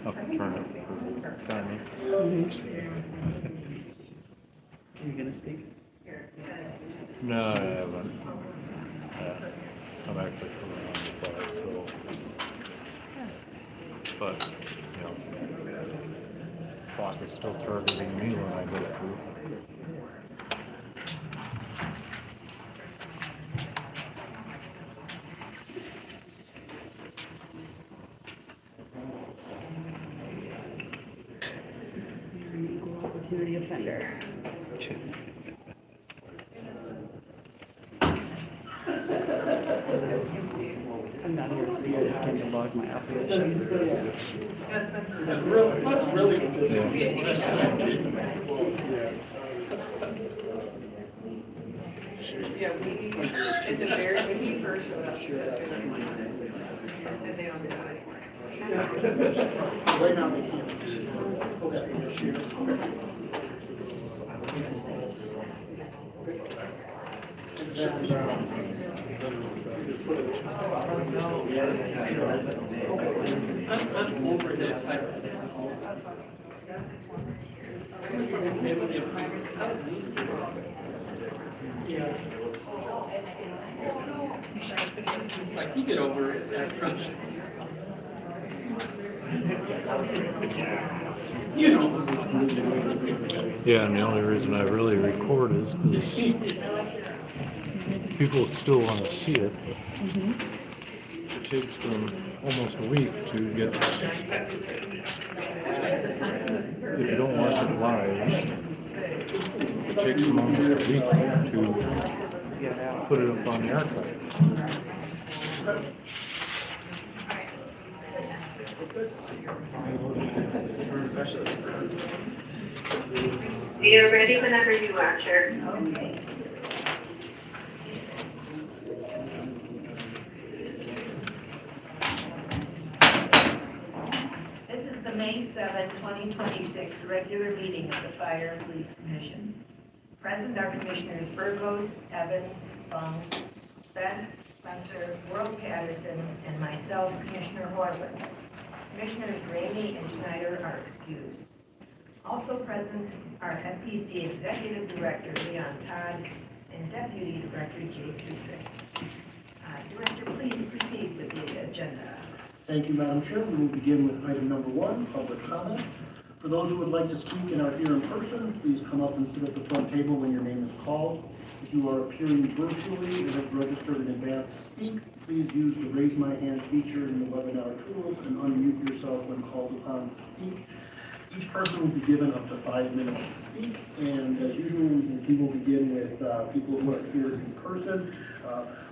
I'll turn it for timing. Are you gonna speak? No, I haven't. I'm actually coming on the fly, so. But, you know, clock is still targeting me when I go through. You're an equal opportunity offender. I'm not here to speak, I just came to log my opposition. That's really Yeah, we, at the very, when he first showed up, and they don't do that anymore. Right now they can't see. Okay. I'm overhead type. Yeah. It's like you get over it after. You know. Yeah, and the only reason I really record is because people still want to see it. It takes them almost a week to get, if you don't watch it live, it takes them almost a week to put it up on the archive. We are ready whenever you are, Chair. Okay. This is the May 7, 2026 regular meeting of the Fire and Police Commission. Present are Commissioners Burgos, Evans, Fung, Spence, Spencer, World Patterson, and myself, Commissioner Horowitz. Commissioners Ramey and Schneider are excused. Also present are FPC Executive Director Leon Todd and Deputy Director Jay Cusick. Director, please proceed with the agenda. Thank you, Madam Chair. We will begin with item number 1, public comment. For those who would like to speak and are here in person, please come up and sit at the front table when your name is called. If you are appearing virtually and have registered in advance to speak, please use the raise my hand feature in the webinar tools and unmute yourself when called upon to speak. Each person will be given up to 5 minutes to speak, and as usual, we will begin with people who are here in person.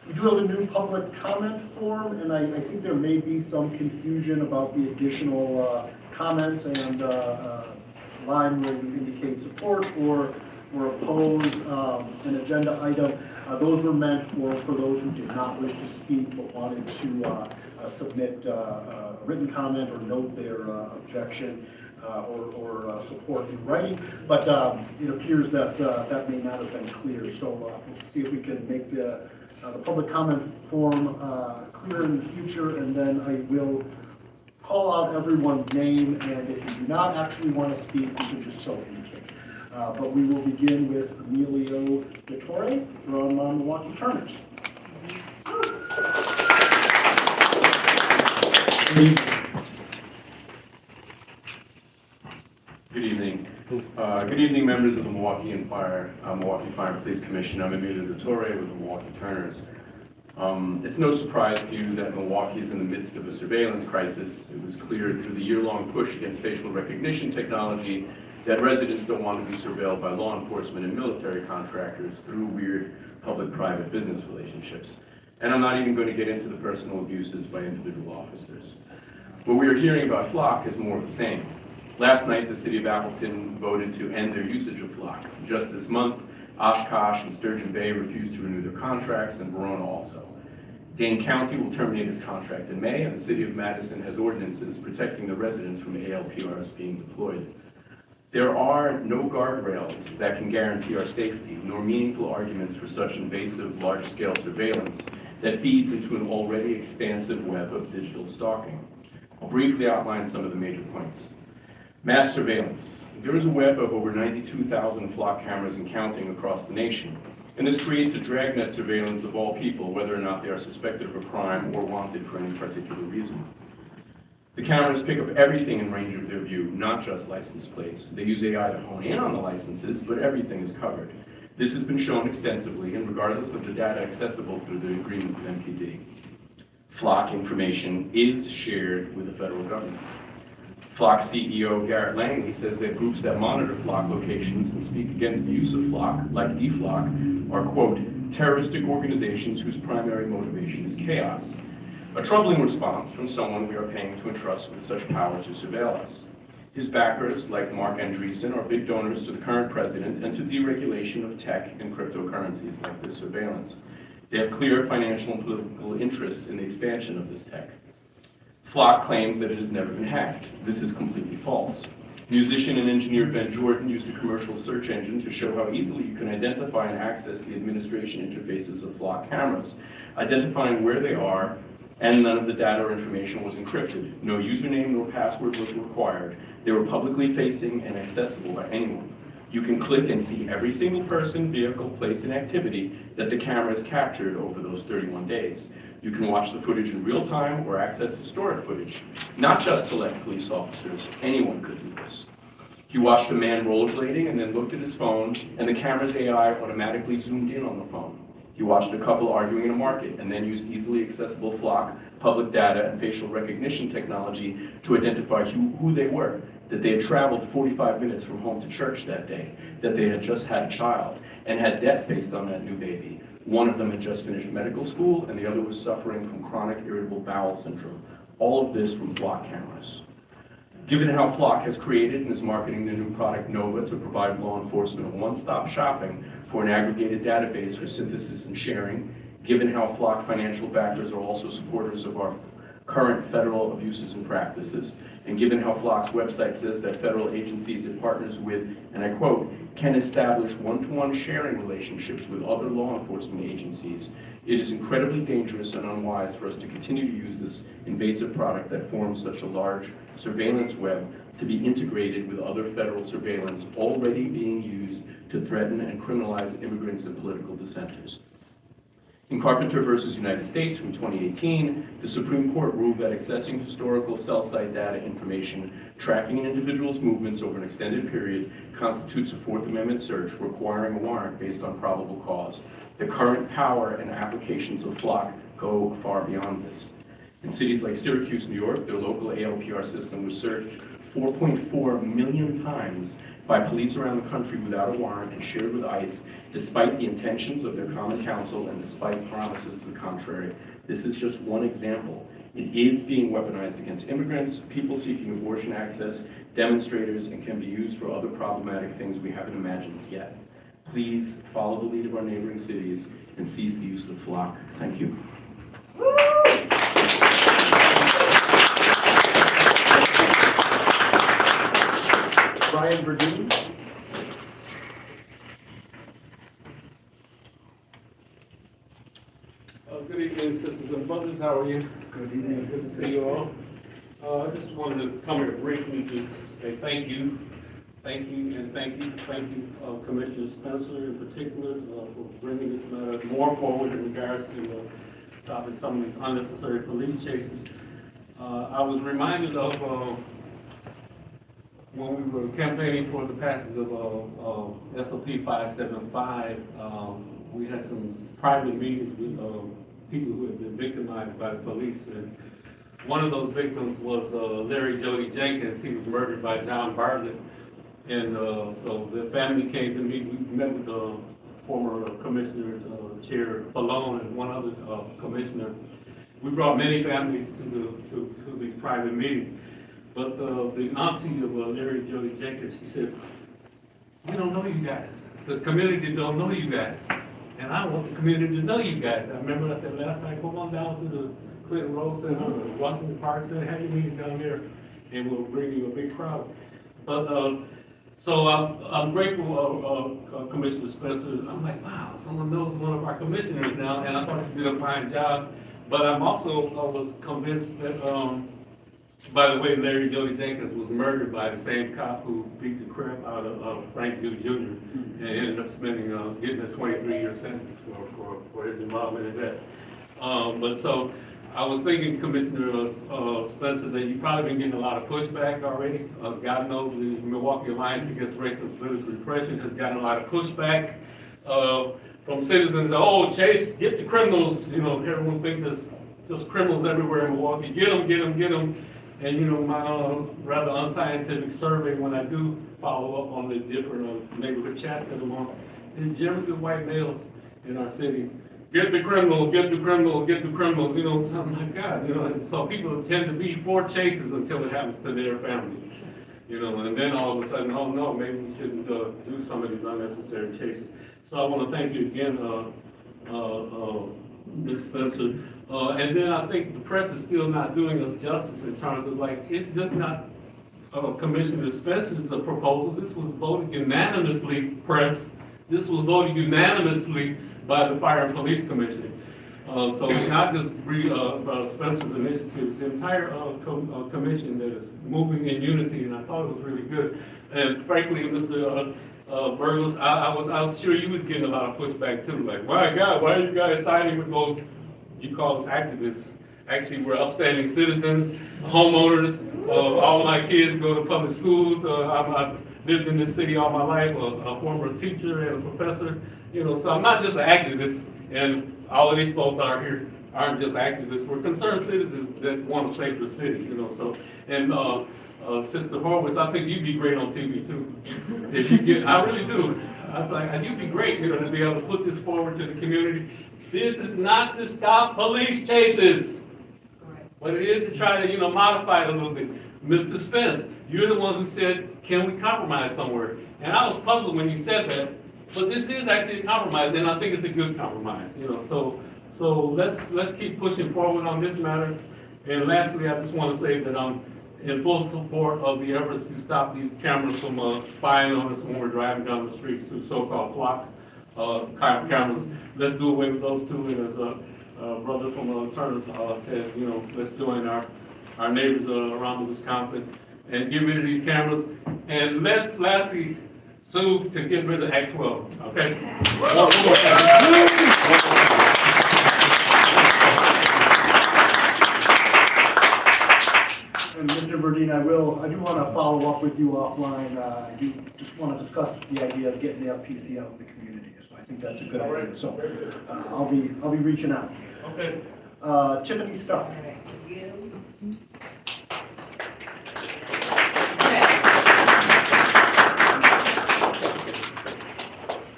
We do have a new public comment form, and I think there may be some confusion about the additional comments and line where you indicate support or oppose an agenda item. Those were meant for those who did not wish to speak but wanted to submit a written comment or note their objection or support in writing. But it appears that that may not have been clear. So we'll see if we can make the public comment form clear in the future, and then I will call out everyone's name, and if you do not actually want to speak, you can just so indicate. But we will begin with Emilio Vittore from Milwaukee Turners. Good evening. Good evening, members of the Milwaukee Fire and Police Commission. I'm Emilio Vittore with the Milwaukee Turners. It's no surprise to you that Milwaukee is in the midst of a surveillance crisis. It was clear through the year-long push against facial recognition technology that residents don't want to be surveilled by law enforcement and military contractors through weird public-private business relationships. And I'm not even going to get into the personal abuses by individual officers. What we are hearing about Flock is more of the same. Last night, the city of Appleton voted to end their usage of Flock. Just this month, Oshkosh and Sturgeon Bay refused to renew their contracts, and Verona also. Dane County will terminate its contract in May, and the city of Madison has ordinances protecting the residents from ALPRs being deployed. There are no guardrails that can guarantee our safety, nor meaningful arguments for such invasive, large-scale surveillance that feeds into an already expansive web of digital stalking. I'll briefly outline some of the major points. Mass surveillance. There is a web of over 92,000 flock cameras and counting across the nation, and this creates a dragnet surveillance of all people, whether or not they are suspected of a crime or wanted for any particular reason. The cameras pick up everything in range of their view, not just license plates. They use AI to hone in on the licenses, but everything is covered. This has been shown extensively, and regardless of the data accessible through the agreement with MKE. Flock information is shared with the federal government. Flock CEO Garrett Langley says that groups that monitor flock locations and speak against the use of flock, like DFlock, are, quote, terroristic organizations whose primary motivation is chaos. A troubling response from someone we are paying to entrust with such power to surveil us. His backers, like Mark Andreessen, are big donors to the current president and to deregulation of tech and cryptocurrencies like this surveillance. They have clear financial and political interests in the expansion of this tech. Flock claims that it has never been hacked. This is completely false. Musician and engineer Ben Jordan used a commercial search engine to show how easily you can identify and access the administration interfaces of flock cameras, identifying where they are, and none of the data or information was encrypted. No username nor password was required. They were publicly facing and accessible by anyone. You can click and see every single person, vehicle, place, and activity that the cameras captured over those 31 days. You can watch the footage in real time or access historic footage. Not just select police officers, anyone could do this. He watched a man rollerblading and then looked at his phone, and the camera's AI automatically zoomed in on the phone. He watched a couple arguing in a market and then used easily accessible flock, public data, and facial recognition technology to identify who they were, that they had traveled 45 minutes from home to church that day, that they had just had a child, and had debt based on that new baby. One of them had just finished medical school, and the other was suffering from chronic irritable bowel syndrome. All of this from flock cameras. Given how Flock has created and is marketing the new product Nova to provide law enforcement a one-stop shopping for an aggregated database for synthesis and sharing, given how Flock financial backers are also supporters of our current federal abuses and practices, and given how Flock's website says that federal agencies it partners with, and I quote, can establish one-to-one sharing relationships with other law enforcement agencies, it is incredibly dangerous and unwise for us to continue to use this invasive product that forms such a large surveillance web to be integrated with other federal surveillance already being used to threaten and criminalize immigrants and political dissenters. In Carpenter versus United States from 2018, the Supreme Court ruled that accessing historical cell site data information, tracking an individual's movements over an extended period, constitutes a Fourth Amendment search requiring a warrant based on probable cause. The current power and applications of Flock go far beyond this. In cities like Syracuse, New York, their local ALPR system was searched 4.4 million times by police around the country without a warrant and shared with ICE, despite the intentions of their common counsel and despite promises to the contrary. This is just one example. It is being weaponized against immigrants, people seeking abortion access, demonstrators, and can be used for other problematic things we haven't imagined yet. Please follow the lead of our neighboring cities and cease the use of Flock. Thank you. Brian Verdeen. Good evening, sisters and brothers. How are you? Good evening. Good to see you all. I just wanted to come here briefly to say thank you, Commissioner Spencer in particular, for bringing this matter more forward in regards to stopping some of these unnecessary police chases. I was reminded of when we were campaigning for the passage of SOP 575, we had some private meetings with people who had been victimized by the police. And one of those victims was Larry Jody Jenkins. He was murdered by John Bartlett. And so the family came to meet. We met with the former Commissioner Chair Falone and one other commissioner. We brought many families to these private meetings. But the auntie of Larry Jody Jenkins, she said, "We don't know you guys. The community don't know you guys. And I want the community to know you guys." I remember I said last night, come on down to the Clinton Road Center, or Washington Park Center, have your meeting down there, and we'll bring you a big crowd. But So I'm grateful, Commissioner Spencer. I'm like, wow, someone knows one of our commissioners now, and I thought you did a fine job. But I'm also was convinced that, by the way, Larry Jody Jenkins was murdered by the same cop who beat the crap out of Frank Duke Jr. and ended up getting a 23-year sentence for his involvement in that. But so I was thinking, Commissioner Spencer, that you've probably been getting a lot of pushback already. God knows the Milwaukee Alliance Against Race and Political Repression has gotten a lot of pushback from citizens. Oh, Chase, get the criminals. You know, everyone thinks there's just criminals everywhere in Milwaukee. Get them, get them, get them. And you know, my rather unscientific survey, when I do follow up on the different neighborhood chats that I'm on, is generally white males in our city. Get the criminals, get the criminals, get the criminals, you know, so I'm like, God, you know, and so people tend to be for chases until it happens to their family, you know, and then all of a sudden, oh no, maybe we shouldn't do some of these unnecessary chases. So I want to thank you again, Ms. Spencer. And then I think the press is still not doing us justice in terms of like, it's just not Commissioner Spencer's proposal. This was voted unanimously, press. This was voted unanimously by the Fire and Police Commission. So it's not just Spencer's initiative, it's the entire commission that is moving in unity, and I thought it was really good. And frankly, Mr. Burgos, I was sure you was getting a lot of pushback too, like, my God, why are you guys siding with those, you call us activists? Actually, we're upstanding citizens, homeowners. All of my kids go to public schools. I've lived in this city all my life, a former teacher and a professor. You know, so I'm not just an activist, and all of these folks aren't just activists. We're concerned citizens that want a safer city, you know, so, and Sister Horwitz, I think you'd be great on TV too. If you get, I really do. I was like, you'd be great, you know, to be able to put this forward to the community. This is not to stop police chases, but it is to try to, you know, modify it a little bit. Mr. Spence, you're the one who said, can we compromise somewhere? And I was puzzled when you said that. But this is actually a compromise, and I think it's a good compromise, you know, so let's keep pushing forward on this matter. And lastly, I just want to say that I'm in full support of the efforts to stop these cameras from spying on us when we're driving down the streets, to so-called flock cameras. Let's do away with those two, and as a brother from Turner said, you know, let's join our neighbors around Wisconsin and get rid of these cameras. And let's lastly sue to get rid of Act 12, okay? And Mr. Verdine, I do want to follow up with you offline. I do just want to discuss the idea of getting the FPC out in the community. So I think that's a good idea. So I'll be reaching out. Okay. Tiffany Stark.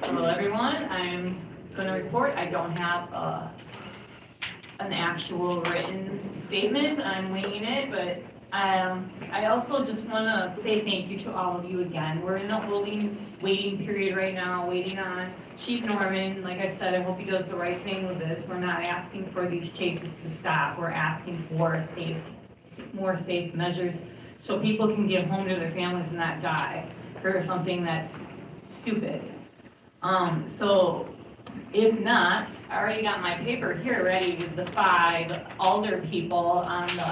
Hello everyone, I'm going to report. I don't have an actual written statement. I'm winging it, but I also just want to say thank you to all of you again. We're in a waiting period right now, waiting on Chief Norman. Like I said, I hope he does the right thing with this. We're not asking for these chases to stop. We're asking for more safe measures so people can get home to their families and not die for something that's stupid. So if not, I already got my paper here ready with the 5 alder people on the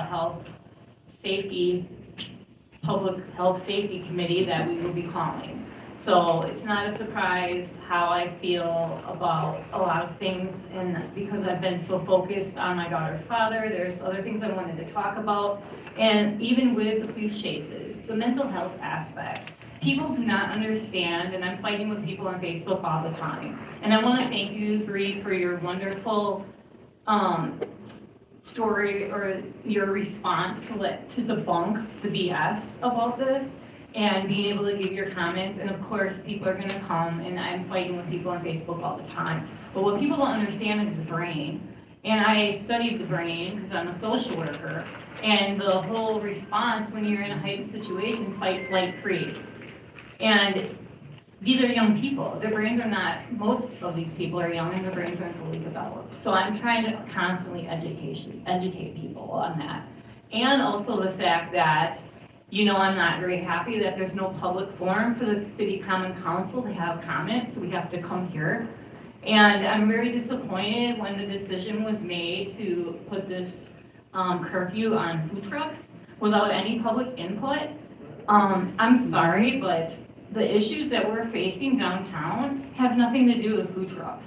Public Health Safety Committee that we will be calling. So it's not a surprise how I feel about a lot of things, and because I've been so focused on my daughter's father, there's other things I wanted to talk about. And even with the police chases, the mental health aspect. People do not understand, and I'm fighting with people on Facebook all the time. And I want to thank you, Bree, for your wonderful story or your response to debunk the BS about this and being able to give your comments. And of course, people are going to come, and I'm fighting with people on Facebook all the time. But what people don't understand is the brain. And I studied the brain because I'm a social worker. And the whole response when you're in a heightened situation, fight, flight, freeze. And these are young people. Their brains are not, most of these people are young and their brains aren't fully developed. So I'm trying to constantly educate people on that. And also the fact that You know, I'm not very happy that there's no public forum for the city common council to have comments, so we have to come here. And I'm very disappointed when the decision was made to put this curfew on food trucks without any public input. I'm sorry, but the issues that we're facing downtown have nothing to do with food trucks.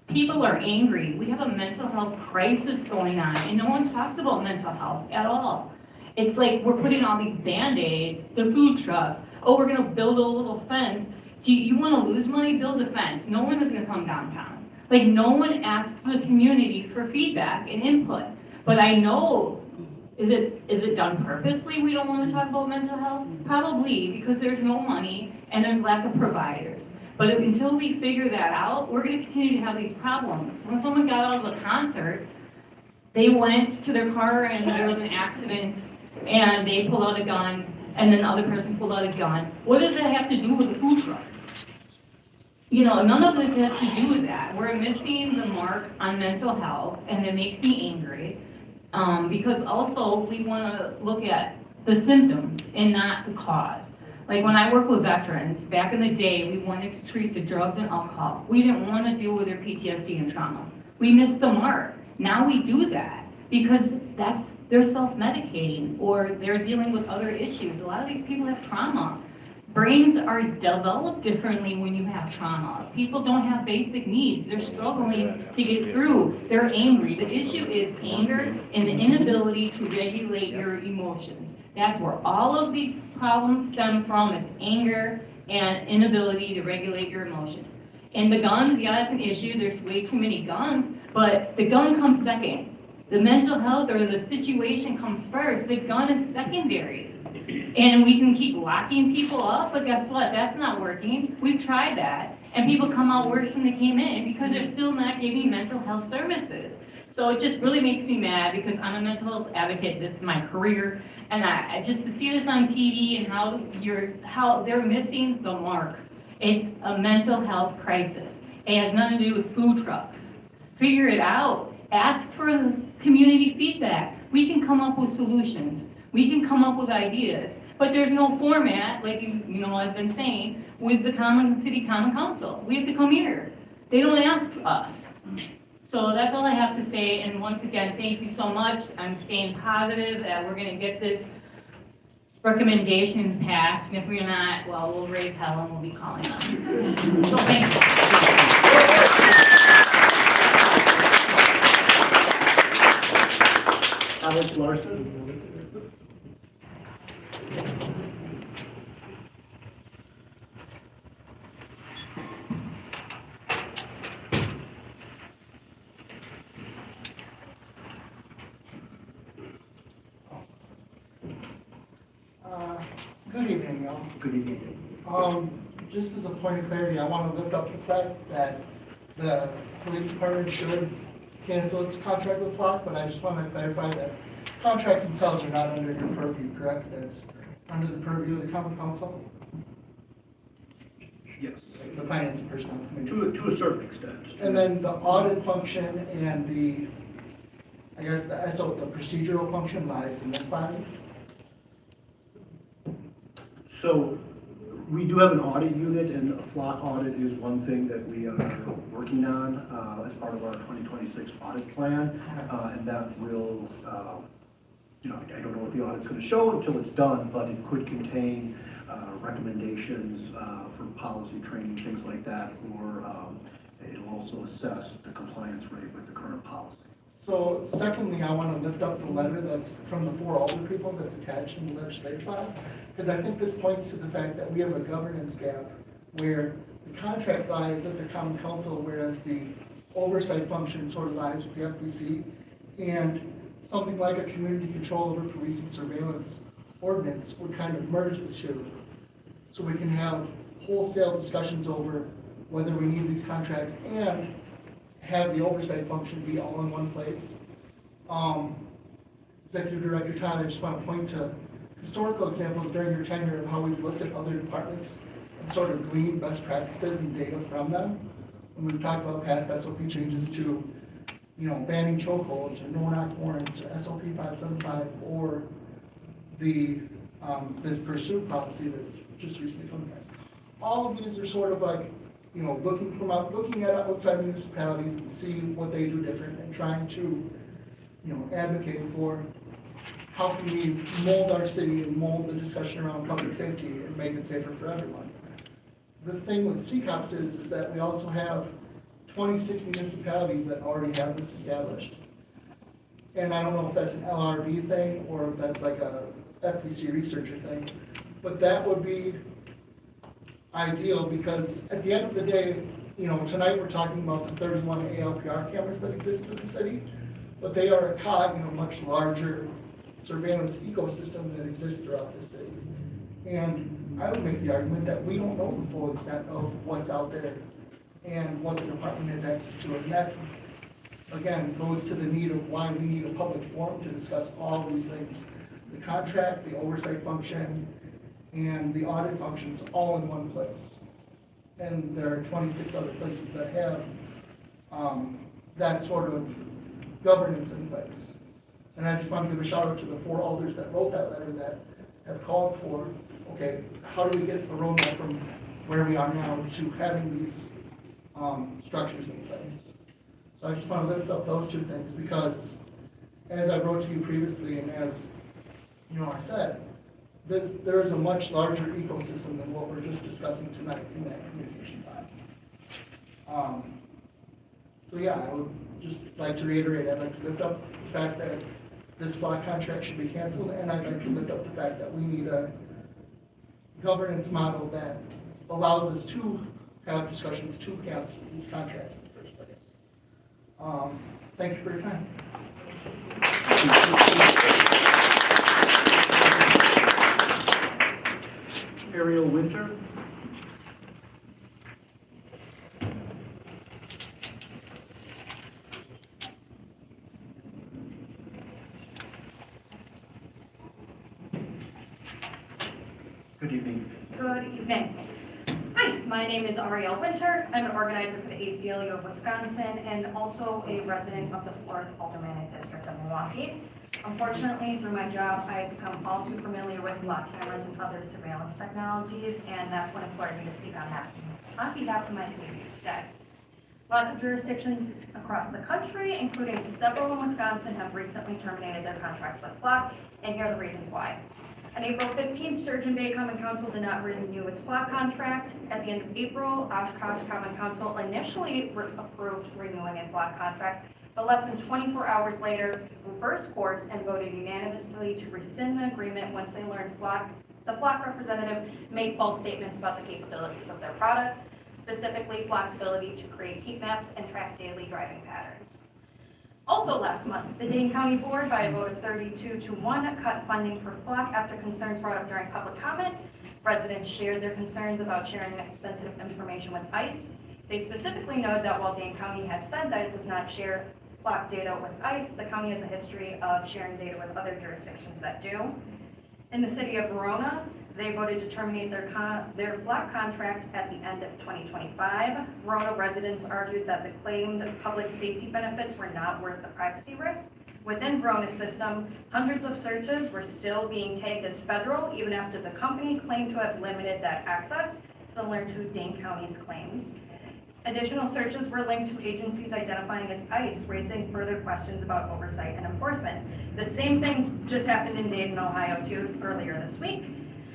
People are angry. We have a mental health crisis going on, and no one talks about mental health at all. It's like we're putting all these Band-Aids, the food trucks, oh, we're gonna build a little fence. Do you wanna lose money? Build a fence. No one is gonna come downtown. Like, no one asks the community for feedback and input. But I know, is it done purposely we don't wanna talk about mental health? Probably, because there's no money and there's lack of providers. But until we figure that out, we're gonna continue to have these problems. When someone got out of the concert, they went to their car and there was an accident and they pulled out a gun and then the other person pulled out a gun. What does that have to do with the food truck? You know, none of this has to do with that. We're missing the mark on mental health and it makes me angry. Because also we wanna look at the symptoms and not the cause. Like when I work with veterans, back in the day, we wanted to treat the drugs and alcohol. We didn't want to deal with their PTSD and trauma. We missed the mark. Now we do that because they're self-medicating or they're dealing with other issues. A lot of these people have trauma. Brains are developed differently when you have trauma. People don't have basic needs. They're struggling to get through. They're angry. The issue is anger and the inability to regulate your emotions. That's where all of these problems stem from, is anger and inability to regulate your emotions. And the guns, yeah, that's an issue. There's way too many guns, but the gun comes second. The mental health or the situation comes first. The gun is secondary. And we can keep locking people up, but guess what? That's not working. We've tried that. And people come out worse than they came in because they're still not giving mental health services. So it just really makes me mad because I'm a mental health advocate. This is my career. And I just to see this on TV and how they're missing the mark. It's a mental health crisis. It has nothing to do with food trucks. Figure it out. Ask for community feedback. We can come up with solutions. We can come up with ideas. But there's no format, like you know I've been saying, with the city common council. We have to come here. They don't ask us. So that's all I have to say, and once again, thank you so much. I'm staying positive that we're gonna get this recommendation passed, and if we're not, well, we'll raise hell and we'll be calling them. So thank you. Alex Larson. Good evening, y'all. Good evening. Just as a point of clarity, I want to lift up the fact that the police department should cancel its contract with Flock, but I just want to clarify that contracts themselves are not under your purview, correct? That's under the purview of the common council, Yes. the finance and personnel committee. To a certain extent. And then the audit function and the procedural function lies in this body. So we do have an audit unit, and a flock audit is one thing that we are working on as part of our 2026 audit plan. And that will, I don't know what the audit's going to show until it's done, but it could contain recommendations for policy training, things like that, or it'll also assess the compliance rate with the current policy. So secondly, I want to lift up the letter that's from the 4 older people that's attached in the legislative file, because I think this points to the fact that we have a governance gap where the contract lies at the common council, whereas the oversight function sort of lies with the FBC, and something like a community control over policing surveillance ordinance would kind of merge the two. So we can have wholesale discussions over whether we need these contracts and have the oversight function be all in one place. Executive Director Todd, I just want to point to historical examples during your tenure of how we've looked at other departments and sort of gleaned best practices and data from them. When we've talked about past SOP changes to, banning chokeholds or no-knock warrants or SOP 575 or the this pursuit policy that's just recently come to pass. All of these are sort of like, you know, looking at outside municipalities and see what they do different and trying to, you know, advocate for how can we mold our city and mold the discussion around public safety and make it safer for everyone. The thing with CCOPS is that we also have 26 municipalities that already have this established. And I don't know if that's an LRB thing or if that's like a FPC researcher thing, but that would be ideal because at the end of the day, you know, tonight we're talking about the 31 ALPR cameras that exist in the city, but they are a cog in a much larger surveillance ecosystem that exists throughout the city. And I would make the argument that we don't know the full extent of what's out there and what the department has access to. And that, again, goes to the need of why we need a public forum to discuss all these things. The contract, the oversight function, and the audit functions all in one place. And there are 26 other places that have that sort of governance in place. And I just want to give a shout out to the 4 alders that wrote that letter that have called for, okay, how do we get a roadmap from where we are now to having these structures in place? So I just want to lift up those 2 things because as I wrote to you previously and as, you know, I said, there is a much larger ecosystem than what we're just discussing tonight in that communication file. So yeah, I would just like to reiterate, I'd like to lift up the fact that this flock contract should be canceled, and I'd like to lift up the fact that we need a governance model that allows us to have discussions to cancel these contracts in the first place. Thank you for your time. Ariel Winter. Good evening. Good evening. Hi, my name is Ariel Winter. I'm an organizer for the ACLU of Wisconsin and also a resident of the 4th Aldermanic District of Milwaukee. Unfortunately, through my job, I've become all too familiar with lock cameras and other surveillance technologies, and that's what employed me to speak on behalf of my community today. Lots of jurisdictions across the country, including several in Wisconsin, have recently terminated their contracts with Flock, and here are the reasons why. On April 15th, Sturgeon Bay Common Council did not renew its Flock contract. At the end of April, Oshkosh Common Council initially approved renewing a Flock contract, but less than 24 hours later, reversed course and voted unanimously to rescind the agreement once they learned the Flock representative made false statements about the capabilities of their products, specifically Flock's ability to create heat maps and track daily driving patterns. Also last month, the Dane County Board, by a vote of 32-1, cut funding for Flock after concerns brought up during public comment. Residents shared their concerns about sharing sensitive information with ICE. They specifically noted that while Dane County has said that it does not share Flock data with ICE, the county has a history of sharing data with other jurisdictions that do. In the city of Verona, they voted to terminate their Flock contract at the end of 2025. Verona residents argued that the claimed public safety benefits were not worth the privacy risk. Within Verona's system, hundreds of searches were still being tagged as federal, even after the company claimed to have limited that access, similar to Dane County's claims. Additional searches were linked to agencies identifying as ICE, raising further questions about oversight and enforcement. The same thing just happened in Dayton, Ohio, too, earlier this week.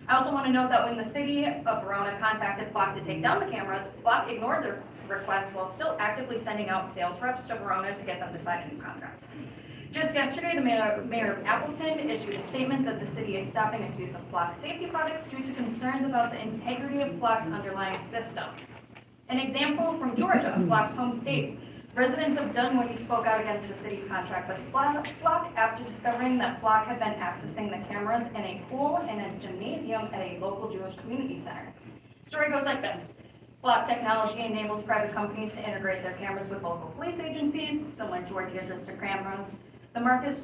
I also want to note that when the city of Verona contacted Flock to take down the cameras, Flock ignored their request while still actively sending out sales reps to Verona to get them to sign a new contract. Just yesterday, the mayor of Appleton issued a statement that the city is stopping its use of Flock safety products due to concerns about the integrity of Flock's underlying system. An example from Georgia, Flock's home state. Residents of Dunwoody spoke out against the city's contract with Flock after discovering that Flock had been accessing the cameras in a pool and a gymnasium at a local Jewish community center. Story goes like this. Flock technology enables private companies to integrate their cameras with local police agencies, similar to our Deer District cameras. The Marcus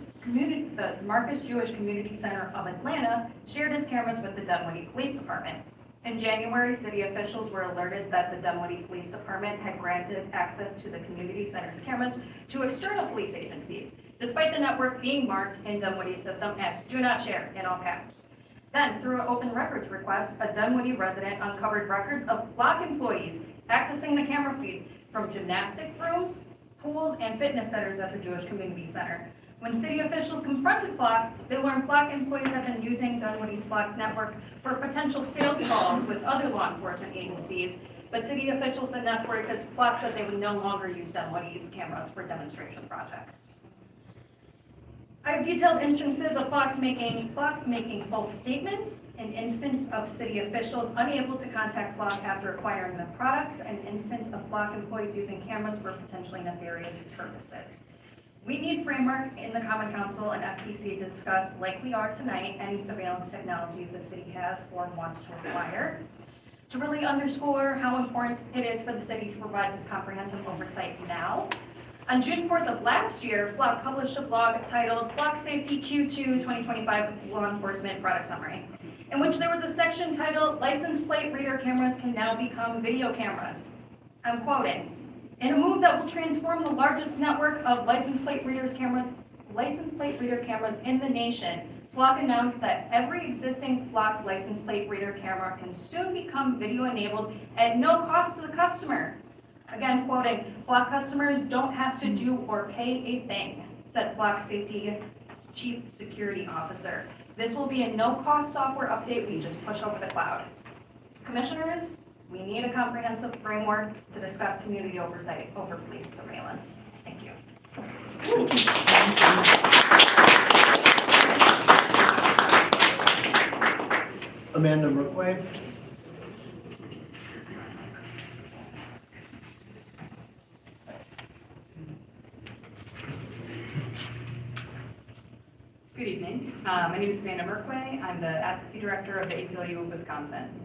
Jewish Community Center of Atlanta shared its cameras with the Dunwoody Police Department. In January, city officials were alerted that the Dunwoody Police Department had granted access to the community center's cameras to external police agencies, despite the network being marked in Dunwoody's system as "Do Not Share" in all caps. Then, through an open records request, a Dunwoody resident uncovered records of Flock employees accessing the camera feeds from gymnastic rooms, pools, and fitness centers at the Jewish Community Center. When city officials confronted Flock, they learned Flock employees have been using Dunwoody's Flock network for potential sales calls with other law enforcement agencies, but city officials said not to worry because Flock said they would no longer use Dunwoody's cameras for demonstration projects. I have detailed instances of Flock making false statements, an instance of city officials unable to contact Flock after acquiring the products, and an instance of Flock employees using cameras for potentially nefarious purposes. We need framework in the Common Council and FTC to discuss, like we are tonight, any surveillance technology the city has or wants to acquire, to really underscore how important it is for the city to provide this comprehensive oversight now. On June 4th of last year, Flock published a blog titled Flock Safety Q2 2025 Law Enforcement Product Summary, in which there was a section titled License Plate Reader Cameras Can Now Become Video Cameras. I'm quoting, "In a move that will transform the largest network of license plate reader cameras in the nation, Flock announced that every existing Flock license plate reader camera can soon become video enabled at no cost to the customer." Again, quoting, "Flock customers don't have to do or pay a thing," said Flock Safety Chief Security Officer. "This will be a no-cost software update we just push over the cloud." Commissioners, we need a comprehensive framework to discuss community oversight over police surveillance. Thank you. Amanda McQuaid. Good evening. My name is Amanda Merkway. I'm the Advocacy Director of the ACLU of Wisconsin.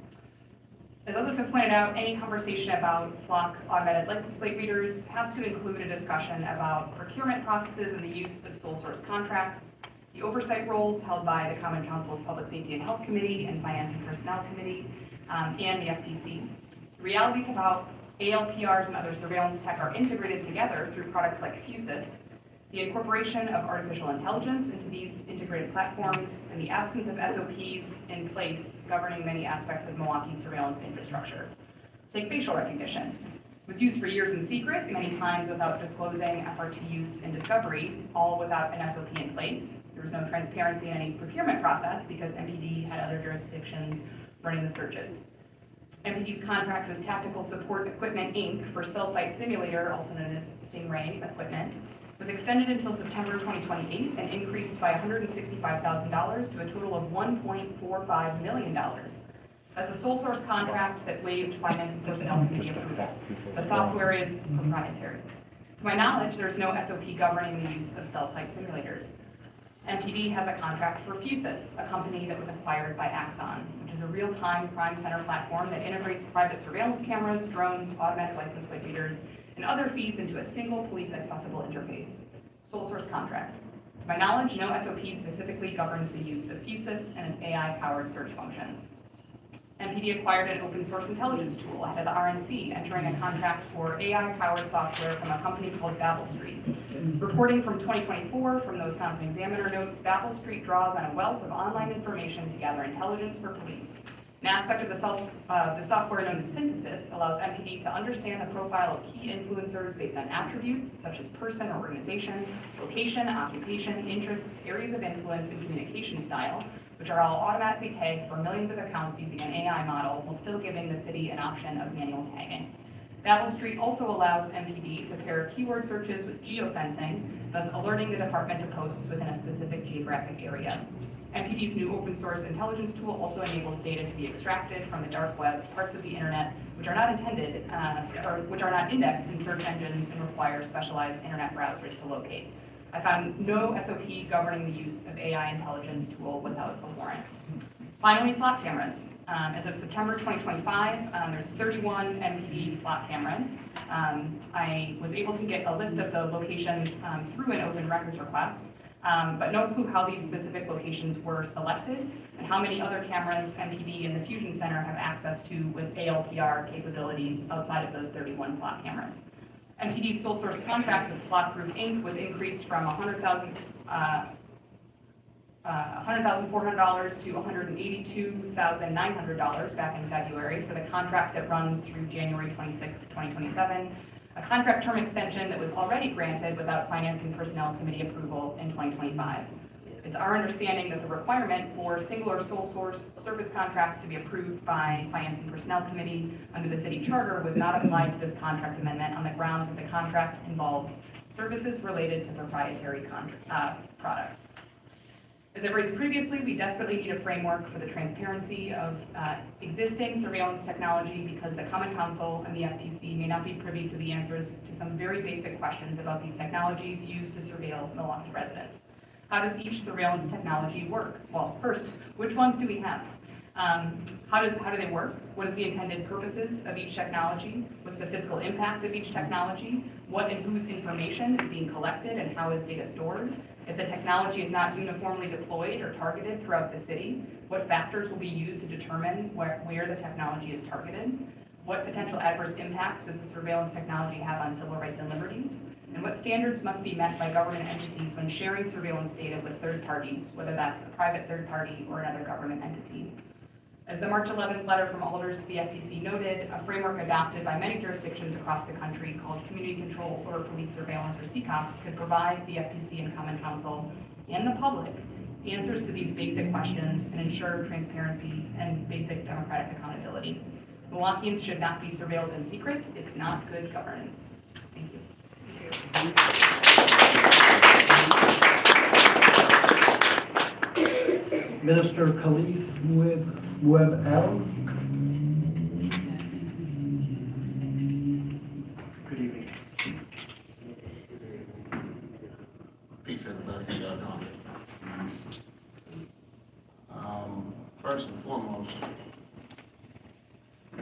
As others have pointed out, any conversation about Flock automated license plate readers has to include a discussion about procurement processes and the use of sole source contracts, the oversight roles held by the Common Council's Public Safety and Health Committee and Finance and Personnel Committee, and the FPC. The realities of how ALPRs and other surveillance tech are integrated together through products like Fusus, the incorporation of artificial intelligence into these integrated platforms, and the absence of SOPs in place governing many aspects of Milwaukee's surveillance infrastructure. Take facial recognition. It was used for years in secret, many times without disclosing FRT use and discovery, all without an SOP in place. There was no transparency in any procurement process because MPD had other jurisdictions running the searches. MPD's contract with Tactical Support Equipment, Inc. for cell site simulator, also known as Stingray equipment, was extended until September 2028 and increased by $165,000 to a total of $1.45 million. That's a sole source contract that waived Finance and Personnel Committee approval. The software is proprietary. To my knowledge, there's no SOP governing the use of cell site simulators. MPD has a contract for Fusus, a company that was acquired by Axon, which is a real-time crime center platform that integrates private surveillance cameras, drones, automatic license plate readers, and other feeds into a single police-accessible interface. Sole source contract. To my knowledge, no SOP specifically governs the use of Fusus and its AI-powered search functions. MPD acquired an open source intelligence tool ahead of the RNC, entering a contract for AI-powered software from a company called Babel Street. Reporting from 2024 from the Wisconsin Examiner notes, Babel Street draws on a wealth of online information to gather intelligence for police. An aspect of the software known as synthesis allows MPD to understand the profile of key influencers based on attributes such as person or organization, location, occupation, interests, areas of influence, and communication style, which are all automatically tagged for millions of accounts using an AI model, while still giving the city an option of manual tagging. Babel Street also allows MPD to pair keyword searches with geofencing, thus alerting the department to posts within a specific geographic area. MPD's new open source intelligence tool also enables data to be extracted from the dark web, parts of the internet which are not intended, or which are not indexed in search engines and require specialized internet browsers to locate. I found no SOP governing the use of AI intelligence tool without a warrant. Finally, Flock cameras. As of September 2025, there's 31 MPD Flock cameras. I was able to get a list of the locations through an open records request, but no clue how these specific locations were selected and how many other cameras MPD and the Fusion Center have access to with ALPR capabilities outside of those 31 Flock cameras. MPD's sole source contract with Flock Group Inc. was increased from $100,000 $100,400 to $182,900 back in February for the contract that runs through January 26, 2027, a contract term extension that was already granted without Finance and Personnel Committee approval in 2025. It's our understanding that the requirement for single or sole source service contracts to be approved by Finance and Personnel Committee under the city charter was not applied to this contract amendment on the grounds that the contract involves services related to proprietary products. As I've raised previously, we desperately need a framework for the transparency of existing surveillance technology because the Common Council and the FPC may not be privy to the answers to some very basic questions about these technologies used to surveil Milwaukee residents. How does each surveillance technology work? Well, first, which ones do we have? How do they work? What is the intended purposes of each technology? What's the physical impact of each technology? What and whose information is being collected and how is data stored? If the technology is not uniformly deployed or targeted throughout the city, what factors will be used to determine where the technology is targeted? What potential adverse impacts does the surveillance technology have on civil rights and liberties? And what standards must be met by government entities when sharing surveillance data with third parties, whether that's a private third party or another government entity? As the March 11th letter from alders to the FPC noted, a framework adopted by many jurisdictions across the country called Community Control over Police Surveillance, or CCOPS, could provide the FPC and Common Council and the public answers to these basic questions and ensure transparency and basic democratic accountability. Milwaukeeans should not be surveilled in secret. It's not good governance. Thank you. Minister Khalif Mueb El. Good evening. Peace, everybody. How y'all doing? First and foremost, I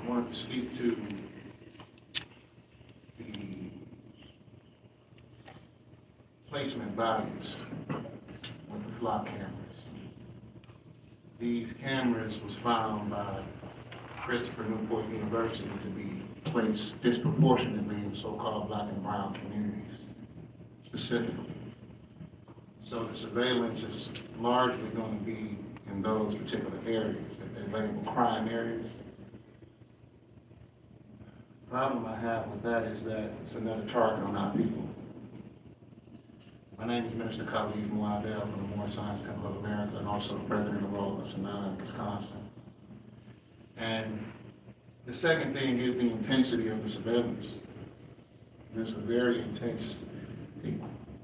wanted to speak to the placement values with the flock cameras. These cameras was found by Christopher Newport University to be placed disproportionately in so-called black and brown communities, specifically. So the surveillance is largely going to be in those particular areas that they label crime areas. The problem I have with that is that it's another target on our people. My name is Minister Khalif Mueb El from the Moore Science Temple of America and also the president of all of us in Wisconsin. And the second thing is the intensity of the surveillance. This is a very intense,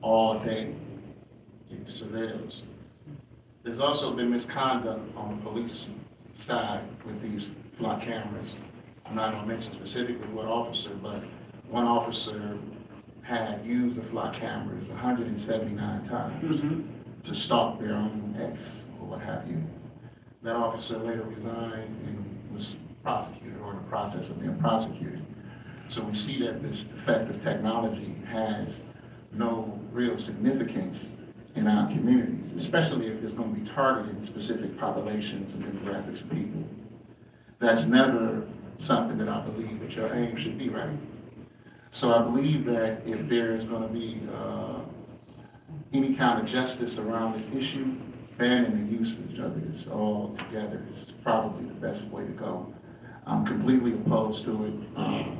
all-day surveillance. There's also been misconduct on the police side with these flock cameras. I'm not going to mention specifically what officer, but one officer had used the flock cameras 179 times to stalk their own ex or what have you. That officer later resigned and was prosecuted or in the process of being prosecuted. So we see that this effective technology has no real significance in our communities, especially if it's going to be targeting specific populations and demographics of people. That's never something that I believe that your aim should be, right? So I believe that if there is going to be any kind of justice around this issue, banning the usage of it altogether is probably the best way to go. I'm completely opposed to it.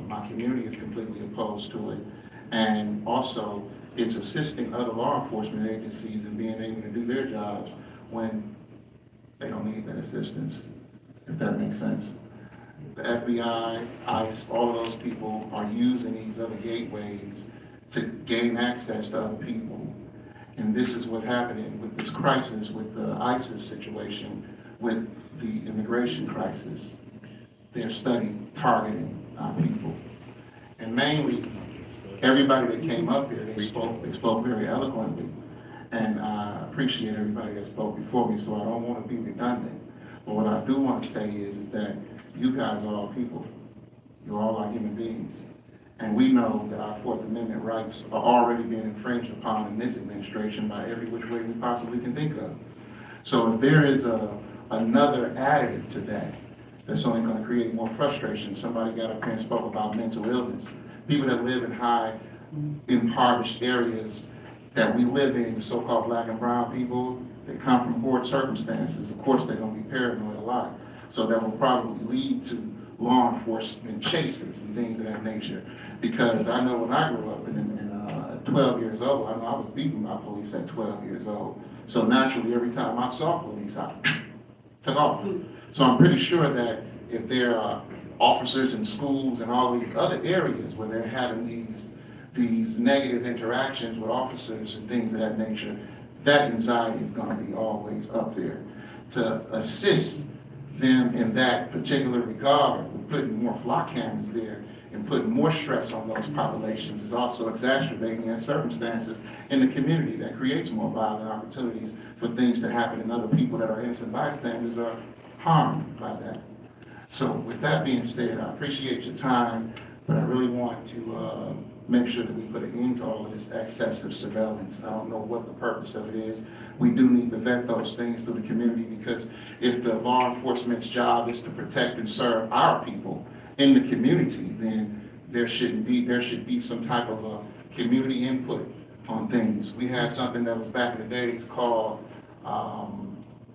My community is completely opposed to it. And also, it's assisting other law enforcement agencies in being able to do their jobs when they don't need that assistance, if that makes sense. The FBI, ICE, all of those people are using these other gateways to gain access to other people. And this is what's happening with this crisis, with the ISIS situation, with the immigration crisis. They're studying, targeting our people. And mainly, everybody that came up here, they spoke very eloquently. And I appreciate everybody that spoke before me, so I don't want to be redundant. But what I do want to say is that you guys are all people. You all are human beings. And we know that our Fourth Amendment rights are already being infringed upon in this administration by every which way we possibly can think of. So if there is another additive to that, that's only going to create more frustration. Somebody got up here and spoke about mental illness. People that live in high, impoverished areas that we live in, so-called black and brown people, they come from horrid circumstances, of course, they're gonna be paranoid a lot. So that will probably lead to law enforcement chases and things of that nature. Because I know when I grew up, at 12 years old, I know I was beaten by police at 12 years old. So naturally, every time I saw police, I took off. So I'm pretty sure that if there are officers in schools and all these other areas where they're having these negative interactions with officers and things of that nature, that anxiety is gonna be always up there. To assist them in that particular regard, with putting more flock cameras there and putting more stress on those populations is also exacerbating in circumstances in the community that creates more violent opportunities for things to happen and other people that are innocent bystanders are harmed by that. So with that being said, I appreciate your time, but I really want to make sure that we put an end to all of this excessive surveillance. I don't know what the purpose of it is. We do need to vet those things through the community, because if the law enforcement's job is to protect and serve our people in the community, then there should be some type of a community input on things. We had something that was back in the days called,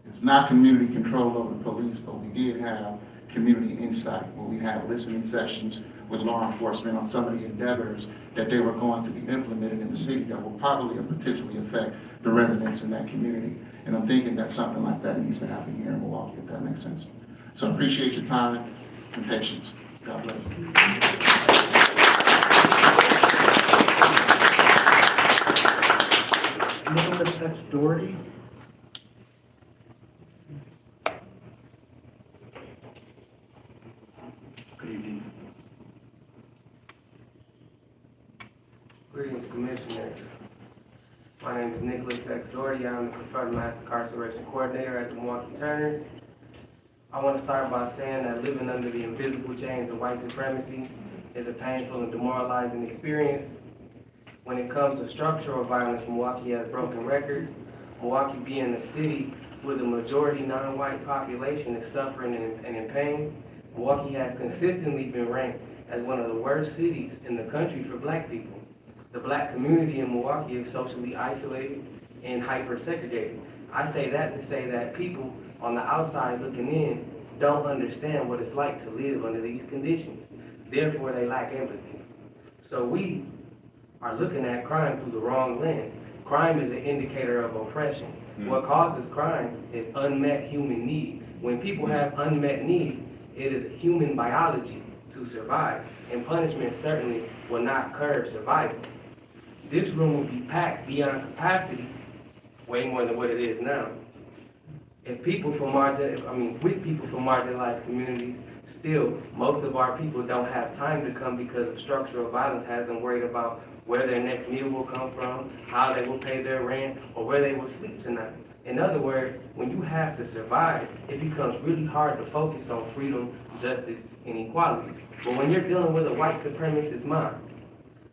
it's not community control over the police, but we did have community insight, where we had listening sessions with law enforcement on some of the endeavors that they were going to be implemented in the city that will probably or potentially affect the residents in that community. And I'm thinking that something like that needs to happen here in Milwaukee, if that makes sense. So I appreciate your time and patience. God bless. Nicholas X. Doherty. Good evening. Greetings, Commissioners. My name is Nicholas X. Doherty. I'm the Confederate Mass Incarceration Coordinator at the Milwaukee Turners. I want to start by saying that living under the invisible chains of white supremacy is a painful and demoralizing experience. When it comes to structural violence, Milwaukee has broken records. Milwaukee, being a city with a majority non-white population, is suffering and in pain. Milwaukee has consistently been ranked as one of the worst cities in the country for black people. The black community in Milwaukee is socially isolated and hyper-segregated. I say that to say that people on the outside looking in don't understand what it's like to live under these conditions. Therefore, they lack empathy. So we are looking at crime through the wrong lens. Crime is an indicator of oppression. What causes crime is unmet human need. When people have unmet needs, it is human biology to survive, and punishment certainly will not curb survival. This room will be packed beyond capacity, way more than what it is now. With people from marginalized communities, still, most of our people don't have time to come because of structural violence has them worried about where their next meal will come from, how they will pay their rent, or where they will sleep tonight. In other words, when you have to survive, it becomes really hard to focus on freedom, justice, and equality. But when you're dealing with a white supremacist mind,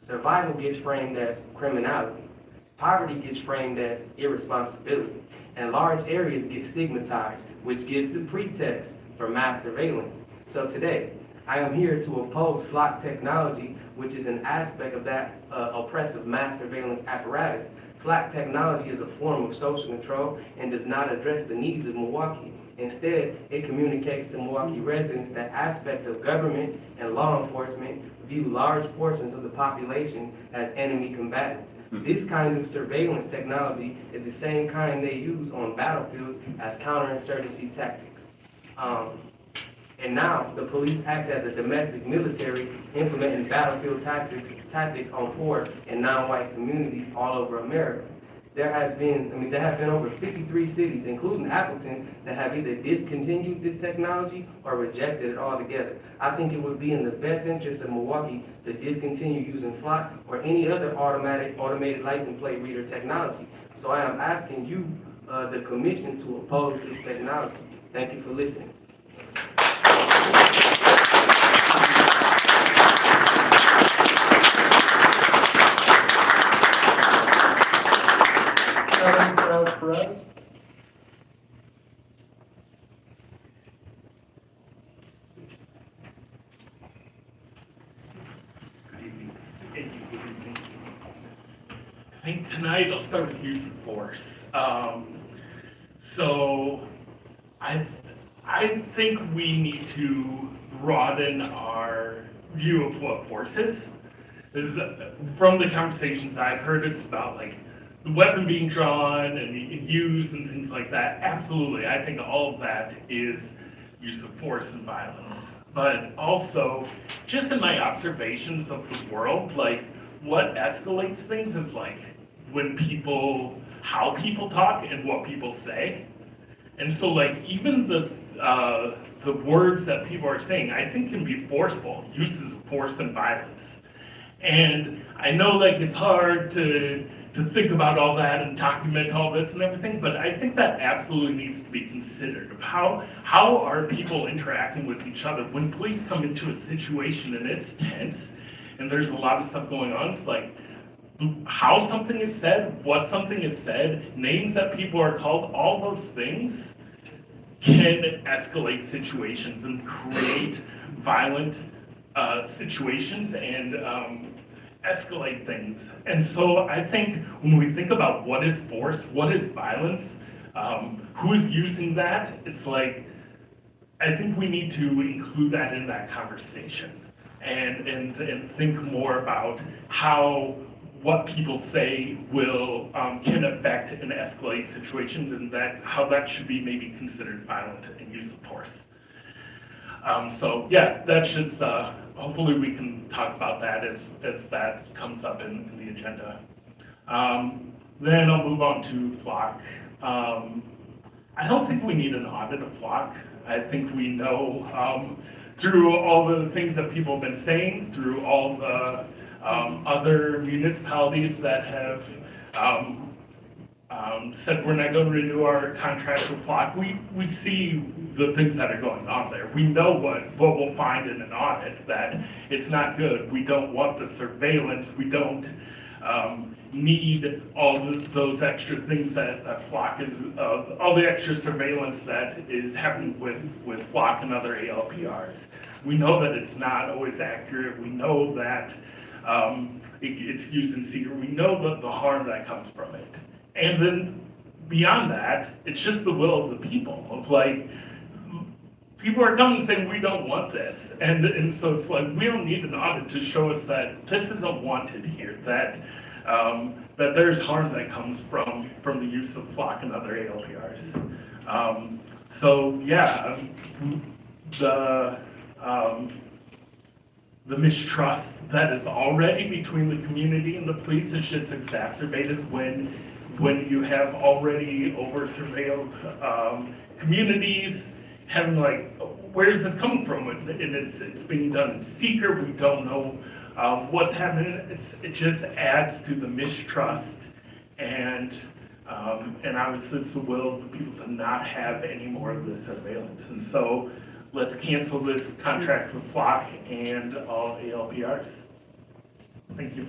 survival gets framed as criminality, poverty gets framed as irresponsibility, and large areas get stigmatized, which gives the pretext for mass surveillance. So today, I am here to oppose flock technology, which is an aspect of that oppressive mass surveillance apparatus. Flock technology is a form of social control and does not address the needs of Milwaukee. Instead, it communicates to Milwaukee residents that aspects of government and law enforcement view large portions of the population as enemy combatants. This kind of surveillance technology is the same kind they use on battlefields as counterinsurgency tactics. And now the police act as a domestic military, implementing battlefield tactics on poor and non-white communities all over America. There have been over 53 cities, including Appleton, that have either discontinued this technology or rejected it altogether. I think it would be in the best interest of Milwaukee to discontinue using flock or any other automated license plate reader technology. So I am asking you, the commission, to oppose this technology. Thank you for listening. Perez. I think tonight I'll start with use of force. So I think we need to broaden our view of what force is. From the conversations I've heard, it's about like the weapon being drawn and used and things like that. Absolutely, I think all of that is use of force and violence. But also, just in my observations of the world, like what escalates things is like when how people talk and what people say. And so like even the words that people are saying, I think can be forceful, uses of force and violence. And I know like it's hard to think about all that and document all this and everything, but I think that absolutely needs to be considered of how are people interacting with each other when police come into a situation and it's tense and there's a lot of stuff going on. It's like how something is said, what something is said, names that people are called, all those things can escalate situations and create violent situations and escalate things. And so I think when we think about what is force, what is violence, who is using that, it's like, I think we need to include that in that conversation and think more about how what people say will can affect and escalate situations, and how that should be maybe considered violent and use of force. So yeah, that's just hopefully we can talk about that as that comes up in the agenda. Then I'll move on to flock. I don't think we need an audit of flock. I think we know through all the things that people have been saying, through all the other municipalities that have said we're not going to renew our contract with flock, we see the things that are going on there. We know what we'll find in an audit, that it's not good. We don't want the surveillance. We don't need all those extra things that flock is, all the extra surveillance that is happening with flock and other ALPRs. We know that it's not always accurate. We know that it's used in secret. We know the harm that comes from it. And then beyond that, it's just the will of the people, of like, people are coming and saying, we don't want this. And so it's like, we don't need an audit to show us that this isn't wanted here, that there's harm that comes from the use of flock and other ALPRs. So yeah, the mistrust that is already between the community and the police is just exacerbated when you have already over-surveilled communities, having like, where is this coming from? And it's being done in secret. We don't know what's happening. It just adds to the mistrust, and obviously it's the will of the people to not have any more of this surveillance. And so let's cancel this contract with flock and all ALPRs. Thank you.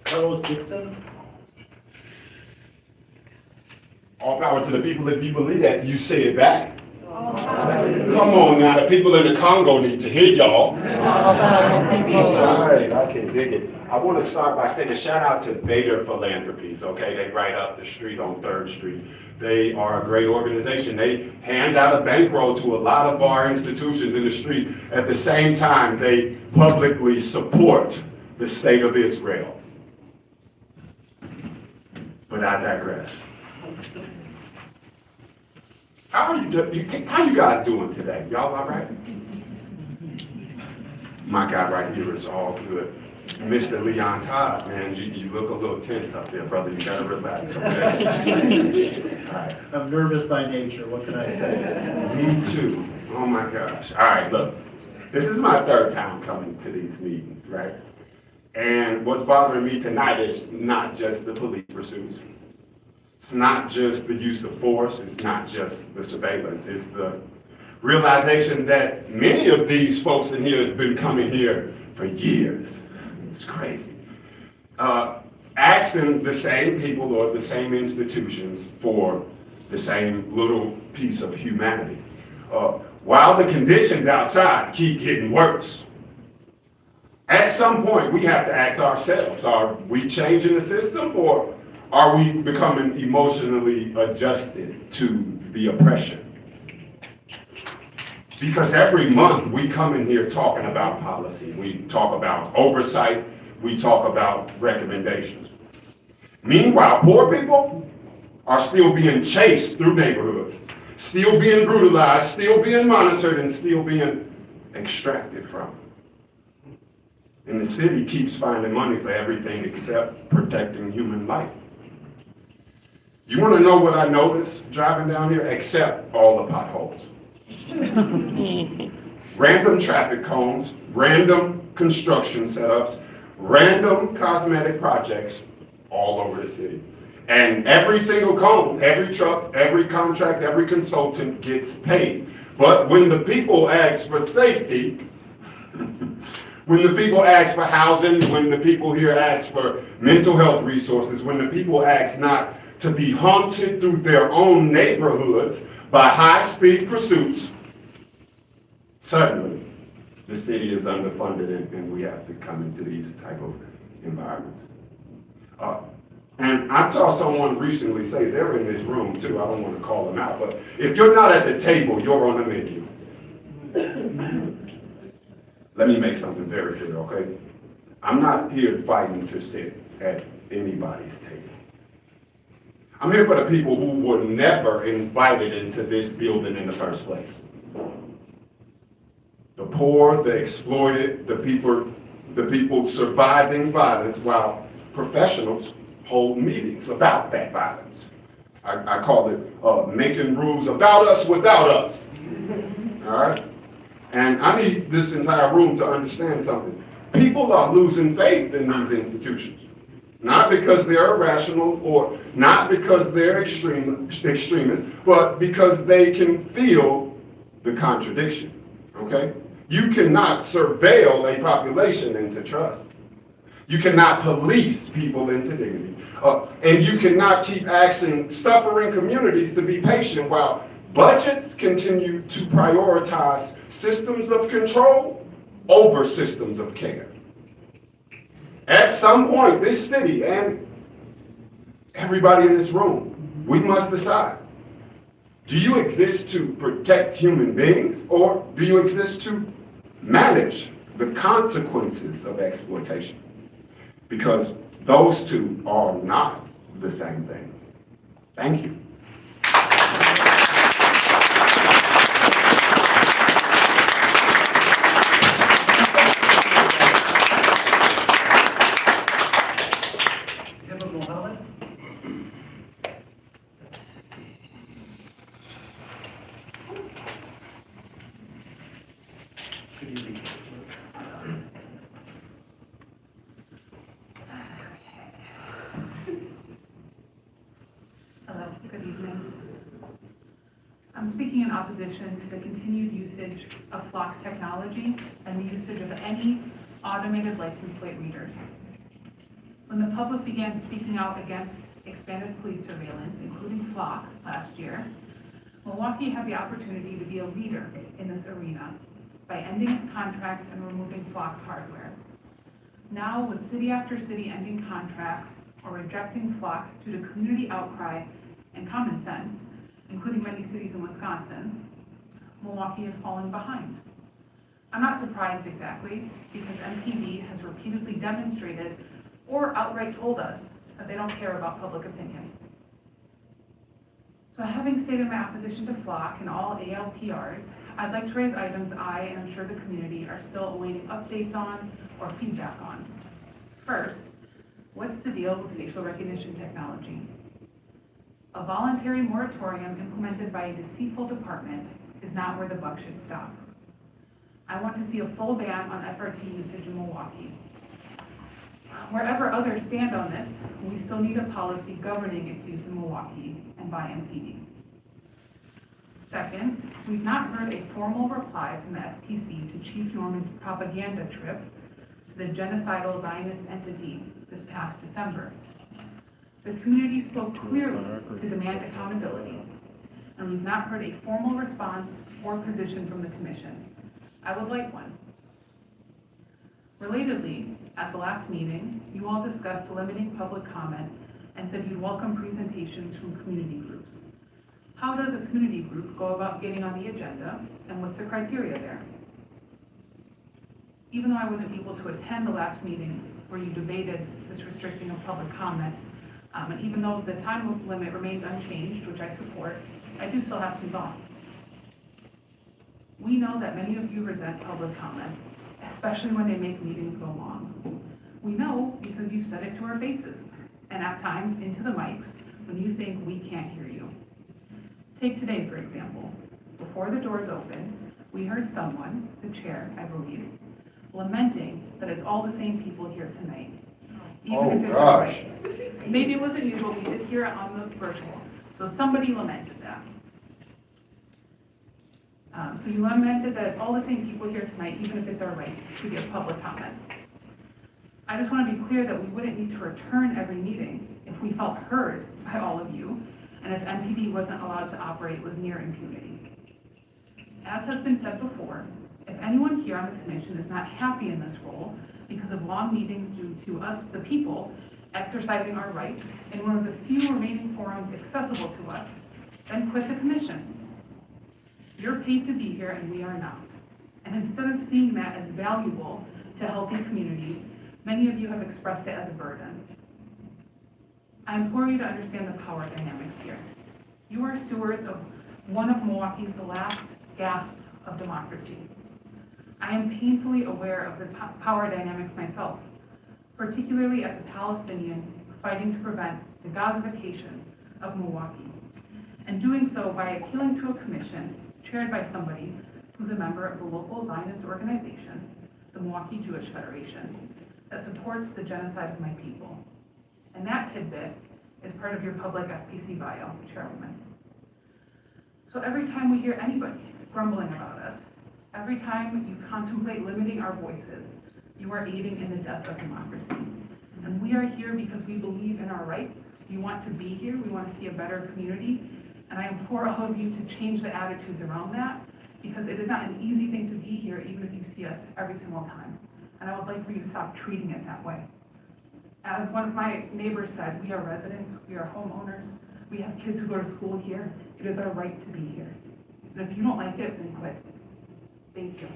Carlos Dixon. All power to the people. If you believe that, you say it back. Come on now, the people in the Congo need to hear y'all. All right, I can dig it. I want to start by saying a shout out to Beta Philanthropies, okay? They right up the street on 3rd Street. They are a great organization. They hand out a bankroll to a lot of our institutions in the street. At the same time, they publicly support the state of Israel. But I digress. How you guys doing today? Y'all all right? My guy right here is all good. Mr. Leon Todd, man, you look a little tense up there, brother. You gotta relax, okay? All right. I'm nervous by nature, what can I say? Me too. Oh my gosh. All right, look. This is my 3rd time coming to these meetings, right? And what's bothering me tonight is not just the police pursuits. It's not just the use of force. It's not just the surveillance. It's the realization that many of these folks in here have been coming here for years. It's crazy. Asking the same people or the same institutions for the same little piece of humanity. While the conditions outside keep getting worse. At some point, we have to ask ourselves, are we changing the system, or are we becoming emotionally adjusted to the oppression? Because every month we come in here talking about policy, we talk about oversight, we talk about recommendations. Meanwhile, poor people are still being chased through neighborhoods, still being brutalized, still being monitored, and still being extracted from. And the city keeps finding money for everything except protecting human life. You want to know what I noticed driving down here? Except all the potholes. Random traffic cones, random construction setups, random cosmetic projects all over the city. And every single cone, every truck, every contract, every consultant gets paid. But when the people ask for safety, when the people ask for housing, when the people here ask for mental health resources, when the people ask not to be haunted through their own neighborhoods by high-speed pursuits, suddenly the city is underfunded and we have to come into these type of environments. And I saw someone recently say, they're in this room too, I don't want to call them out, but if you're not at the table, you're on the menu. Let me make something very clear, okay? I'm not here fighting to sit at anybody's table. I'm here for the people who were never invited into this building in the first place. The poor, the exploited, the people surviving violence while professionals hold meetings about that violence. I call it making rules about us without us. All right? And I need this entire room to understand something. People are losing faith in these institutions. Not because they're irrational or not because they're extremists, but because they can feel the contradiction, okay? You cannot surveil a population into trust. You cannot police people into dignity. And you cannot keep asking suffering communities to be patient while budgets continue to prioritize systems of control over systems of care. At some point, this city and everybody in this room, we must decide. Do you exist to protect human beings, or do you exist to manage the consequences of exploitation? Because those two are not the same thing. Thank you. Hello, good evening. I'm speaking in opposition to the continued usage of flock technology and the usage of any automated license plate readers. When the public began speaking out against expanded police surveillance, including flock, last year, Milwaukee had the opportunity to be a leader in this arena by ending its contracts and removing flock's hardware. Now, with city after city ending contracts or rejecting flock due to community outcry and common sense, including many cities in Wisconsin, Milwaukee is falling behind. I'm not surprised exactly, because MKE has repeatedly demonstrated or outright told us that they don't care about public opinion. So having stated my opposition to flock and all ALPRs, I'd like to raise items I and I'm sure the community are still awaiting updates on or feedback on. First, what's the deal with facial recognition technology? A voluntary moratorium implemented by a deceitful department is not where the buck should stop. I want to see a full ban on FRT usage in Milwaukee. Wherever others stand on this, we still need a policy governing its use in Milwaukee and by MPD. Second, we've not heard a formal reply from the FPC to Chief Norman's propaganda trip to the genocidal Zionist entity this past December. The community spoke clearly to demand accountability, and we've not heard a formal response or position from the Commission. I would like one. Relatedly, at the last meeting, you all discussed limiting public comment and said you'd welcome presentations from community groups. How does a community group go about getting on the agenda, and what's the criteria there? Even though I wasn't able to attend the last meeting where you debated this restricting of public comment, and even though the time limit remains unchanged, which I support, I do still have some thoughts. We know that many of you resent public comments, especially when they make meetings go long. We know because you said it to our faces, and at times into the mics when you think we can't hear you. Take today, for example. Before the doors opened, we heard someone, the chair, I believe, lamenting that it's all the same people here tonight. Even if it's right. Maybe it wasn't you, but we did hear it on the virtual. So somebody lamented that. So you lamented that it's all the same people here tonight, even if it's our right to give public comment. I just want to be clear that we wouldn't need to return every meeting if we felt heard by all of you, and if MPD wasn't allowed to operate with near impunity. As has been said before, if anyone here on the commission is not happy in this role because of long meetings due to us, the people, exercising our rights in one of the few remaining forums accessible to us, then quit the commission. You're paid to be here and we are not. And instead of seeing that as valuable to healthy communities, many of you have expressed it as a burden. I implore you to understand the power dynamics here. You are stewards of one of Milwaukee's last gasps of democracy. I am painfully aware of the power dynamics myself, particularly as a Palestinian fighting to prevent the Gazification of Milwaukee, and doing so by appealing to a commission chaired by somebody who's a member of the local Zionist organization, the Milwaukee Jewish Federation, that supports the genocide of my people. And that tidbit is part of your public FPC bio, Chairwoman. So every time we hear anybody grumbling about us, every time you contemplate limiting our voices, you are aiding in the death of democracy. And we are here because we believe in our rights. We want to be here. We want to see a better community. And I implore all of you to change the attitudes around that, because it is not an easy thing to be here, even if you see us every single time. And I would like for you to stop treating it that way. As one of my neighbors said, we are residents, we are homeowners, we have kids who go to school here. It is our right to be here. And if you don't like it, then quit. Thank you.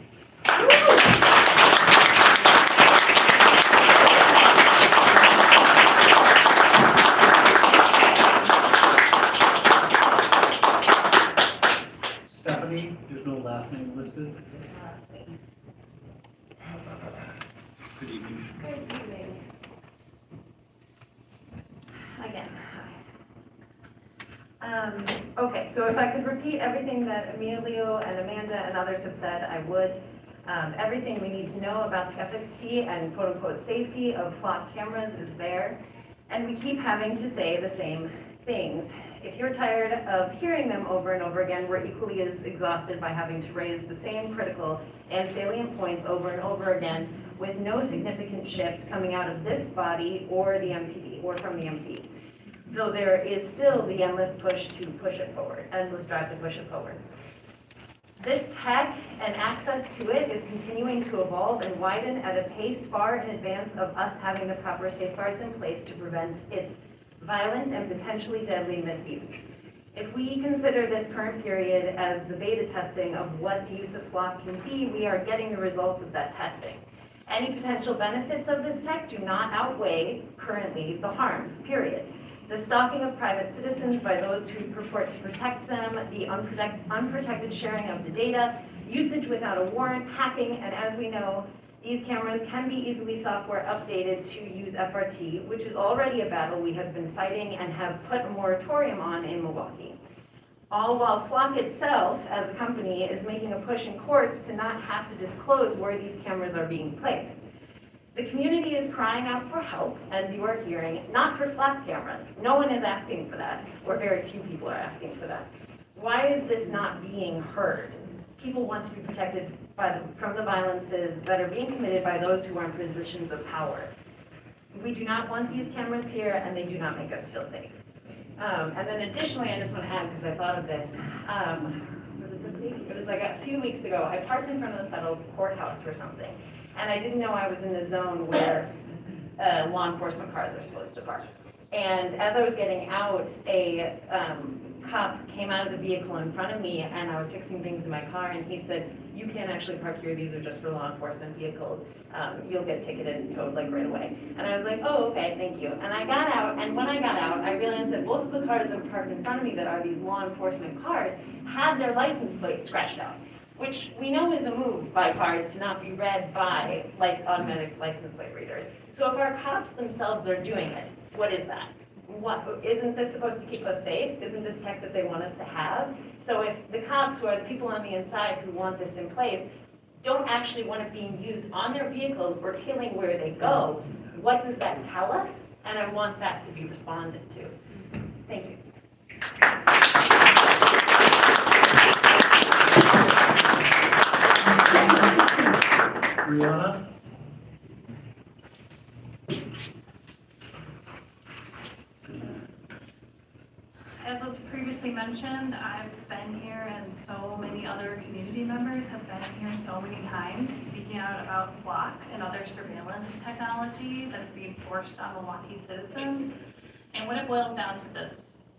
Stephanie, there's no last name listed. Good evening. Good evening. Again, hi. Okay, so if I could repeat everything that Emilio and Amanda and others have said, I would. Everything we need to know about the efficacy and quote-unquote safety of flock cameras is there, and we keep having to say the same things. If you're tired of hearing them over and over again, we're equally as exhausted by having to raise the same critical and salient points over and over again with no significant shift coming out of this body or the MPD or from the MPD. Though there is still the endless push to push it forward, endless drive to push it forward. This tech and access to it is continuing to evolve and widen at a pace far in advance of us having the proper safeguards in place to prevent its violent and potentially deadly misuse. If we consider this current period as the beta testing of what the use of flock can be, we are getting the results of that testing. Any potential benefits of this tech do not outweigh currently the harms, period. The stalking of private citizens by those who purport to protect them, the unprotected sharing of the data, usage without a warrant, hacking, and as we know, these cameras can be easily software updated to use FRT, which is already a battle we have been fighting and have put a moratorium on in Milwaukee. All while Flock itself, as a company, is making a push in courts to not have to disclose where these cameras are being placed. The community is crying out for help, as you are hearing, not for Flock cameras. No one is asking for that, or very few people are asking for that. Why is this not being heard? People want to be protected from the violences that are being committed by those who are in positions of power. We do not want these cameras here, and they do not make us feel safe. And then additionally, I just want to add, because I thought of this, was it this week? It was like a few weeks ago, I parked in front of the federal courthouse or something, and I didn't know I was in the zone where law enforcement cars are supposed to park. And as I was getting out, a cop came out of the vehicle in front of me, and I was fixing things in my car, and he said, "You can't actually park here, these are just for law enforcement vehicles. You'll get ticketed and towed like right away." And I was like, "Oh, okay, thank you." And I got out, and when I got out, I realized that both of the cars that were parked in front of me that are these law enforcement cars had their license plates scratched out, which we know is a move by cars to not be read by automatic license plate readers. So if our cops themselves are doing it, what is that? Isn't this supposed to keep us safe? Isn't this tech that they want us to have? So if the cops, who are the people on the inside who want this in place, don't actually want it being used on their vehicles or telling where they go, what does that tell us? And I want that to be responded to. Thank you. Brianna? As was previously mentioned, I've been here and so many other community members have been here so many times speaking out about Flock and other surveillance technology that's being forced on Milwaukee citizens. And what it boils down to this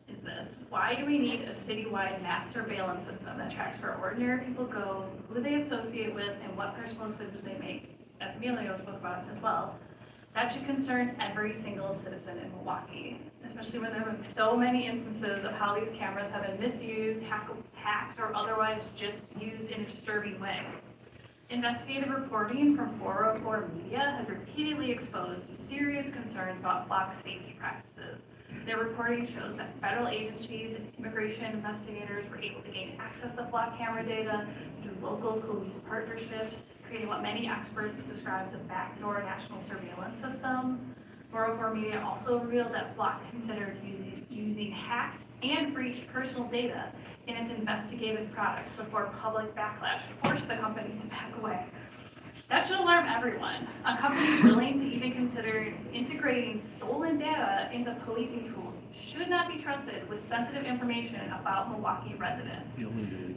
is this: why do we need a citywide mass surveillance system that tracks where ordinary people go, who they associate with, and what personal decisions they make? As Emilio spoke about as well. That should concern every single citizen in Milwaukee, especially when there have been so many instances of how these cameras have been misused, hacked, or otherwise just used in a disturbing way. Investigative reporting from 404 Media has repeatedly exposed serious concerns about Flock safety practices. Their reporting shows that federal agencies and immigration investigators were able to gain access to Flock camera data through local police partnerships, creating what many experts describe as a backdoor national surveillance system. 404 Media also revealed that Flock considered using hacked and breached personal data in its investigative products before public backlash forced the company to back away. That should alarm everyone. A company willing to even consider integrating stolen data into policing tools should not be trusted with sensitive information about Milwaukee residents.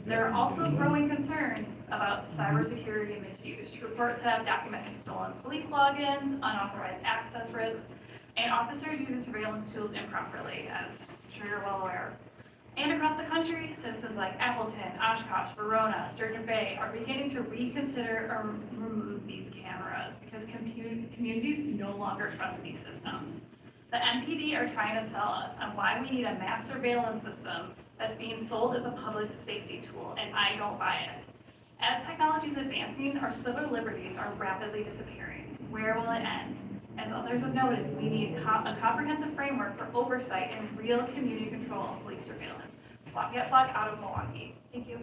There are also growing concerns about cybersecurity misuse. Reports have documented stolen police logins, unauthorized access risks, and officers using surveillance tools improperly, as I'm sure you're well aware. And across the country, citizens like Appleton, Oshkosh, Verona, Sturgeon Bay are beginning to reconsider or remove these cameras because communities no longer trust these systems. The MPD are trying to sell us on why we need a mass surveillance system that's being sold as a public safety tool, and I don't buy it. As technology is advancing, our civil liberties are rapidly disappearing. Where will it end? As others have noted, we need a comprehensive framework for oversight and real community control of police surveillance. Get Flock out of Milwaukee. Thank you.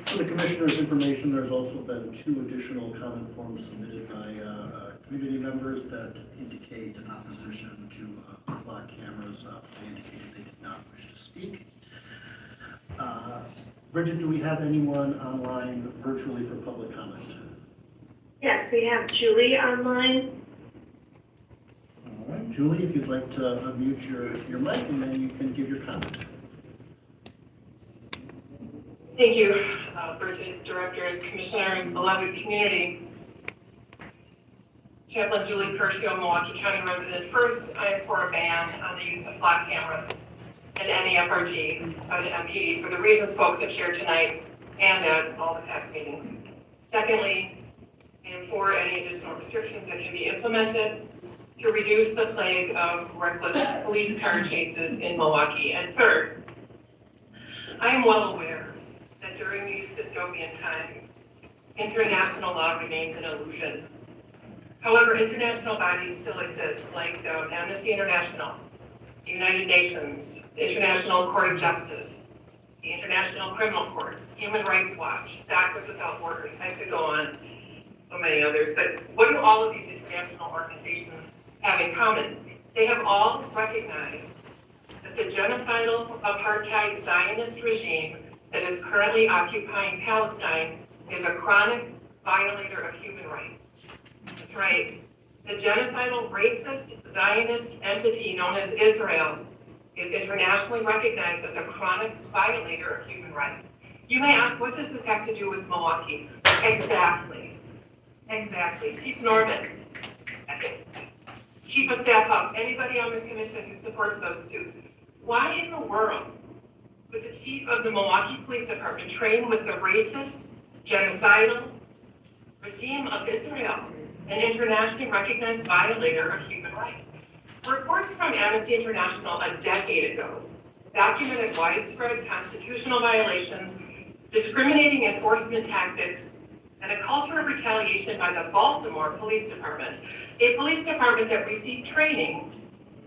For the Commissioner's information, there's also been 2 additional comment forms submitted by community members that indicate opposition to flock cameras. They indicated they did not wish to speak. Bridget, do we have anyone online virtually for public comment? Yes, we have Julie online. All right, Julie, if you'd like to unmute your mic, and then you can give your comment. Thank you, Bridget, directors, commissioners, beloved community. Chaplain Julie Curcio, Milwaukee County resident. First, I am for a ban on the use of flock cameras and any FRG by the MKE for the reasons folks have shared tonight and at all the past meetings. Secondly, I am for any additional restrictions that can be implemented to reduce the plague of reckless police car chases in Milwaukee. And third, I am well aware that during these dystopian times, international law remains an illusion. However, international bodies still exist, like Amnesty International, the United Nations, the International Court of Justice, the International Criminal Court, Human Rights Watch, Doctors Without Borders. I could go on, so many others. But what do all of these international organizations have in common? They have all recognized that the genocidal apartheid Zionist regime that is currently occupying Palestine is a chronic violator of human rights. That's right. The genocidal, racist, Zionist entity known as Israel is internationally recognized as a chronic violator of human rights. You may ask, what does this have to do with Milwaukee? Exactly. Chief Norman, Chief of Staff Huff, anybody on the commission who supports those two. Why in the world would the chief of the Milwaukee Police Department train with the racist, genocidal regime of Israel, an internationally recognized violator of human rights? Reports from Amnesty International a decade ago documented widespread constitutional violations, discriminating enforcement tactics, and a culture of retaliation by the Baltimore Police Department, a police department that received training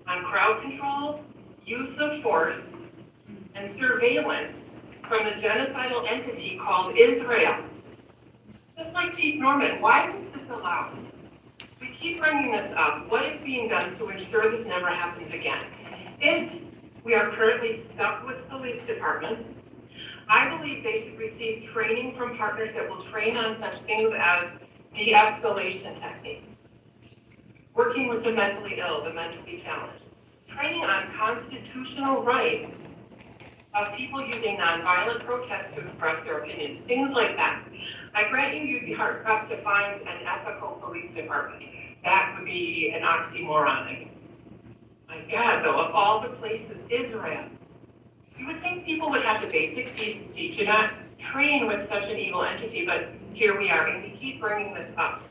on crowd control, use of force, and surveillance from the genocidal entity called Israel. Just like Chief Norman, why was this allowed? We keep bringing this up. What is being done to ensure this never happens again? If we are currently stuck with police departments, I believe they should receive training from partners that will train on such things as de-escalation techniques, working with the mentally ill, the mentally challenged, training on constitutional rights of people using nonviolent protests to express their opinions, things like that. I grant you'd be hard-pressed to find an ethical police department. That would be an oxymoron, I guess. My God, though, of all the places, Israel. You would think people would have the basic decency to not train with such an evil entity, but here we are, and we keep bringing this up.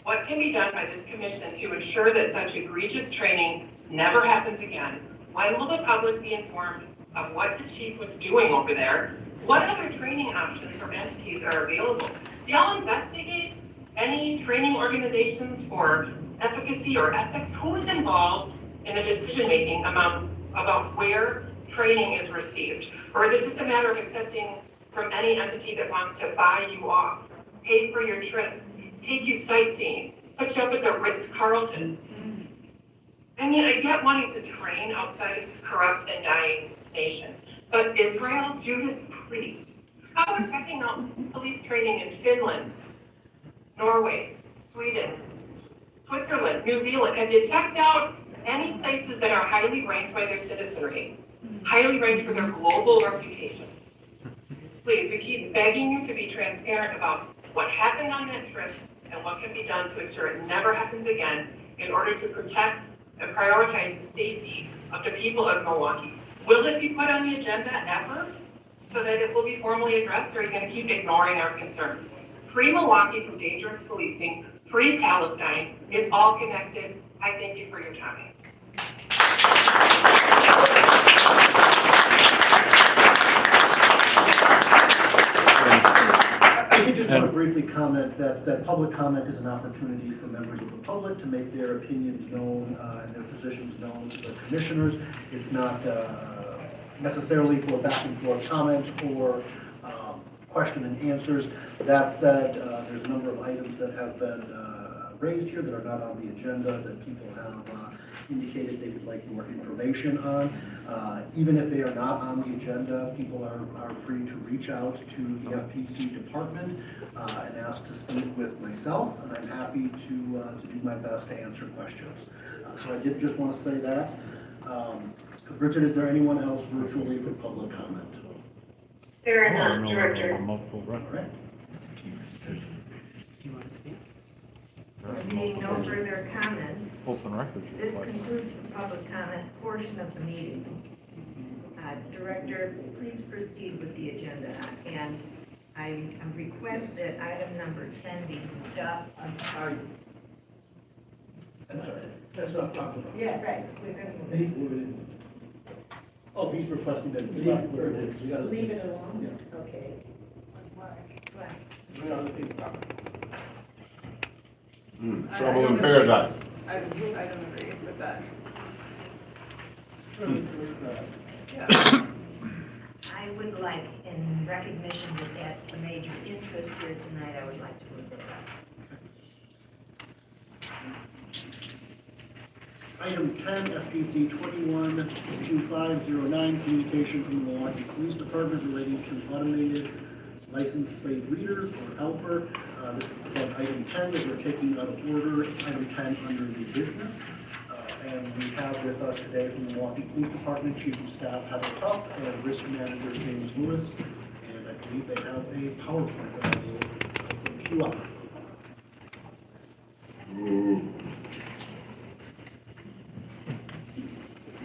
What can be done by this commission to ensure that such egregious training never happens again? When will the public be informed of what the chief was doing over there? What other training options or entities are available? Do y'all investigate any training organizations for efficacy or ethics? Who is involved in the decision-making about where training is received? Or is it just a matter of accepting from any entity that wants to buy you off, pay for your trip, take you sightseeing, put you up at the Ritz-Carlton? I mean, I get wanting to train outside of this corrupt and dying nation, but Israel, Judas Priest, how about checking out police training in Finland, Norway, Sweden, Switzerland, New Zealand? Have you checked out any places that are highly ranked by their citizenry, highly ranked for their global reputations? Please, we keep begging you to be transparent about what happened on that trip and what can be done to ensure it never happens again in order to protect and prioritize the safety of the people of Milwaukee. Will it be put on the agenda ever so that it will be formally addressed, or are you going to keep ignoring our concerns? Free Milwaukee from dangerous policing, free Palestine, it's all connected. I thank you for your time. I just want to briefly comment that public comment is an opportunity for members of the public to make their opinions known and their positions known to the commissioners. It's not necessarily for back and forth comment or question and answers. That said, there's a number of items that have been raised here that are not on the agenda that people have indicated they would like more information on. Even if they are not on the agenda, people are free to reach out to the FPC department and ask to speak with myself, and I'm happy to do my best to answer questions. So I did just want to say that. Richard, is there anyone else virtually for public comment? There are not, Director. Multiple records. Right. You want to speak? There being no further comments, Open records. this concludes the public comment portion of the meeting. Director, please proceed with the agenda, and I request that item number 10 be moved up. I'm sorry, that's what I'm talking about. Yeah, right, we're going to move it. Oh, he's requesting that we leave where it is. We gotta Leave it alone? Yeah. Okay. Why? Right on the piece of paper. Trouble in paradise. I don't agree with that. I would like, in recognition that that's the major interest here tonight, I would like to move it up. Item 10, FPC 212509, communication from the Milwaukee Police Department relating to automated license plate readers, or helper. This is again item 10 that we're taking out of order. It's item 10 under new business. And We have with us today from the Milwaukee Police Department, Chief of Staff Heather Tuff and Risk Manager James Lewis. And I believe they have a PowerPoint that I will queue up.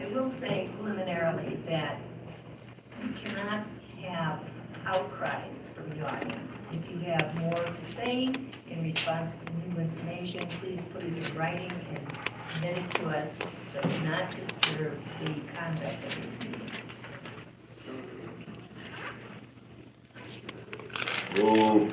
I will say preliminarily that you cannot have outcries from the audience. If you have more to say in response to new information, please put it in writing and submit it to us, but do not disturb the conduct of this meeting. Whoa.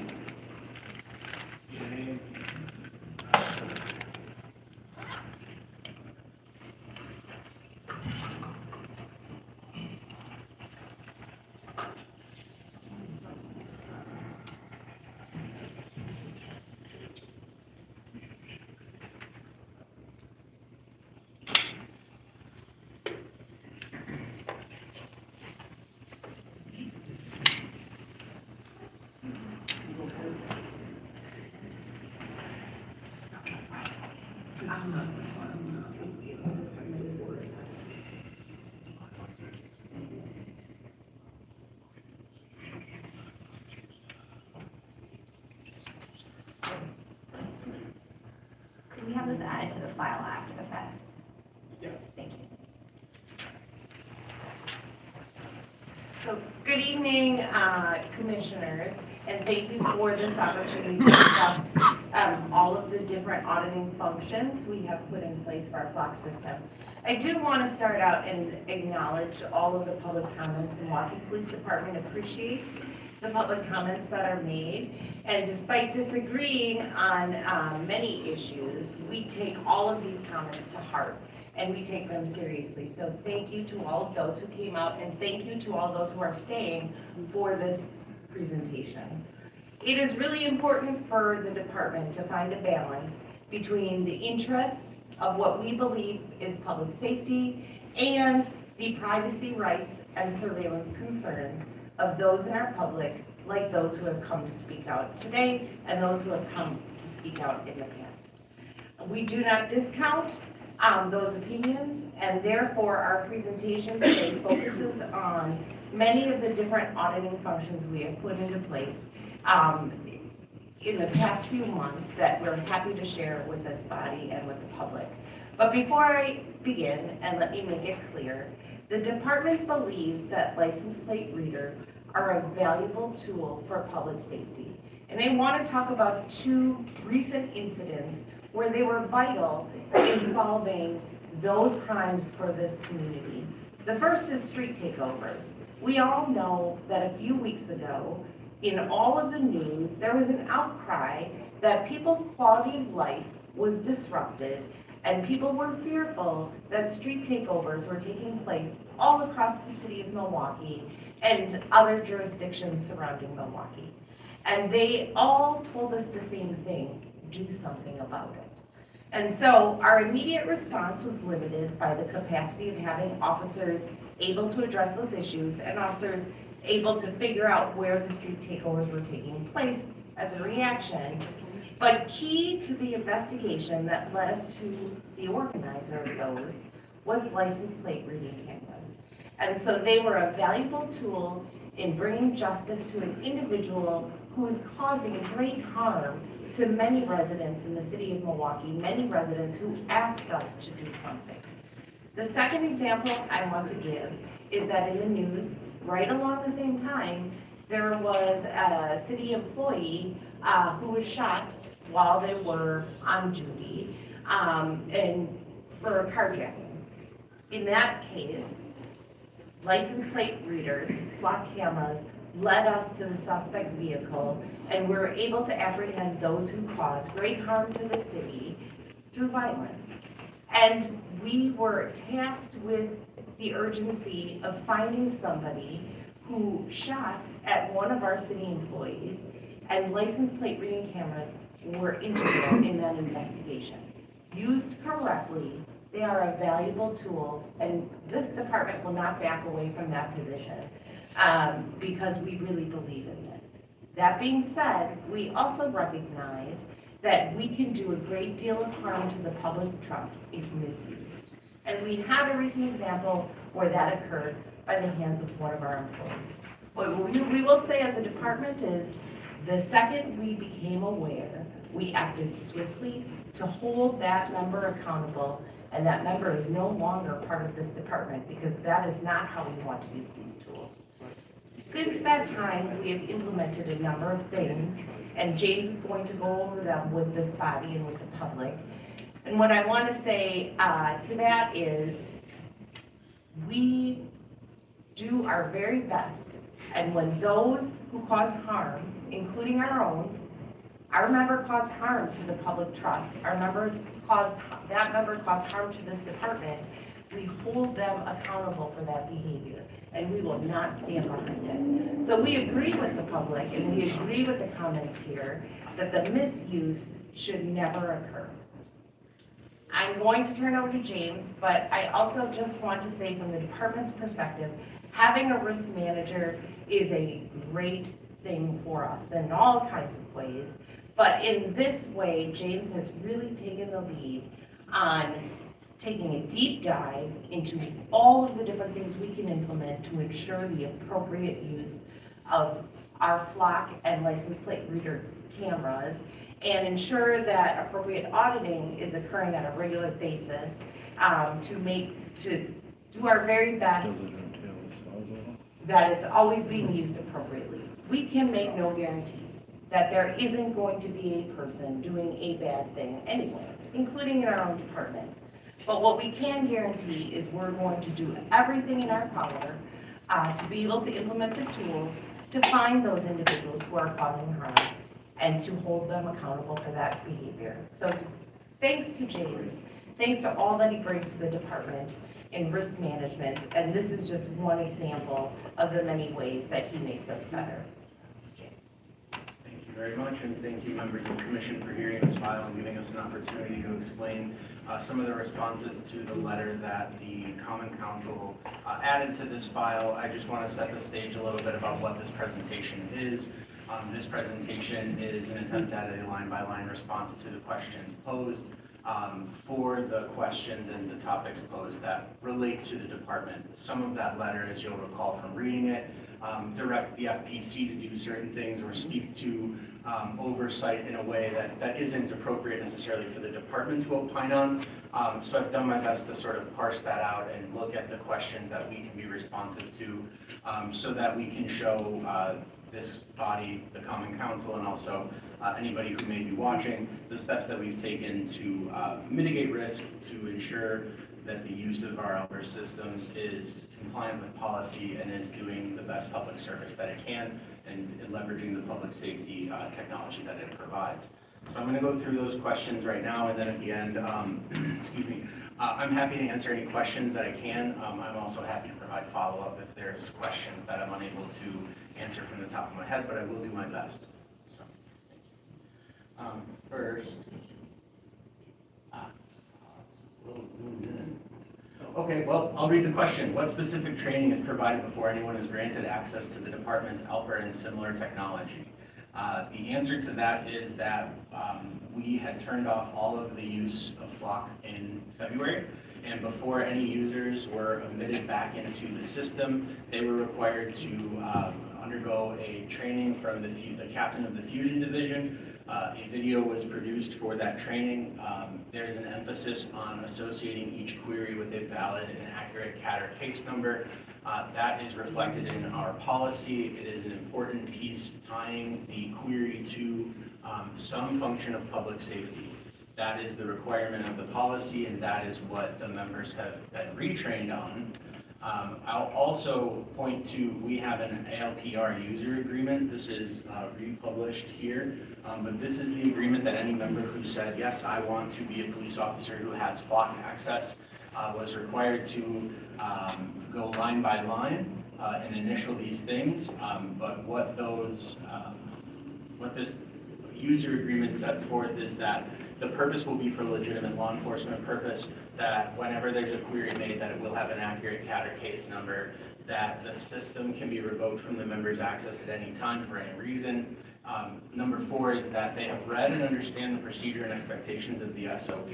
Could we have this added to the file after the fact? Yes. Thank you. So, good evening, commissioners, and thank you for this opportunity to discuss all of the different auditing functions we have put in place for our flock system. I do want to start out and acknowledge all of the public comments. The Milwaukee Police Department appreciates the public comments that are made, and despite disagreeing on many issues, we take all of these comments to heart and we take them seriously. So thank you to all of those who came out, and thank you to all those who are staying for this presentation. It is really important for the department to find a balance between the interests of what we believe is public safety and the privacy rights and surveillance concerns of those in our public, like those who have come to speak out today and those who have come to speak out in the past. We do not discount those opinions, and therefore our presentation today focuses on many of the different auditing functions we have put into place in the past few months that we're happy to share with this body and with the public. But before I begin, and let me make it clear, the department believes that license plate readers are a valuable tool for public safety. And I want to talk about two recent incidents where they were vital in solving those crimes for this community. The first is street takeovers. We all know that a few weeks ago, in all of the news, there was an outcry that people's quality of life was disrupted, and people were fearful that street takeovers were taking place all across the city of Milwaukee and other jurisdictions surrounding Milwaukee. And they all told us the same thing: do something about it. And so our immediate response was limited by the capacity of having officers able to address those issues and officers able to figure out where the street takeovers were taking place as a reaction. But key to the investigation that led us to the organizer of those was license plate reading cameras. And so they were a valuable tool in bringing justice to an individual who is causing great harm to many residents in the city of Milwaukee, many residents who asked us to do something. The second example I want to give is that in the news, right along the same time, there was a city employee who was shot while they were on duty and for a carjacking. In that case, license plate readers, flock cameras, led us to the suspect vehicle, and we were able to apprehend those who caused great harm to the city through violence. And we were tasked with the urgency of finding somebody who shot at one of our city employees, and license plate reading cameras were integral in that investigation. Used correctly, they are a valuable tool, and this department will not back away from that position because we really believe in it. That being said, we also recognize that we can do a great deal of harm to the public trust if misused. And we had a recent example where that occurred by the hands of one of our employees. What we will say as a department is, the second we became aware, we acted swiftly to hold that member accountable, and that member is no longer part of this department, because that is not how we want to use these tools. Since that time, we have implemented a number of things, and James is going to go over them with this body and with the public. And what I want to say to that is, we do our very best, and when those who cause harm, including our own, our member caused harm to the public trust, that member caused harm to this department, we hold them accountable for that behavior, and we will not stand behind it. So we agree with the public, and we agree with the comments here, that the misuse should never occur. I'm going to turn over to James, but I also just want to say, from the department's perspective, having a risk manager is a great thing for us in all kinds of ways. But in this way, James has really taken the lead on taking a deep dive into all of the different things we can implement to ensure the appropriate use of our flock and license plate reader cameras, and ensure that appropriate auditing is occurring on a regular basis, to do our very best that it's always being used appropriately. We can make no guarantees that there isn't going to be a person doing a bad thing anywhere, including in our own department. But what we can guarantee is we're going to do everything in our power to be able to implement the tools to find those individuals who are causing harm and to hold them accountable for that behavior. So thanks to James, thanks to all that he brings to the department in risk management, and this is just one example of the many ways that he makes us better. Thank you very much, and thank you, members of the commission, for hearing us file and giving us an opportunity to explain some of the responses to the letter that the Common Council added to this file. I just want to set the stage a little bit about what this presentation is. This presentation is an attempt at a line-by-line response to the questions posed. For the questions and the topics posed that relate to the department. Some of that letter, as you'll recall from reading it, direct the FPC to do certain things or speak to oversight in a way that isn't appropriate necessarily for the department to opine on. So I've done my best to sort of parse that out and look at the questions that we can be responsive to, so that we can show this body, the Common Council, and also anybody who may be watching, the steps that we've taken to mitigate risk, to ensure that the use of our Elver systems is compliant with policy and is doing the best public service that it can, and leveraging the public safety technology that it provides. So I'm going to go through those questions right now, and then at the end, excuse me, I'm happy to answer any questions that I can. I'm also happy to provide follow-up if there's questions that I'm unable to answer from the top of my head, but I will do my best. So, first, this is a little zoomed in. Okay, well, I'll read the question. What specific training is provided before anyone is granted access to the department's Elper and similar technology? The answer to that is that we had turned off all of the use of flock in February, and before any users were admitted back into the system, they were required to undergo a training from the captain of the Fusion Division. A video was produced for that training. There is an emphasis on associating each query with a valid and accurate CAT or case number. That is reflected in our policy. It is an important piece tying the query to some function of public safety. That is the requirement of the policy, and that is what the members have been retrained on. I'll also point to, we have an ALPR user agreement. This is republished here, but this is the agreement that any member who said, yes, I want to be a police officer who has flock access, was required to go line by line and initial these things. But what this user agreement sets forth is that the purpose will be for legitimate law enforcement purpose, that whenever there's a query made, that it will have an accurate CAT or case number, that the system can be revoked from the member's access at any time for any reason. Number 4 is that they have read and understand the procedure and expectations of the SOP,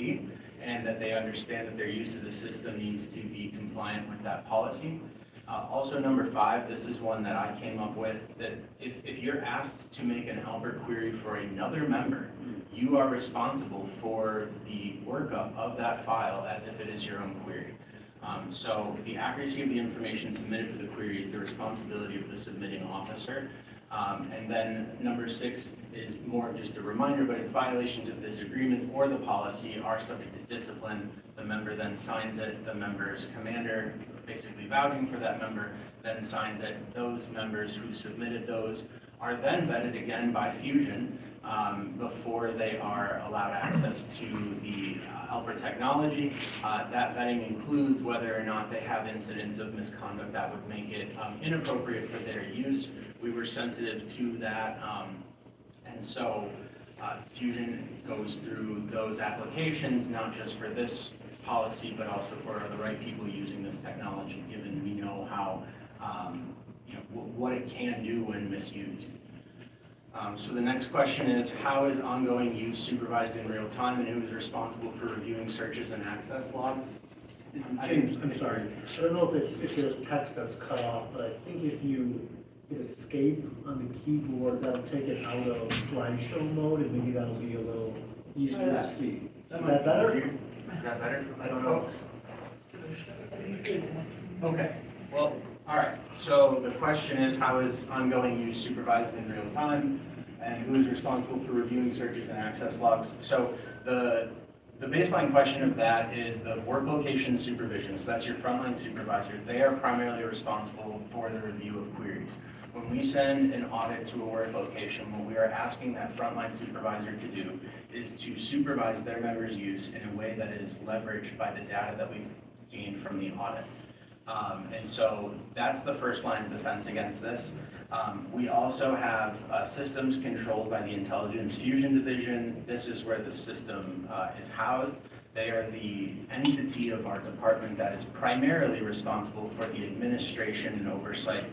and that they understand that their use of the system needs to be compliant with that policy. Also, number 5, this is one that I came up with, that if you're asked to make an Albert query for another member, you are responsible for the workup of that file as if it is your own query. So the accuracy of the information submitted for the query is the responsibility of the submitting officer. And then number 6 is more of just a reminder, but it's violations of this agreement or the policy are subject to discipline. The member then signs it, the member's commander, basically vouching for that member, then signs it. Those members who submitted those are then vetted again by Fusion before they are allowed access to the Alper technology. That vetting includes whether or not they have incidents of misconduct that would make it inappropriate for their use. We were sensitive to that, and so Fusion goes through those applications, not just for this policy, but also for the right people using this technology, given we know how, what it can do when misused. So the next question is, how is ongoing use supervised in real time, and who is responsible for reviewing searches and access logs? James, I'm sorry. I don't know if there's text that's cut off, but I think if you hit escape on the keyboard, that'll take it out of slideshow mode, and maybe that'll be a little easier to see. Is that better? Is that better? I don't know. Okay, well, all right. So the question is, how is ongoing use supervised in real time, and who is responsible for reviewing searches and access logs? So the baseline question of that is the work location supervision. So that's your frontline supervisor. They are primarily responsible for the review of queries. When we send an audit to a work location, what we are asking that frontline supervisor to do is to supervise their members' use in a way that is leveraged by the data that we've gained from the audit. And so that's the first line of defense against this. We also have systems controlled by the Intelligence Fusion Division. This is where the system is housed. They are the entity of our department that is primarily responsible for the administration and oversight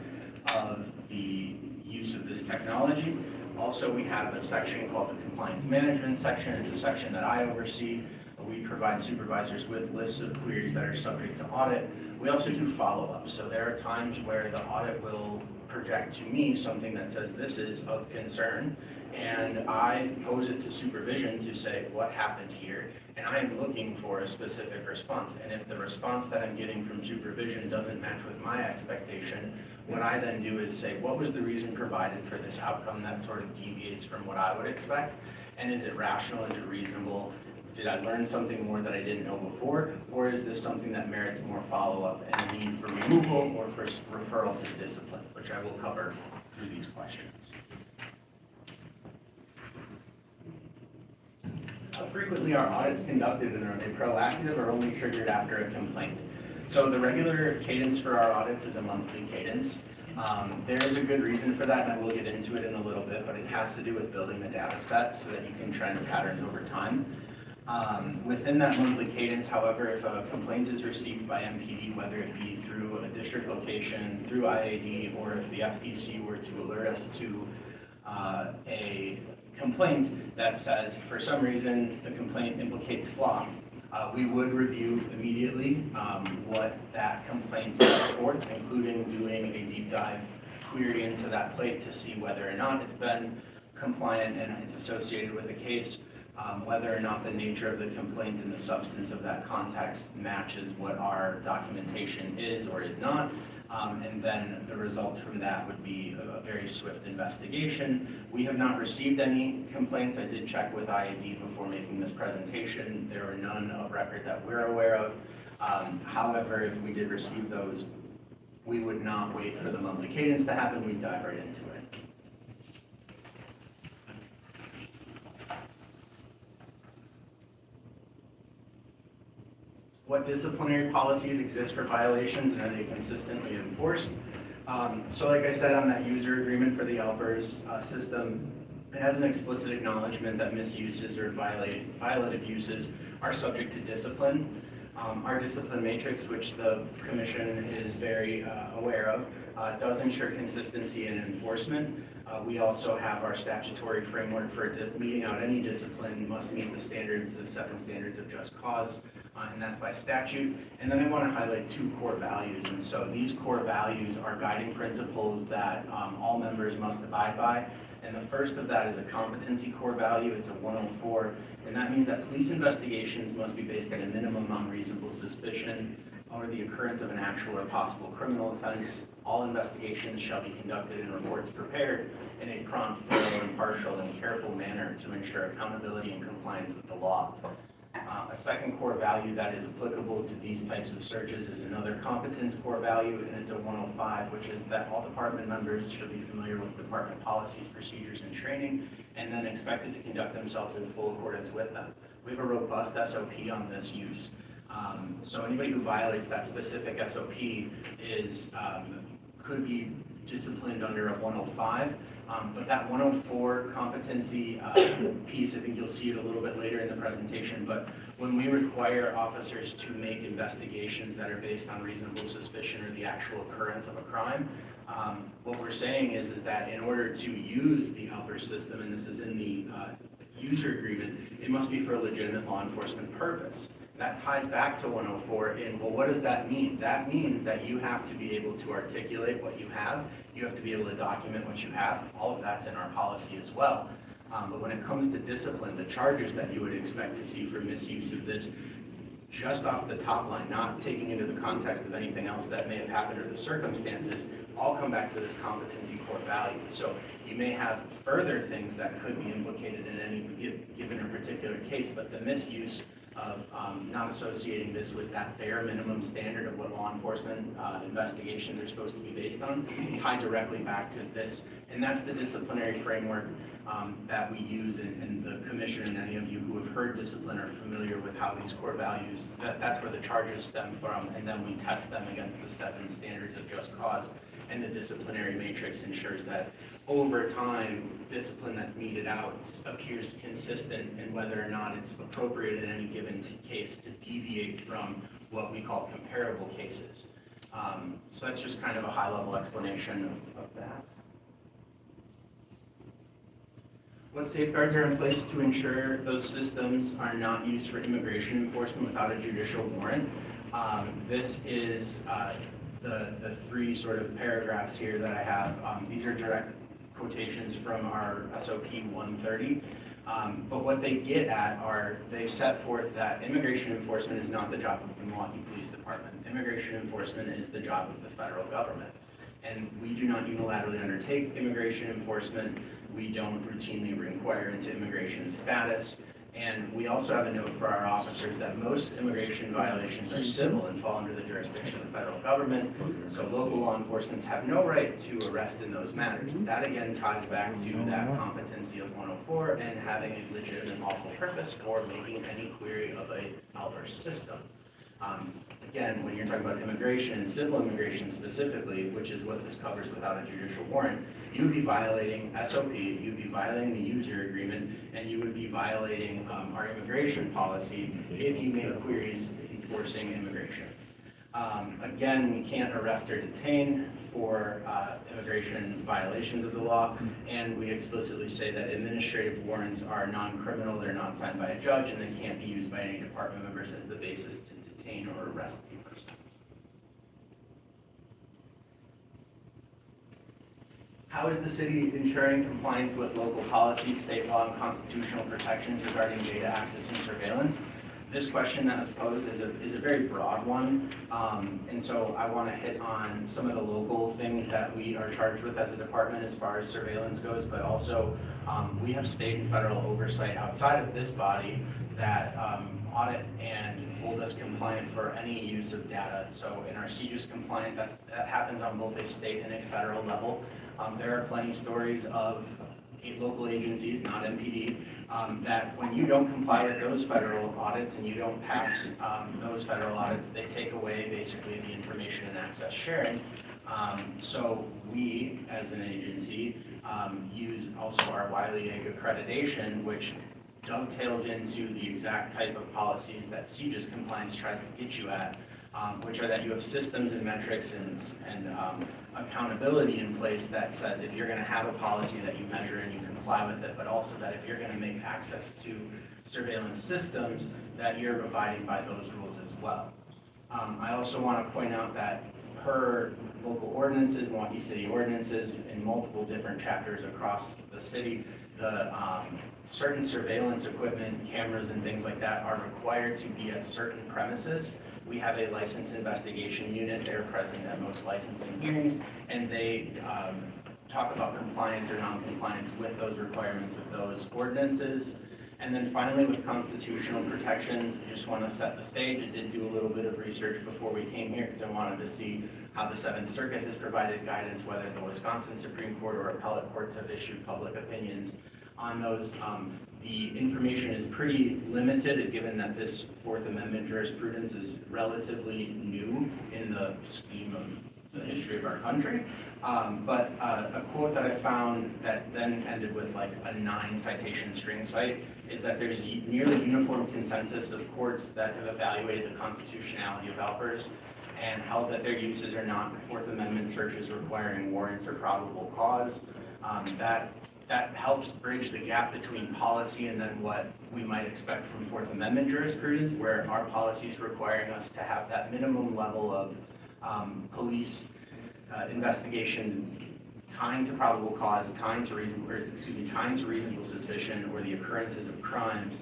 of the use of this technology. Also, we have a section called the Compliance Management section. It's a section that I oversee. We provide supervisors with lists of queries that are subject to audit. We also do follow-up. So there are times where the audit will project to me something that says this is of concern, and I pose it to supervision to say what happened here, and I am looking for a specific response. And if the response that I'm getting from supervision doesn't match with my expectation, what I then do is say, what was the reason provided for this outcome that sort of deviates from what I would expect? And is it rational? Is it reasonable? Did I learn something more that I didn't know before? Or is this something that merits more follow-up and a need for removal or for referral to discipline, which I will cover through these questions. How frequently are audits conducted, and are they proactive or only triggered after a complaint? So the regular cadence for our audits is a monthly cadence. There is a good reason for that, and I will get into it in a little bit, but it has to do with building the data set so that you can trend patterns over time. Within that monthly cadence, however, if a complaint is received by MPD, whether it be through a district location, through IAD, or if the FPC were to alert us to a complaint that says, for some reason, the complaint implicates flock, we would review immediately what that complaint sets forth, including doing a deep dive query into that plate to see whether or not it's been compliant and it's associated with a case, whether or not the nature of the complaint and the substance of that context matches what our documentation is or is not. And then the results from that would be a very swift investigation. We have not received any complaints. I did check with IAD before making this presentation. There are none of record that we're aware of. However, if we did receive those, we would not wait for the monthly cadence to happen. We'd dive right into it. What disciplinary policies exist for violations, and are they consistently enforced? So like I said, on that user agreement for the Alpers system, it has an explicit acknowledgement that misuses or violative uses are subject to discipline. Our discipline matrix, which the commission is very aware of, does ensure consistency in enforcement. We also have our statutory framework for meting out any discipline must meet the standards, the 7 standards of just cause, and that's by statute. And then I want to highlight 2 core values. And so these core values are guiding principles that all members must abide by. And the first of that is a competency core value. It's a 104. And that means that police investigations must be based at a minimum on reasonable suspicion or the occurrence of an actual or possible criminal offense. All investigations shall be conducted and reports prepared in a prompt, thorough, impartial, and careful manner to ensure accountability and compliance with the law. A second core value that is applicable to these types of searches is another competence core value, and it's a 105, which is that all department members should be familiar with department policies, procedures, and training, and then expected to conduct themselves in full accordance with them. We have a robust SOP on this use. So anybody who violates that specific SOP could be disciplined under a 105. But that 104 competency piece, I think you'll see it a little bit later in the presentation, but when we require officers to make investigations that are based on reasonable suspicion or the actual occurrence of a crime, what we're saying is that in order to use the Alper system, and this is in the user agreement, it must be for a legitimate law enforcement purpose. That ties back to 104 in, well, what does that mean? That means that you have to be able to articulate what you have. You have to be able to document what you have. All of that's in our policy as well. But when it comes to discipline, the charges that you would expect to see for misuse of this, just off the top line, not taking into the context of anything else that may have happened or the circumstances, all come back to this competency core value. So you may have further things that could be implicated in any given or particular case, but the misuse of not associating this with that bare minimum standard of what law enforcement investigations are supposed to be based on, tie directly back to this. And that's the disciplinary framework that we use, and the commission and any of you who have heard discipline are familiar with how these core values, that's where the charges stem from, and then we test them against the 7 standards of just cause. And the disciplinary matrix ensures that over time, discipline that's meted out appears consistent in whether or not it's appropriate in any given case to deviate from what we call comparable cases. So that's just kind of a high-level explanation of that. What safeguards are in place to ensure those systems are not used for immigration enforcement without a judicial warrant? This is the 3 sort of paragraphs here that I have. These are direct quotations from our SOP 130. But what they get at are, they set forth that immigration enforcement is not the job of the Milwaukee Police Department. Immigration enforcement is the job of the federal government. And we do not unilaterally undertake immigration enforcement. We don't routinely inquire into immigration status. And we also have a note for our officers that most immigration violations are civil and fall under the jurisdiction of the federal government. So local law enforcement have no right to arrest in those matters. That again ties back to that competency of 104 and having a legitimate lawful purpose for making any query of a Alper system. Again, when you're talking about immigration, civil immigration specifically, which is what this covers without a judicial warrant, you would be violating SOP, you'd be violating the user agreement, and you would be violating our immigration policy if you make queries enforcing immigration. Again, we can't arrest or detain for immigration violations of the law, and we explicitly say that administrative warrants are non-criminal, they're not signed by a judge, and they can't be used by any department members as the basis to detain or arrest a person. How is the city ensuring compliance with local policy, state law, and constitutional protections regarding data access and surveillance? This question that was posed is a very broad one, and so I want to hit on some of the local things that we are charged with as a department as far as surveillance goes, but also we have state and federal oversight outside of this body that audit and hold us compliant for any use of data. So in our CJIS compliant, that happens on both a state and a federal level. There are plenty of stories of local agencies, not MPD, that when you don't comply with those federal audits and you don't pass those federal audits, they take away basically the information and access sharing. So we, as an agency, use also our Wiley Egg accreditation, which dovetails into the exact type of policies that CJIS compliance tries to get you at, which are that you have systems and metrics and accountability in place that says if you're going to have a policy that you measure and you comply with it, but also that if you're going to make access to surveillance systems, that you're abiding by those rules as well. I also want to point out that per local ordinances, Milwaukee City ordinances, in multiple different chapters across the city, the certain surveillance equipment, cameras and things like that are required to be at certain premises. We have a license investigation unit. They're present at most licensing hearings, and they talk about compliance or non-compliance with those requirements of those ordinances. And then finally, with constitutional protections, I just want to set the stage. I did do a little bit of research before we came here because I wanted to see how the Seventh Circuit has provided guidance, whether the Wisconsin Supreme Court or appellate courts have issued public opinions on those. The information is pretty limited, given that this Fourth Amendment jurisprudence is relatively new in the scheme of the history of our country. But a quote that I found that then ended with like a 9 citation string cite is that there's nearly uniform consensus of courts that have evaluated the constitutionality of helpers and held that their uses are not Fourth Amendment searches requiring warrants or probable cause. That helps bridge the gap between policy and then what we might expect from Fourth Amendment jurisprudence, where our policy is requiring us to have that minimum level of police investigation tying to probable cause, tying to reasonable suspicion, or the occurrences of crimes.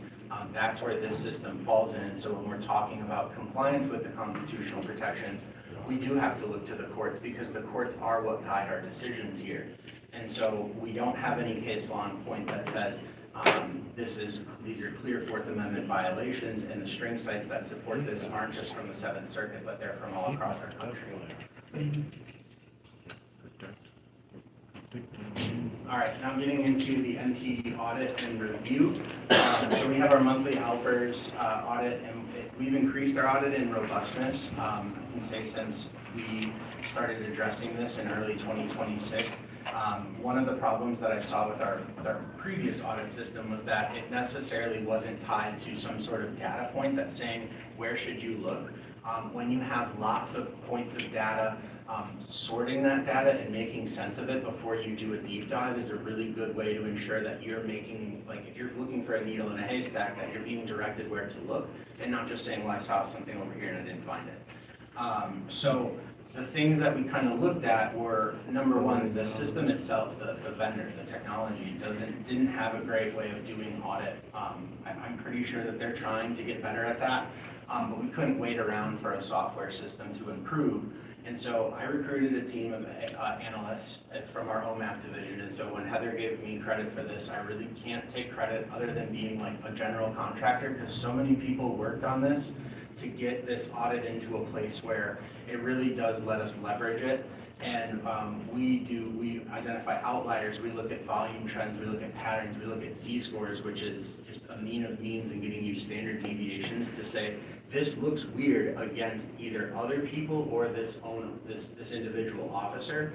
That's where this system falls in. And so when we're talking about compliance with the constitutional protections, we do have to look to the courts because the courts are what guide our decisions here. And so we don't have any case law on point that says these are clear Fourth Amendment violations, and the string cites that support this aren't just from the Seventh Circuit, but they're from all across our country. All right, now getting into the MKE audit and review. So we have our monthly CalPERS audit, and we've increased our audit in robustness, I can say, since we started addressing this in early 2026. One of the problems that I saw with our previous audit system was that it necessarily wasn't tied to some sort of data point that's saying, where should you look? When you have lots of points of data, sorting that data and making sense of it before you do a deep dive is a really good way to ensure that you're making, like if you're looking for a needle in a haystack, that you're being directed where to look and not just saying, well, I saw something over here and I didn't find it. So the things that we kind of looked at were, number one, the system itself, the vendor, the technology didn't have a great way of doing audit. I'm pretty sure that they're trying to get better at that, but we couldn't wait around for a software system to improve. And so I recruited a team of analysts from our OMAP division. And so when Heather gave me credit for this, I really can't take credit other than being like a general contractor, because so many people worked on this to get this audit into a place where it really does let us leverage it. And we identify outliers, we look at volume trends, we look at patterns, we look at Z-scores, which is just a mean of means and getting you standard deviations to say, this looks weird against either other people or this individual officer.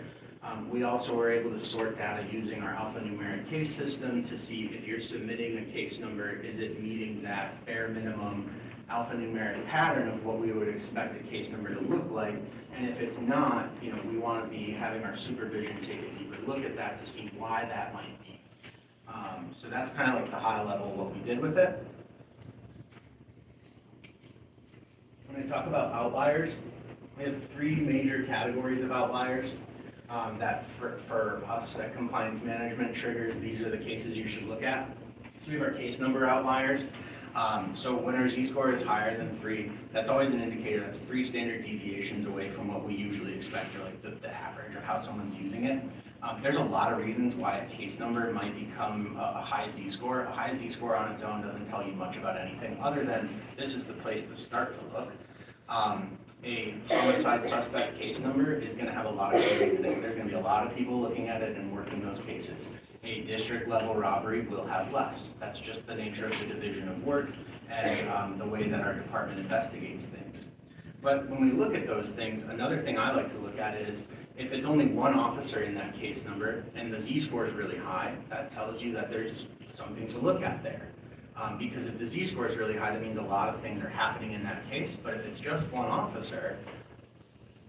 We also were able to sort data using our alphanumeric case system to see if you're submitting a case number, is it meeting that bare minimum alphanumeric pattern of what we would expect a case number to look like. And if it's not, we want to be having our supervision take a deeper look at that to see why that might be. So that's kind of like the high level what we did with it. When I talk about outliers, we have 3 major categories of outliers that for us at compliance management triggers, these are the cases you should look at. So we have our case number outliers. So when our Z-score is higher than 3, that's always an indicator that's 3 standard deviations away from what we usually expect, or like the average of how someone's using it. There's a lot of reasons why a case number might become a high Z-score. A high Z-score on its own doesn't tell you much about anything other than this is the place to start to look. A homicide suspect case number is going to have a lot of cases in it. There's going to be a lot of people looking at it and working those cases. A district level robbery will have less. That's just the nature of the division of work and the way that our department investigates things. But when we look at those things, another thing I like to look at is if it's only one officer in that case number and the Z-score is really high, that tells you that there's something to look at there. Because if the Z-score is really high, that means a lot of things are happening in that case. But if it's just one officer,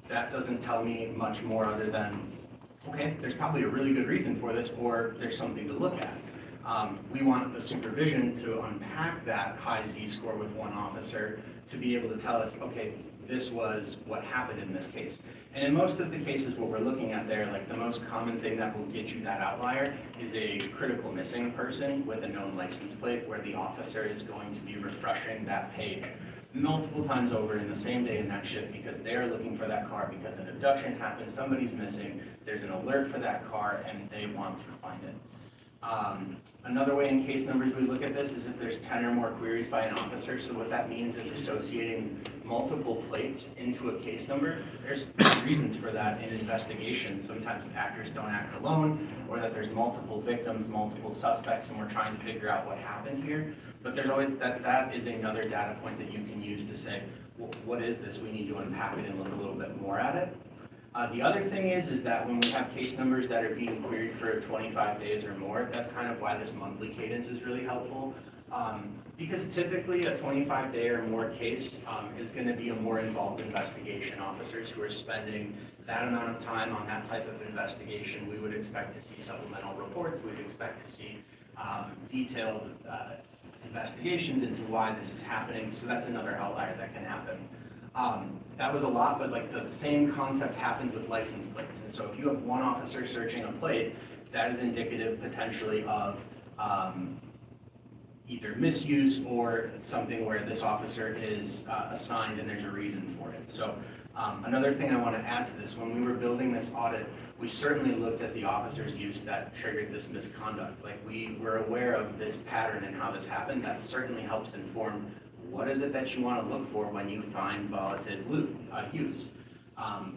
that doesn't tell me much more other than, okay, there's probably a really good reason for this, or there's something to look at. We want the supervision to unpack that high Z-score with one officer to be able to tell us, okay, this was what happened in this case. And in most of the cases, what we're looking at there, like the most common thing that will get you that outlier is a critical missing person with a known license plate where the officer is going to be refreshing that page multiple times over in the same day in that shift because they're looking for that car because an abduction happened, somebody's missing, there's an alert for that car, and they want to find it. Another way in case numbers we look at this is if there's 10 or more queries by an officer. So what that means is associating multiple plates into a case number. There's reasons for that in investigations. Sometimes actors don't act alone, or that there's multiple victims, multiple suspects, and we're trying to figure out what happened here. But there's always that is another data point that you can use to say, well, what is this? We need to unpack it and look a little bit more at it. The other thing is that when we have case numbers that are being queried for 25 days or more, that's kind of why this monthly cadence is really helpful. Because typically a 25-day or more case is going to be a more involved investigation. Officers who are spending that amount of time on that type of investigation, we would expect to see supplemental reports, we'd expect to see detailed investigations into why this is happening. So that's another outlier that can happen. That was a lot, but like the same concept happens with license plates. And so if you have one officer searching a plate, that is indicative potentially of either misuse or something where this officer is assigned and there's a reason for it. So another thing I want to add to this, when we were building this audit, we certainly looked at the officer's use that triggered this misconduct. Like we were aware of this pattern and how this happened. That certainly helps inform what is it that you want to look for when you find volatile use.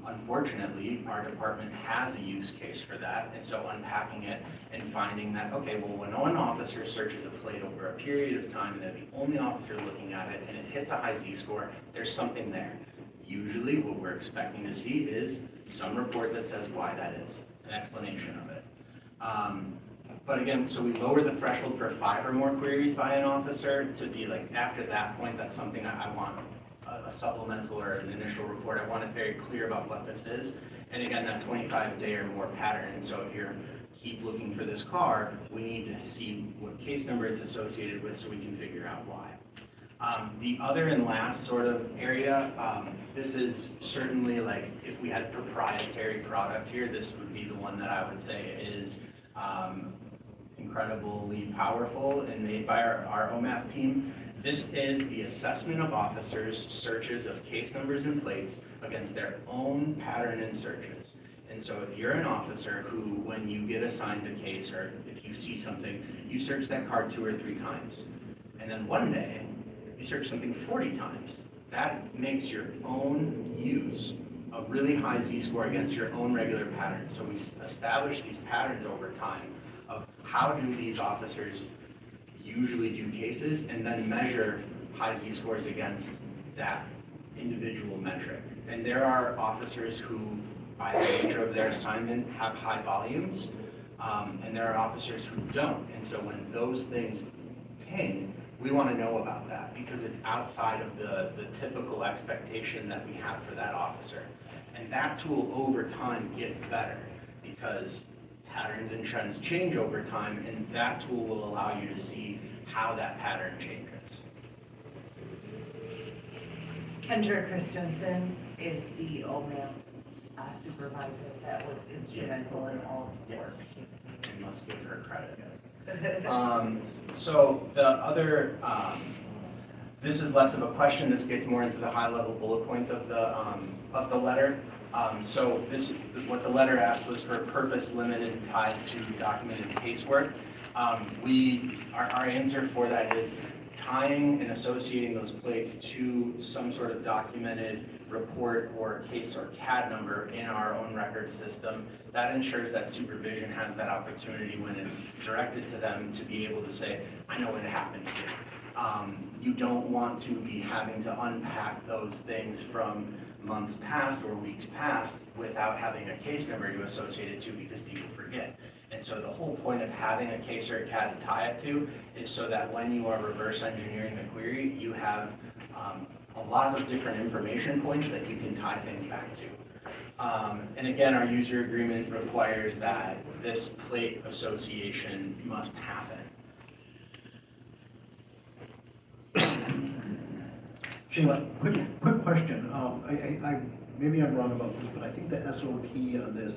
Unfortunately, our department has a use case for that, and so unpacking it and finding that, okay, well, when one officer searches a plate over a period of time and they're the only officer looking at it and it hits a high Z-score, there's something there. Usually what we're expecting to see is some report that says why that is, an explanation of it. But again, so we lower the threshold for 5 or more queries by an officer to be like, after that point, that's something I want a supplemental or an initial report. I want it very clear about what this is. And again, that 25-day or more pattern. And so if you're keep looking for this car, we need to see what case number it's associated with so we can figure out why. The other and last sort of area, this is certainly like, if we had proprietary product here, this would be the one that I would say is incredibly powerful and made by our OMAP team. This is the assessment of officers' searches of case numbers and plates against their own pattern in searches. And so if you're an officer who, when you get assigned a case or if you see something, you search that car 2 or 3 times. And then one day, you search something 40 times. That makes your own use a really high Z-score against your own regular patterns. So we establish these patterns over time of how do these officers usually do cases and then measure high Z-scores against that individual metric. And there are officers who, by the nature of their assignment, have high volumes, and there are officers who don't. And so when those things ping, we want to know about that because it's outside of the typical expectation that we have for that officer. And that tool over time gets better because patterns and trends change over time, and that tool will allow you to see how that pattern changes. Kendra Christensen is the OMAP supervisor that was instrumental in all of this work. We must give her credit. So the other, this is less of a question. This gets more into the high-level bullet points of the letter. So this, what the letter asked was for purpose limited tied to documented casework. Our answer for that is tying and associating those plates to some sort of documented report or case or CAD number in our own record system. That ensures that supervision has that opportunity when it's directed to them to be able to say, I know what happened here. You don't want to be having to unpack those things from months past or weeks past without having a case number to associate it to because people forget. And so the whole point of having a K-cert CAD to tie it to is so that when you are reverse engineering the query, you have a lot of different information points that you can tie things back to. And again, our user agreement requires that this plate association must happen. James, quick question. Maybe I'm wrong about this, but I think the SOP on this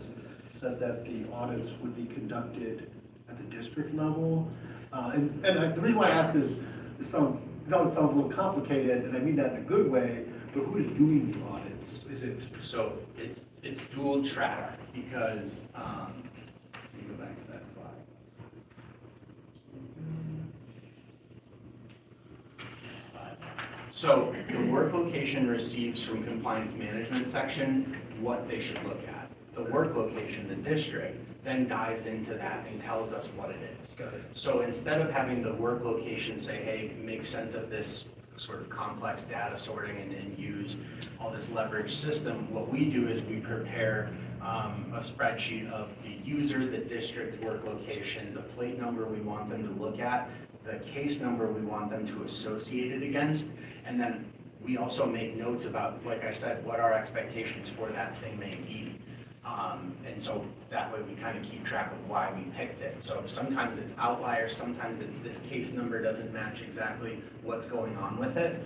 said that the audits would be conducted at the district level. The reason why I ask is, it sounds a little complicated, and I mean that in a good way, but who is doing the audits? Is it? So it's dual track because, let me go back to that slide. So the work location receives from compliance management section what they should look at. The work location, the district, then dives into that and tells us what it is. Got it. So instead of having the work location say, hey, make sense of this sort of complex data sorting and use all this leverage system, what we do is we prepare a spreadsheet of the user, the district work location, the plate number we want them to look at, the case number we want them to associate it against, and then we also make notes about, like I said, what our expectations for that thing may be. And so that way we kind of keep track of why we picked it. So sometimes it's outliers, sometimes it's this case number doesn't match exactly what's going on with it.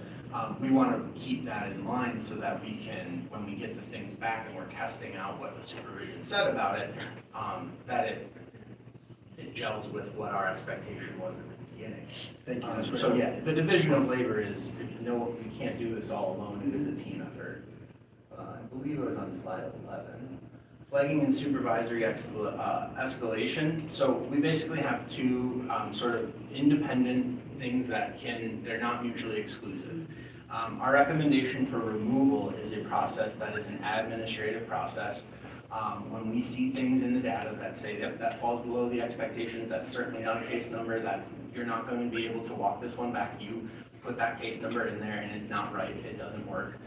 We want to keep that in mind so that we can, when we get the things back and we're testing out what the supervision said about it, that it gels with what our expectation was at the beginning. Thank you. So yeah, the division of labor is, if you know, you can't do this all alone, it is a team effort. I believe it was on slide 11. Flagging and supervisory escalation. So we basically have two sort of independent things that they're not mutually exclusive. Our recommendation for removal is a process that is an administrative process. When we see things in the data that say that falls below the expectations, that's certainly not a case number, you're not going to be able to walk this one back. You put that case number in there and it's not right, it doesn't work.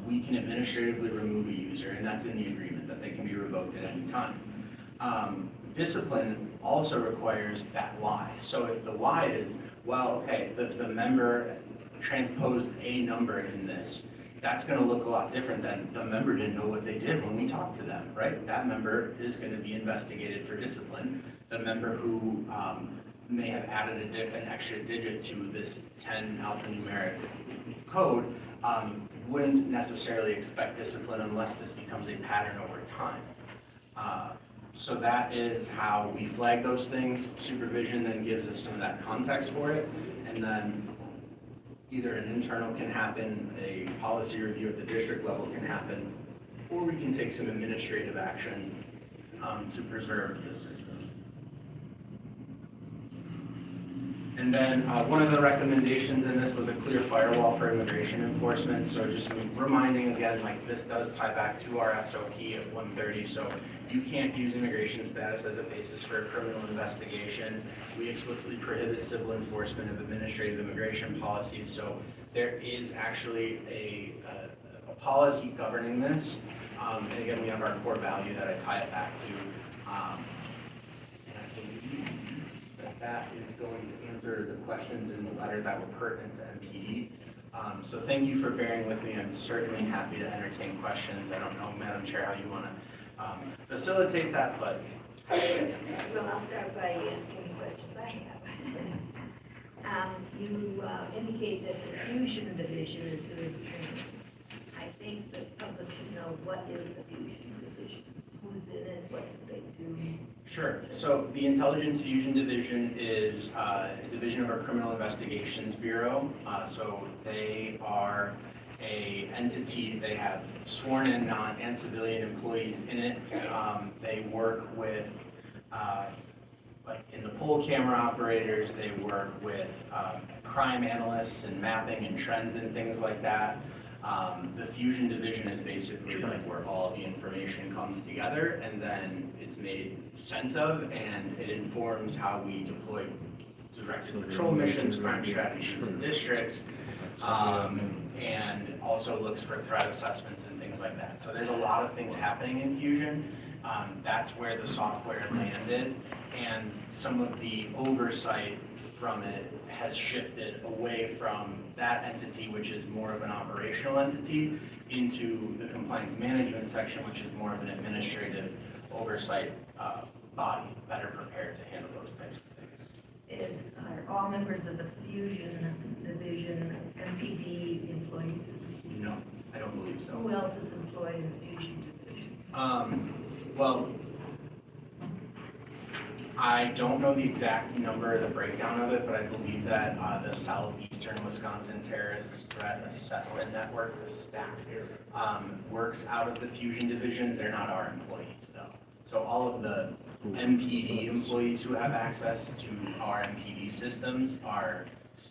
We can administratively remove a user, and that's in the agreement, that they can be revoked at any time. Discipline also requires that why. So if the why is, well, okay, the member transposed a number in this, that's going to look a lot different than the member didn't know what they did when we talked to them, right? That member is going to be investigated for discipline. The member who may have added an extra digit to this 10 alphanumeric code wouldn't necessarily expect discipline unless this becomes a pattern over time. So that is how we flag those things. Supervision then gives us some of that context for it, and then either an internal can happen, a policy review at the district level can happen, or we can take some administrative action to preserve the system. And then one of the recommendations in this was a clear firewall for immigration enforcement. So just reminding again, like this does tie back to our SOP at 130. So you can't use immigration status as a basis for a criminal investigation. We explicitly prohibit civil enforcement of administrative immigration policies. So there is actually a policy governing this. And again, we have our core value that I tie it back to. And I believe that is going to answer the questions in the letter that were pertinent to MKE. So thank you for bearing with me. I'm certainly happy to entertain questions. I don't know, Madam Chair, how you want to facilitate that, but. Well, I'll start by asking the questions I have. You indicate that the fusion division is doing the training. I think the public should know what is the fusion division, who's in it, what do they do? Sure. So the Intelligence Fusion Division is a division of our Criminal Investigations Bureau. So they are a entity, they have sworn and and civilian employees in it. They work with, like in the poll camera operators, they work with crime analysts and mapping and trends and things like that. The Fusion Division is basically like where all the information comes together and then it's made sense of, and it informs how we deploy directed patrol missions, crime strategies in districts, and also looks for threat assessments and things like that. So there's a lot of things happening in Fusion, That's where the software landed, and some of the oversight from it has shifted away from that entity, which is more of an operational entity, into the compliance management section, which is more of an administrative oversight body, better prepared to handle those types of things. Are all members of the Fusion Division MPD employees? No, I don't believe so. Who else is employed in the Fusion Division? Well, I don't know the exact number, the breakdown of it, but I believe that the Southeastern Wisconsin Terrorist Threat Assessment Network, the STAC, works out of the Fusion Division. They're not our employees, though. So all of the MPD employees who have access to our MPD systems are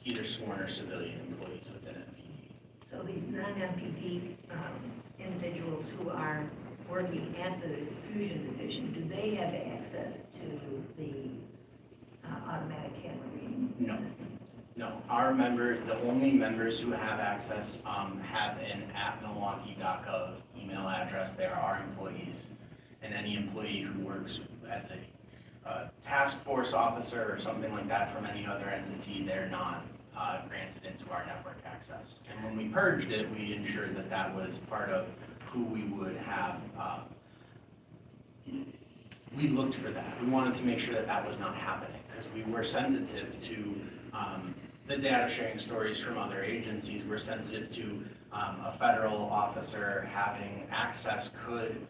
either sworn or civilian employees within MPD. So these non-MPD individuals who are working at the Fusion Division, do they have access to the automatic camera reading system? No, our members, the only members who have access have an @milwaukee.gov email address. They are our employees, and any employee who works as a task force officer or something like that from any other entity, they're not granted into our network access. And when we purged it, we ensured that that was part of who we would have. We looked for that. We wanted to make sure that that was not happening, because we were sensitive to the data sharing stories from other agencies. We're sensitive to a federal officer having access could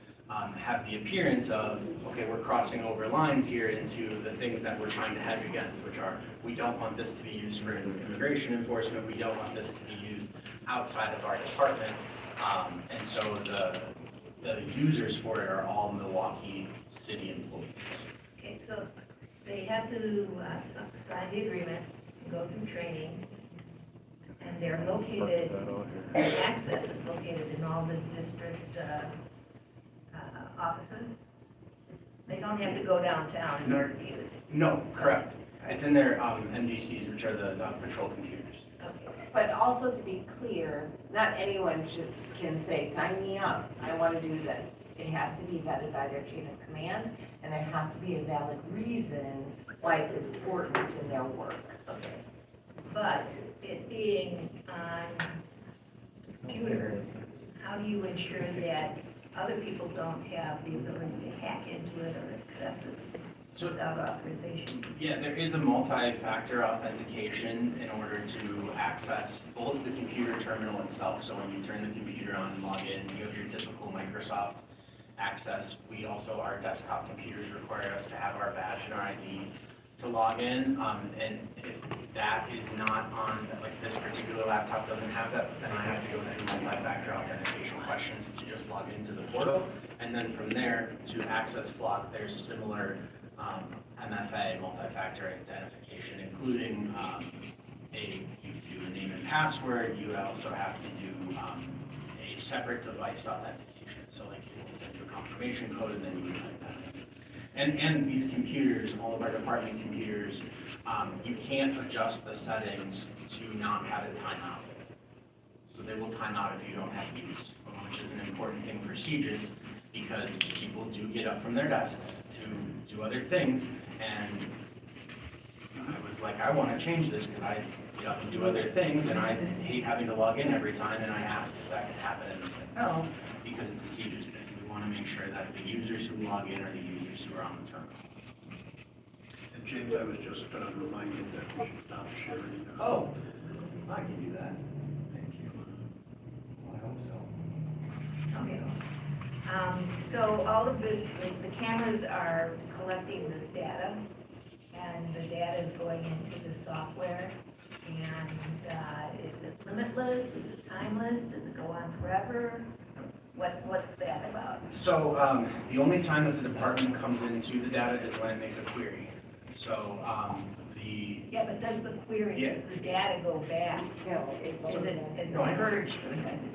have the appearance of, okay, we're crossing over lines here into the things that we're trying to hedge against, which are, we don't want this to be used for immigration enforcement, we don't want this to be used outside of our department, and so the users for it are all Milwaukee City employees. Okay, so they have to sign the agreement, go through training, and they're located, access is located in all the district offices. They don't have to go downtown in order to use it. No, correct. It's in their MDCs, which are the patrol computers. Okay, but also to be clear, not anyone can say, sign me up, I want to do this. It has to be vetted by their chain of command, and there has to be a valid reason why it's important in their work. Okay. But it being on computer, how do you ensure that other people don't have the ability to hack into it or access it without authorization? Yeah, there is a multi-factor authentication in order to access both the computer terminal itself. So when you turn the computer on and log in, you have your typical Microsoft access. We also, our desktop computers require us to have our badge and our ID to log in. And if that is not on, like this particular laptop doesn't have that, then I have to go through multi-factor authentication questions to just log into the portal. And then from there, to access Flock, there's similar MFA, multi-factor identification, including you do a name and password. You also have to do a separate device authentication. So like it will send you a confirmation code and then you can type that in. And these computers, all of our department computers, you can't adjust the settings to not have it time out. So they will time out if you don't have use, which is an important thing for sieges, because people do get up from their desks to do other things, and I was like, I want to change this because I get up and do other things, and I hate having to log in every time, and I asked if that could happen, and they said no, because it's a sieges thing. We want to make sure that the users who log in are the users who are on the terminal. And James, I was just reminded that we should stop sharing. Oh, I can do that. Thank you. Well, I hope so. Okay. So all of this, the cameras are collecting this data, and the data is going into the software. And is it limitless? Is it timeless? Does it go on forever? What's that about? So the only time that the department comes into the data is when it makes a query. So Yeah, but does the query, does the data go back? Is it purged?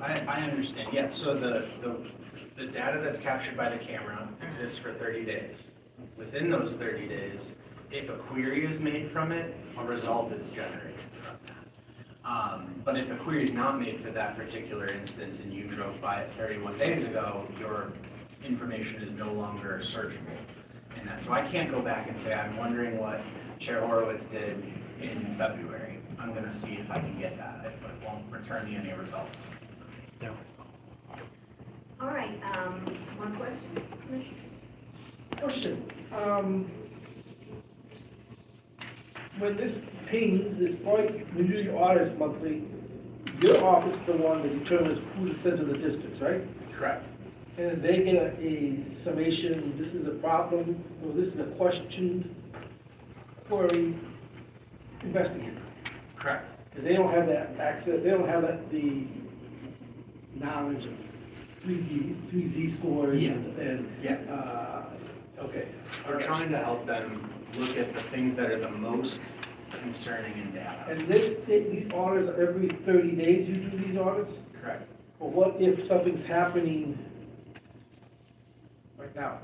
I understand, yeah. So the data that's captured by the camera exists for 30 days. Within those 30 days, if a query is made from it, a result is generated from that. But if a query is not made for that particular instance and you drove by it 31 days ago, your information is no longer searchable. And that, so I can't go back and say, I'm wondering what Chair Horowitz did in February. I'm gonna see if I can get that, but it won't return me any results. All right, more questions, Commissioners? Question, when this pings, this point, when you do your audits monthly, your office is the one that determines who to send to the districts, right? Correct. And they get a summation, this is a problem, or this is a question, query, investigate. Correct. Because they don't have that access, they don't have the knowledge of 3Z scores Yeah. okay. We're trying to help them look at the things that are the most concerning in data. And these audits are every 30 days you do these audits? Correct. But what if something's happening right now?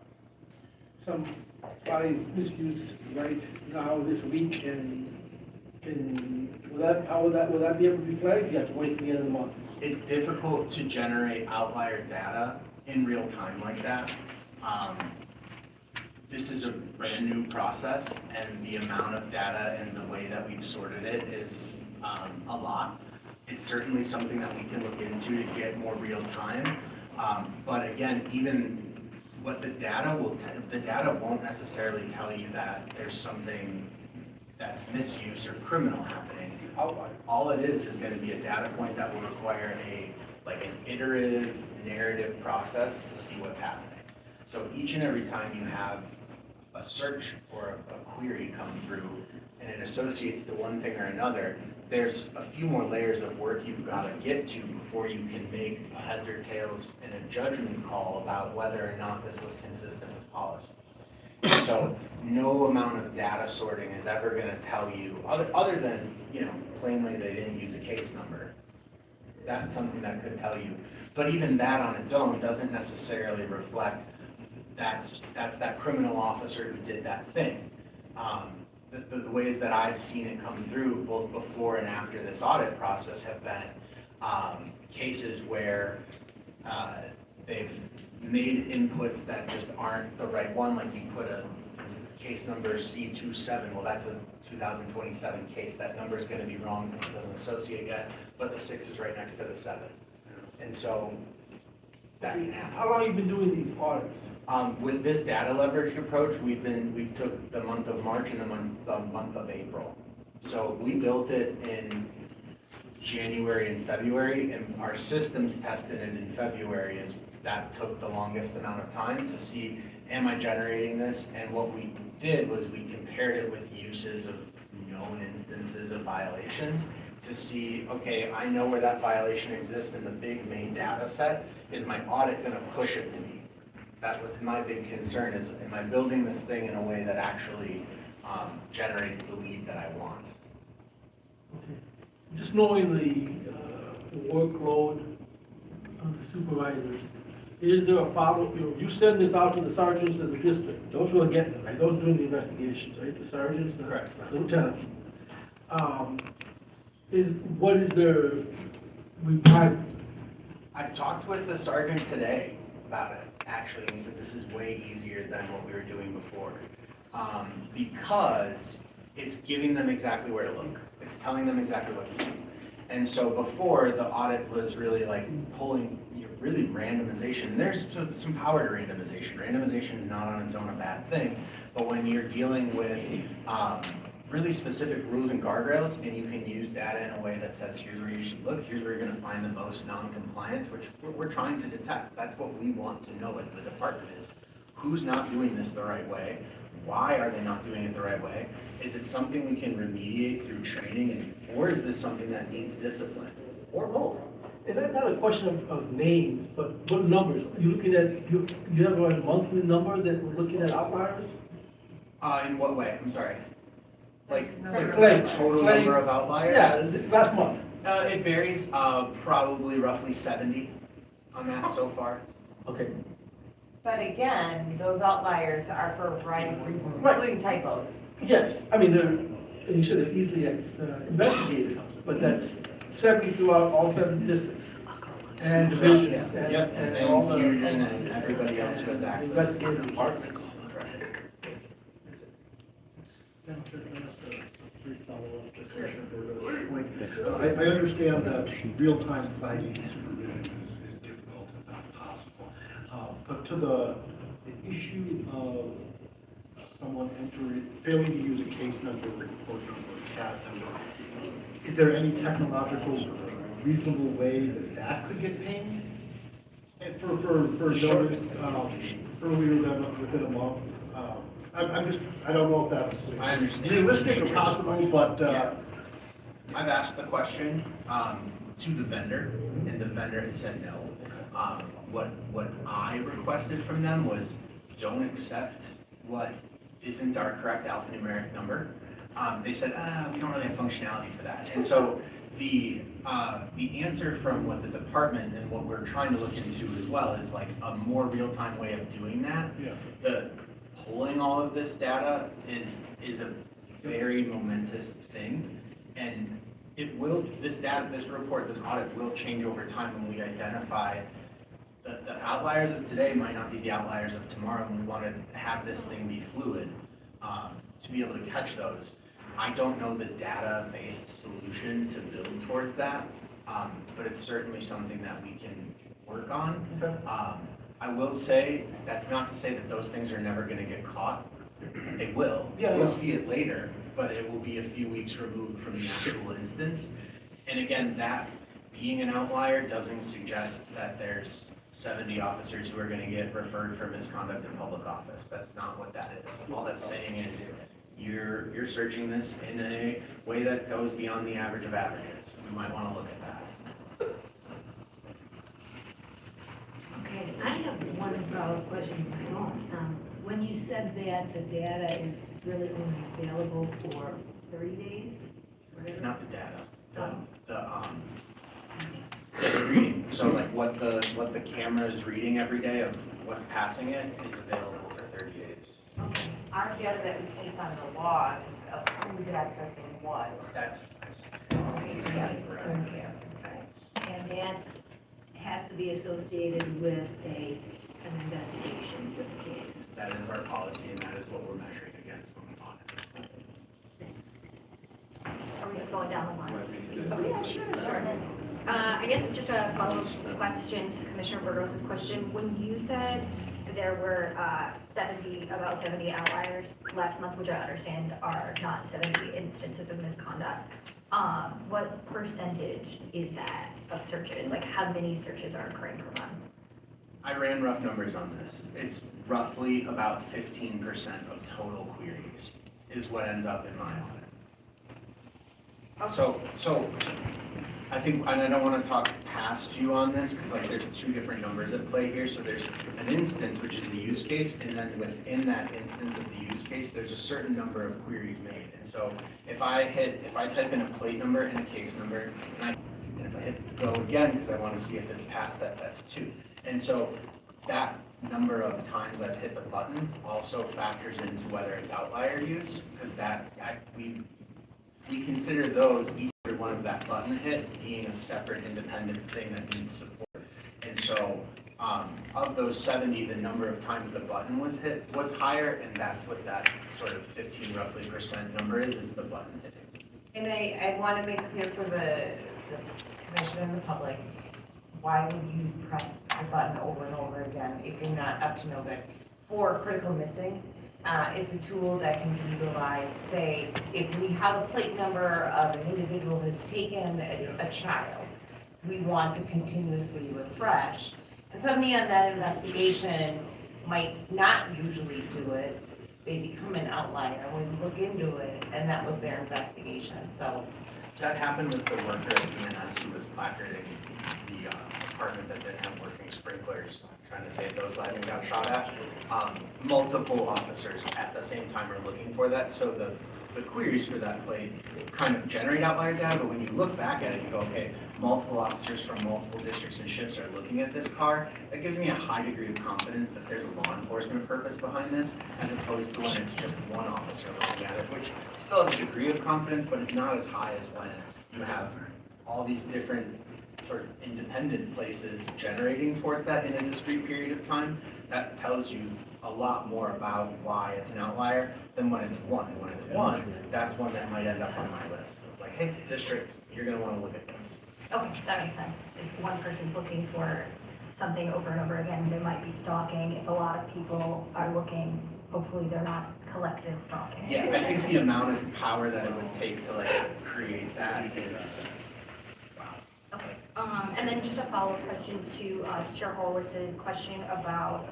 Somebody's misuse right now this week and will that be able to be flagged? You have to wait till the end of the month. It's difficult to generate outlier data in real time like that. This is a brand new process, and the amount of data and the way that we've sorted it is a lot. It's certainly something that we can look into to get more real time. But again, even what the data the data won't necessarily tell you that there's something that's misuse or criminal happening. All it is going to be a data point that will require an iterative narrative process to see what's happening. So each and every time you have a search or a query come through and it associates to one thing or another, there's a few more layers of work you've got to get to before you can make a heads or tails and a judgment call about whether or not this was consistent with policy. So no amount of data sorting is ever going to tell you, other than, plainly they didn't use a case number. That's something that could tell you. But even that on its own doesn't necessarily reflect that's that criminal officer who did that thing. The ways that I've seen it come through, both before and after this audit process, have been cases where they've made inputs that just aren't the right one, like you put a case number C27, well, that's a 2027 case. That number is going to be wrong because it doesn't associate yet, but the 6 is right next to the 7. And so that can happen. How long have you been doing these audits? With this data leveraged approach, we took the month of March and the month of April. So we built it in January and February, and our systems tested it in February. That took the longest amount of time to see, am I generating this? And what we did was we compared it with uses of known instances of violations to see, okay, I know where that violation exists in the big main data set. Is my audit going to push it to me? That was my big concern, is am I building this thing in a way that actually generates the lead that I want? Okay. Just knowing the workload of the supervisors, is there a follow, you send this out to the sergeants of the district, those who are getting it, right? Those doing the investigations, right? The sergeants, the lieutenants. What is their reply? I talked with the sergeant today about it, actually, and he said this is way easier than what we were doing before. Because it's giving them exactly where to look. It's telling them exactly what to do. And so before, the audit was really like pulling, really randomization. There's some power to randomization. Randomization is not on its own a bad thing, but when you're dealing with really specific rules and guardrails, and you can use data in a way that says, here's where you should look, here's where you're going to find the most non-compliance, which we're trying to detect. That's what we want to know as the department is, who's not doing this the right way? Why are they not doing it the right way? Is it something we can remediate through training, or is this something that needs discipline, or both? And that's not a question of names, but what numbers? You looking at, you have a monthly number that we're looking at outliers? In what way? I'm sorry. Like Flag, total number of outliers? Yeah, last month. It varies, probably roughly 70 on that so far. Okay. But again, those outliers are for a variety of reasons, Right. including typos. Yes, I mean, and you should have easily investigated, but that's 70 throughout all 7 districts. And divisions, Yep, and and all the. Fusion and everybody else who has access to Investigative departments. Correct. Madam Chair, can I ask a brief follow-up to Commissioner Bordeaux's point? I understand that real-time flagging supervision is difficult, if not possible. But to the issue of someone failing to use a case number, report number, CAT number, is there any technological reasonable way that could get pinged? And for notice, earlier than within a month? I don't know if that's I understand. realistic or possible, but, I've asked the question to the vendor, and the vendor has said no. What I requested from them was, don't accept what isn't our correct alphanumeric number. They said, we don't really have functionality for that. And so the answer from what the department and what we're trying to look into as well is like a more real-time way of doing that. Yeah. The pulling all of this data is a very momentous thing, and it will, this report, this audit will change over time when we identify the outliers of today might not be the outliers of tomorrow, and we want to have this thing be fluid to be able to catch those. I don't know the data-based solution to build towards that, but it's certainly something that we can work on. I will say, that's not to say that those things are never going to get caught. They will. Yeah, We'll yeah. see it later, but it will be a few weeks removed from the actual instance. And again, that being an outlier doesn't suggest that there's 70 officers who are going to get referred for misconduct in public office. That's not what that is. All that's saying is you're searching this in a way that goes beyond the average of averages. We might want to look at that. Okay, I have one follow-up question of my own. When you said that the data is really only available for 30 days, whatever? Not the data, the reading. So like what the camera is reading every day of what's passing it is available for 30 days. Okay, our data that we take on the logs of who's accessing what. That's And that has to be associated with an investigation with the case. That is our policy, and that is what we're measuring against when we audit. Are we just going down the line? Yeah, sure. I guess just a follow-up question to Commissioner Burgos' question. When you said there were about 70 outliers last month, which I understand are not 70 instances of misconduct, what percentage is that of searches? Like how many searches are occurring per month? I ran rough numbers on this. It's roughly about 15% of total queries is what ends up in my audit. So I think, and I don't want to talk past you on this because like there's two different numbers at play here. So there's an instance, which is the use case, and then within that instance of the use case, there's a certain number of queries made. And so if I type in a plate number and a case number, and if I hit go again because I want to see if it's past that, that's 2. And so that number of times I've hit the button also factors into whether it's outlier use, because we consider those, each one of that button hit, being a separate independent thing that needs support. And so of those 70, the number of times the button was hit was higher, and that's what that sort of 15 roughly % number is the button hitting. And I want to make clear for the commission and the public, why would you press the button over and over again if you're not up to no good? For critical missing, it's a tool that can be utilized, say, if we have a plate number of an individual who's taken a child, we want to continuously refresh. And somebody on that investigation might not usually do it. They become an outlier when we look into it, and that was their investigation, so. That happened with the worker at DNS who was placarding the apartment that didn't have working sprinklers, trying to save those lives and got shot at. Multiple officers at the same time are looking for that, so the queries for that plate kind of generate outlier data, but when you look back at it, you go, okay, multiple officers from multiple districts and shifts are looking at this car. That gives me a high degree of confidence that there's a law enforcement purpose behind this, as opposed to when it's just one officer looking at it, which still has a degree of confidence, but it's not as high as when you have all these different sort of independent places generating towards that in a discrete period of time, that tells you a lot more about why it's an outlier than when it's one. When it's one, that's one that might end up on my list. It's like, hey, district, you're gonna wanna look at this. Okay, that makes sense. If one person's looking for something over and over again, they might be stalking. If a lot of people are looking, hopefully they're not collective stalking. Yeah, I think the amount of power that it would take to like create that is, wow. Okay, and then just a follow-up question to Chair Horowitz's question about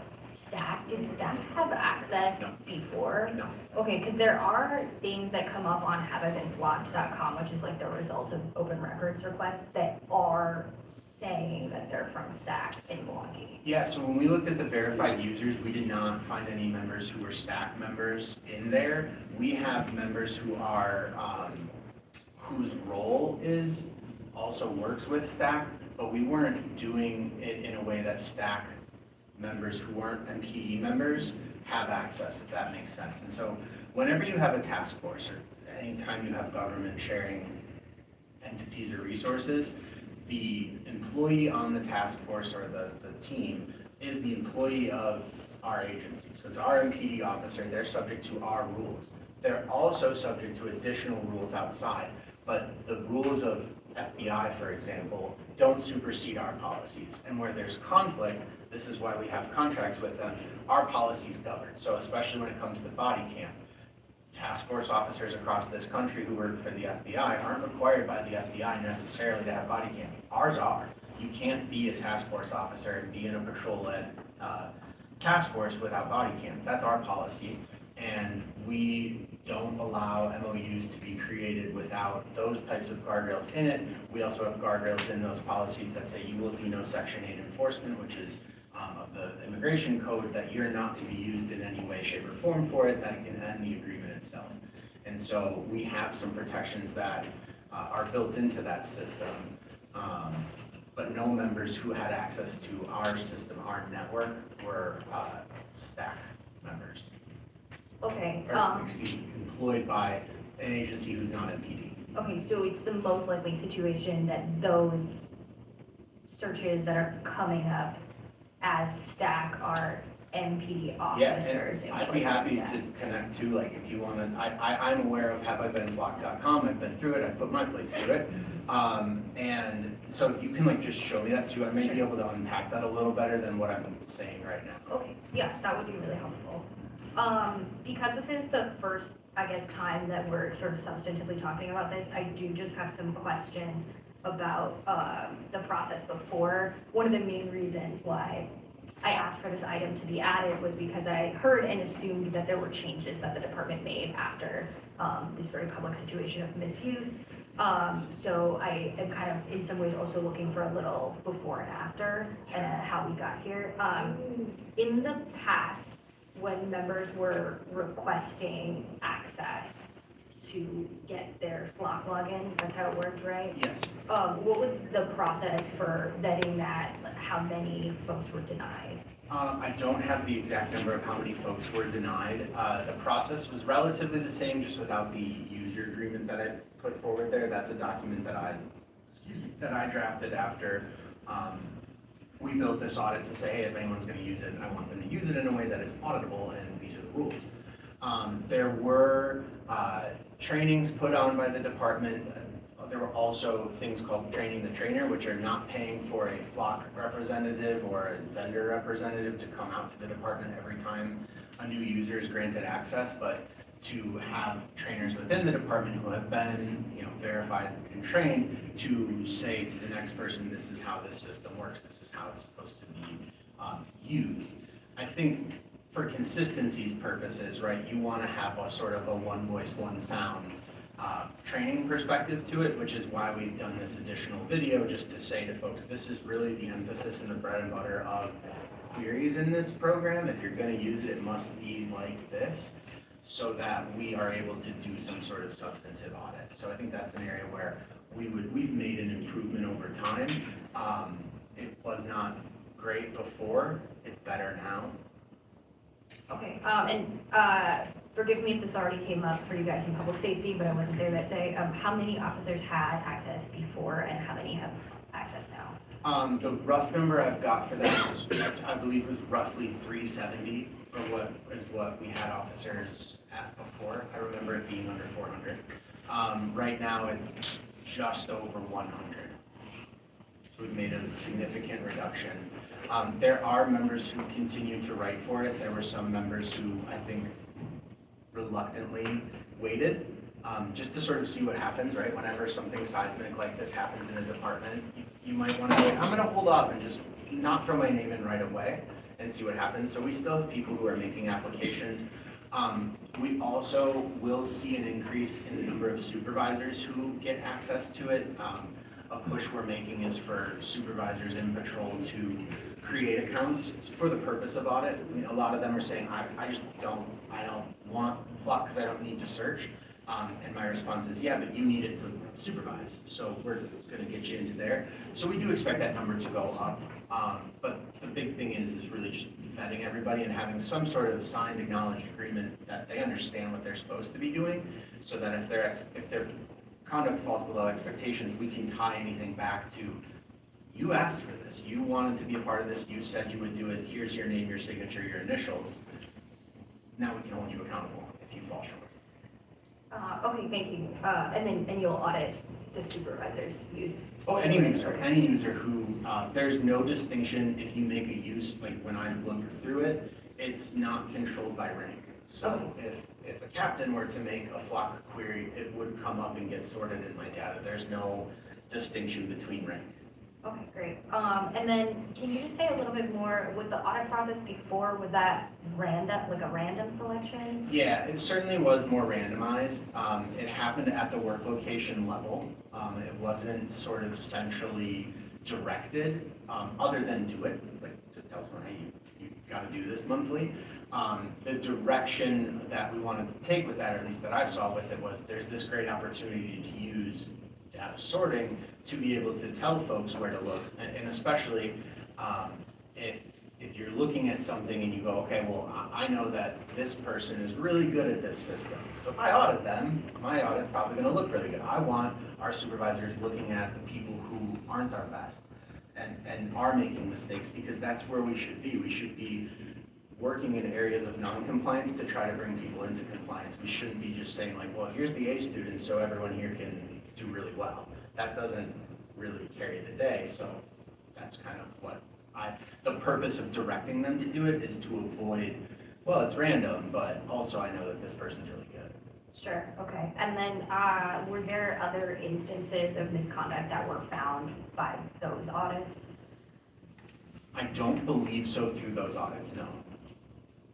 staff. Did staff have access before? No. Okay, because there are things that come up on haveitbeenflocked.com, which is like the result of open records requests that are saying that they're from staff in Milwaukee. Yeah, so when we looked at the verified users, we did not find any members who were staff members in there. We have members who are, whose role is, also works with staff, but we weren't doing it in a way that staff members who weren't MKE members have access, if that makes sense. And so whenever you have a task force or anytime you have government sharing entities or resources, the employee on the task force or the team is the employee of our agency. So it's our MPD officer, they're subject to our rules. They're also subject to additional rules outside, but the rules of FBI, for example, don't supersede our policies. And where there's conflict, this is why we have contracts with them, our policies govern. So especially when it comes to body cam, task force officers across this country who work for the FBI aren't required by the FBI necessarily to have body cam. Ours are. You can't be a task force officer and be in a patrol-led task force without body cam. That's our policy. And we don't allow MOUs to be created without those types of guardrails in it. We also have guardrails in those policies that say you will do no Section 8 enforcement, which is of the immigration code, that you're not to be used in any way, shape, or form for it, that it can end the agreement itself. And so we have some protections that are built into that system, but no members who had access to our system, our network, were staff members. Okay. Or, excuse me, employed by an agency who's not MPD. Okay, so it's the most likely situation that those searches that are coming up as stack are MPD officers. Yeah, and I'd be happy to connect to, like, if you want to, I'm aware of haveitbeenflocked.com, I've been through it, I've put my place through it. And so if you can, like, just show me that too, I may be able to unpack that a little better than what I'm saying right now. Okay, yeah, that would be really helpful. Because this is the first, I guess, time that we're sort of substantively talking about this, I do just have some questions about the process before. One of the main reasons why I asked for this item to be added was because I heard and assumed that there were changes that the department made after this very public situation of misuse. So I am kind of, in some ways, also looking for a little before and after how we got here. In the past, when members were requesting access to get their Flock login, that's how it worked, right? Yes. What was the process for vetting that? Like, how many folks were denied? I don't have the exact number of how many folks were denied. The process was relatively the same, just without the user agreement that I put forward there. That's a document that I drafted after we built this audit to say, hey, if anyone's going to use it, I want them to use it in a way that is auditable, and these are the rules. There were trainings put on by the department. There were also things called training the trainer, which are not paying for a Flock representative or a vendor representative to come out to the department every time a new user is granted access, but to have trainers within the department who have been, verified and trained to say to the next person, this is how this system works, this is how it's supposed to be used. I think for consistency's purposes, right, you want to have a sort of a one voice, one sound training perspective to it, which is why we've done this additional video, just to say to folks, this is really the emphasis and the bread and butter of queries in this program. If you're going to use it, it must be like this, so that we are able to do some sort of substantive audit. So I think that's an area where we've made an improvement over time. It was not great before, it's better now. Okay, and forgive me if this already came up for you guys in public safety, but I wasn't there that day. How many officers had access before and how many have access now? The rough number I've got for that is, I believe was roughly 370 for what we had officers at before. I remember it being under 400. Right now it's just over 100. So we've made a significant reduction. There are members who continue to write for it. There were some members who I think reluctantly waited, just to sort of see what happens, right? Whenever something seismic like this happens in a department, you might want to wait. I'm going to hold off and just not throw my name in right away and see what happens. So we still have people who are making applications. We also will see an increase in the number of supervisors who get access to it. A push we're making is for supervisors in patrol to create accounts for the purpose of audit. I mean, a lot of them are saying, I don't want flock because I don't need to search. And my response is, yeah, but you need it to supervise. So we're going to get you into there. So we do expect that number to go up. But the big thing is really just vetting everybody and having some sort of signed, acknowledged agreement that they understand what they're supposed to be doing, so that if their conduct falls below expectations, we can tie anything back to, you asked for this, you wanted to be a part of this, you said you would do it, here's your name, your signature, your initials. Now we can hold you accountable if you fall short. Okay, thank you. And you'll audit the supervisor's use? Oh, any user who, there's no distinction if you make a use, like when I look through it, it's not controlled by rank. So if a captain were to make a flock query, it would come up and get sorted in my data. There's no distinction between rank. Okay, great. And then can you just say a little bit more, was the audit process before, was that random, like a random selection? Yeah, it certainly was more randomized. It happened at the work location level. It wasn't sort of centrally directed, other than do it, like to tell someone, hey, you gotta do this monthly. The direction that we wanted to take with that, or at least that I saw with it, was there's this great opportunity to use data sorting to be able to tell folks where to look, and especially if you're looking at something and you go, okay, well, I know that this person is really good at this system. So if I audit them, my audit's probably going to look really good. I want our supervisors looking at the people who aren't our best and are making mistakes, because that's where we should be. We should be working in areas of non-compliance to try to bring people into compliance. We shouldn't be just saying like, well, here's the A students so everyone here can do really well. That doesn't really carry the day, so that's kind of what the purpose of directing them to do it is to avoid, well, it's random, but also I know that this person's really good. Sure, okay. And then were there other instances of misconduct that were found by those audits? I don't believe so through those audits, no.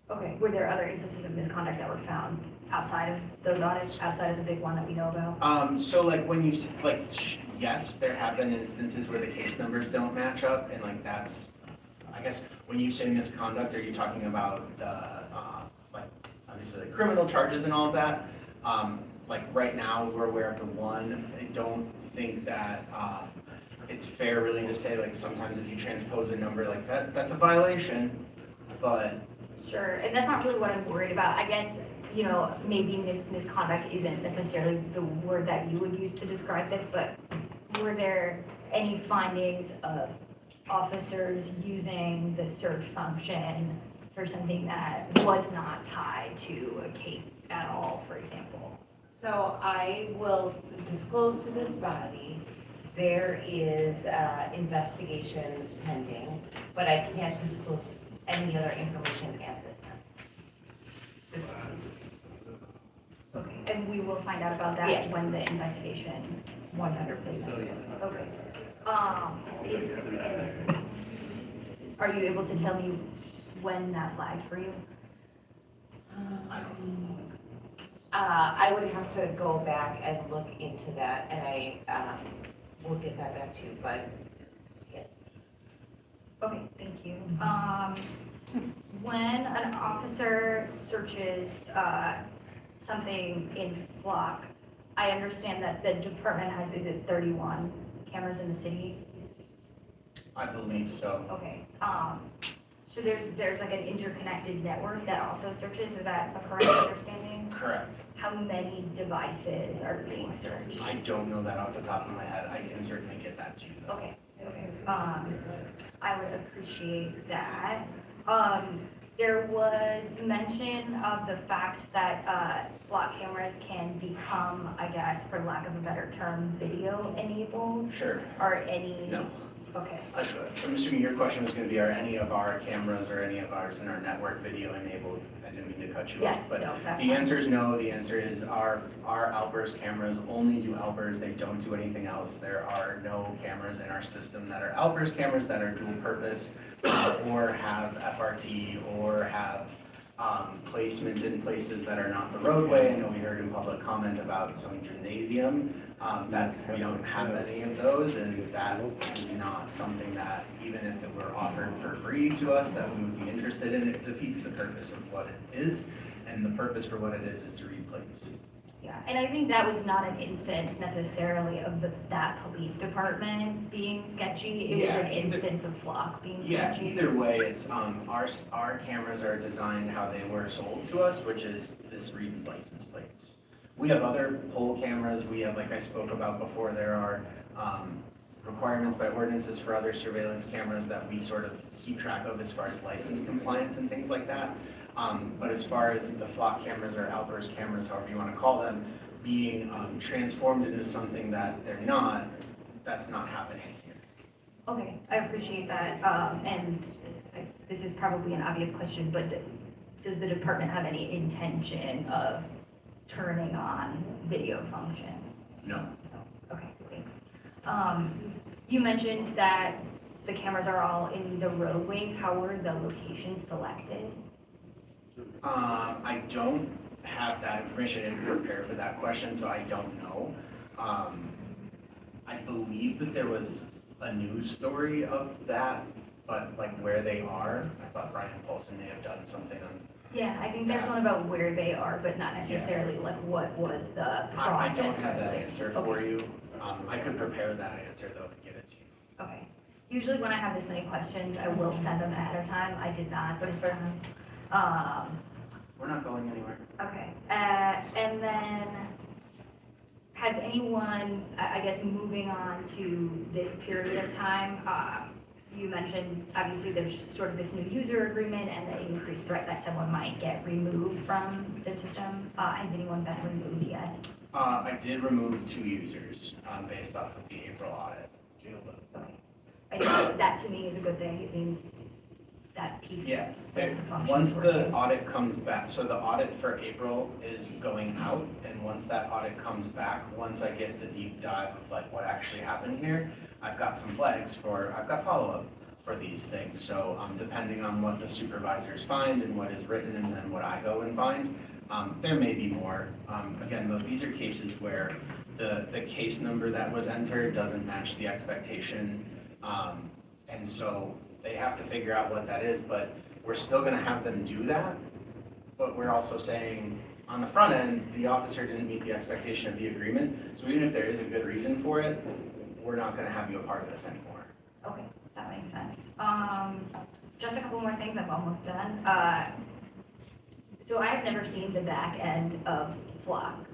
Okay, were there other instances of misconduct that were found outside of those audits, outside of the big one that we know about? So like when you, yes, there have been instances where the case numbers don't match up, and like that's, I guess, when you say misconduct, are you talking about, like, obviously like criminal charges and all of that? Like right now, we're aware of the one. I don't think that it's fair really to say like sometimes if you transpose a number like that, that's a violation, but. Sure, and that's not really what I'm worried about. I guess, you know, maybe misconduct isn't necessarily the word that you would use to describe this, but were there any findings of officers using the search function for something that was not tied to a case at all, for example? So I will disclose to this body, there is investigation pending, but I can't disclose any other information at this time. Okay, and we will find out about that Yes. when the investigation 100%. Okay. Are you able to tell me when that flagged for you? I would have to go back and look into that, and I will get that back to you, but yes. Okay, thank you. When an officer searches something in Flock, I understand that the department has, is it 31 cameras in the city? I believe so. Okay. So there's like an interconnected network that also searches, is that a correct understanding? Correct. How many devices are being searched? I don't know that off the top of my head. I can certainly get that to you though. Okay, Okay, I would appreciate that. There was mention of the fact that, flock cameras can become, I guess, for lack of a better term, video enabled. Sure. Or any? No. Okay. I'm assuming your question was gonna be, are any of our cameras or any of ours in our network video enabled? I didn't mean to cut you Yes, off, but no, that's the fine. answer is no. The answer is our outburst cameras only do outburst. They don't do anything else. There are no cameras in our system that are outburst cameras that are dual purpose, or have FRT, or have placement in places that are not the roadway. I know we heard in public comment about some gymnasium. We don't have any of those, and that is not something that, even if it were offered for free to us, that we would be interested in. It defeats the purpose of what it is, and the purpose for what it is to read plates. Yeah, and I think that was not an instance necessarily of that police department being sketchy. It was an instance of flock being sketchy. Yeah, either way, it's, our cameras are designed how they were sold to us, which is this reads license plates. We have other poll cameras. We have, like I spoke about before, there are requirements by ordinances for other surveillance cameras that we sort of keep track of as far as license compliance and things like that. But as far as the flock cameras or outburst cameras, however you want to call them, being transformed into something that they're not, that's not happening here. Okay, I appreciate that. And this is probably an obvious question, but does the department have any intention of turning on video functions? No. Okay, thanks. You mentioned that the cameras are all in the roadways. How were the locations selected? I don't have that information. I didn't prepare for that question, so I don't know. I believe that there was a news story of that, but like where they are, I thought Brian Paulson may have done something on. Yeah, I think there's one about where they are, but not necessarily like what was the process. I don't have that answer for you. I could prepare that answer though and give it to you. Okay. Usually when I have this many questions, I will send them ahead of time. I did not this time. We're not going anywhere. Okay. And then has anyone, I guess moving on to this period of time, you mentioned obviously there's sort of this new user agreement and the increased threat that someone might get removed from the system. Has anyone been removed yet? I did remove 2 users based off of the April audit. Okay. I think that to me is a good thing. It means that piece. Yeah, functions once the working. audit comes back, so the audit for April is going out, and once that audit comes back, once I get the deep dive of like what actually happened here, I've got some flags I've got follow-up for these things. So depending on what the supervisors find and what is written and then what I go and find, there may be more. Again, these are cases where the case number that was entered doesn't match the expectation, and so they have to figure out what that is, but we're still gonna have them do that. But we're also saying, on the front end, the officer didn't meet the expectation of the agreement, so even if there is a good reason for it, we're not gonna have you a part of this anymore. Okay, that makes sense. Just a couple more things, I'm almost done. So I have never seen the back end of Flock.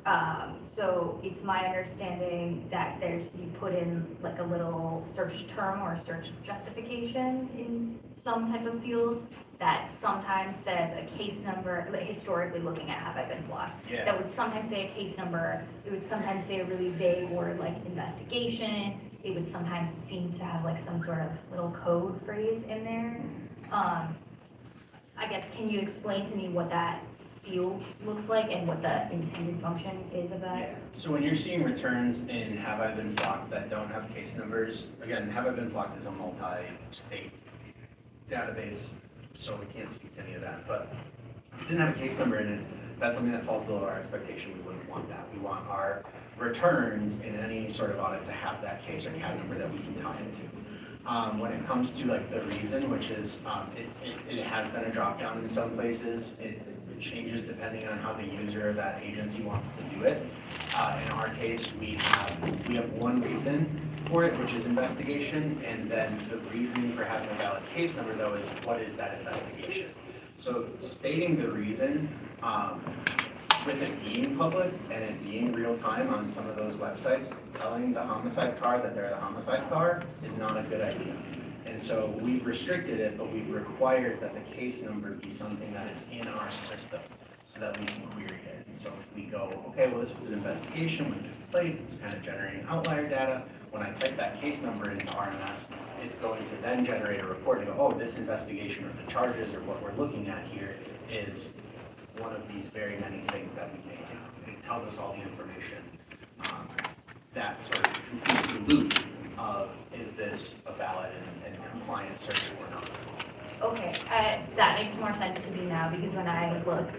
So it's my understanding that you put in like a little search term or search justification in some type of field that sometimes says a case number, like historically looking at have I been Flock. Yeah. That would sometimes say a case number, it would sometimes say a really vague word like investigation, it would sometimes seem to have like some sort of little code phrase in there. I guess, can you explain to me what that field looks like and what the intended function is of that? Yeah. So when you're seeing returns in Have I Been Flocked that don't have case numbers, again, Have I Been Flocked is a multi-state database, so we can't speak to any of that. But if it didn't have a case number in it, that's something that falls below our expectation. We wouldn't want that. We want our returns in any sort of audit to have that case or CAD number that we can tie into. When it comes to like the reason, which is, it has been a drop down in some places. It changes depending on how the user or that agency wants to do it. In our case, we have one reason for it, which is investigation, and then the reason for having a valid case number though is what is that investigation. So stating the reason with it being public and it being real time on some of those websites, telling the homicide car that they're the homicide car is not a good idea. And so we've restricted it, but we've required that the case number be something that is in our system so that we can query it. And so if we go, okay, well, this was an investigation with this plate, it's kind of generating outlier data. When I type that case number into RMS, it's going to then generate a report and go, oh, this investigation or the charges or what we're looking at here is one of these very many things that we may have. It tells us all the information that sort of completes the loop of is this a valid and compliant search or not. Okay, that makes more sense to me now, because when I looked,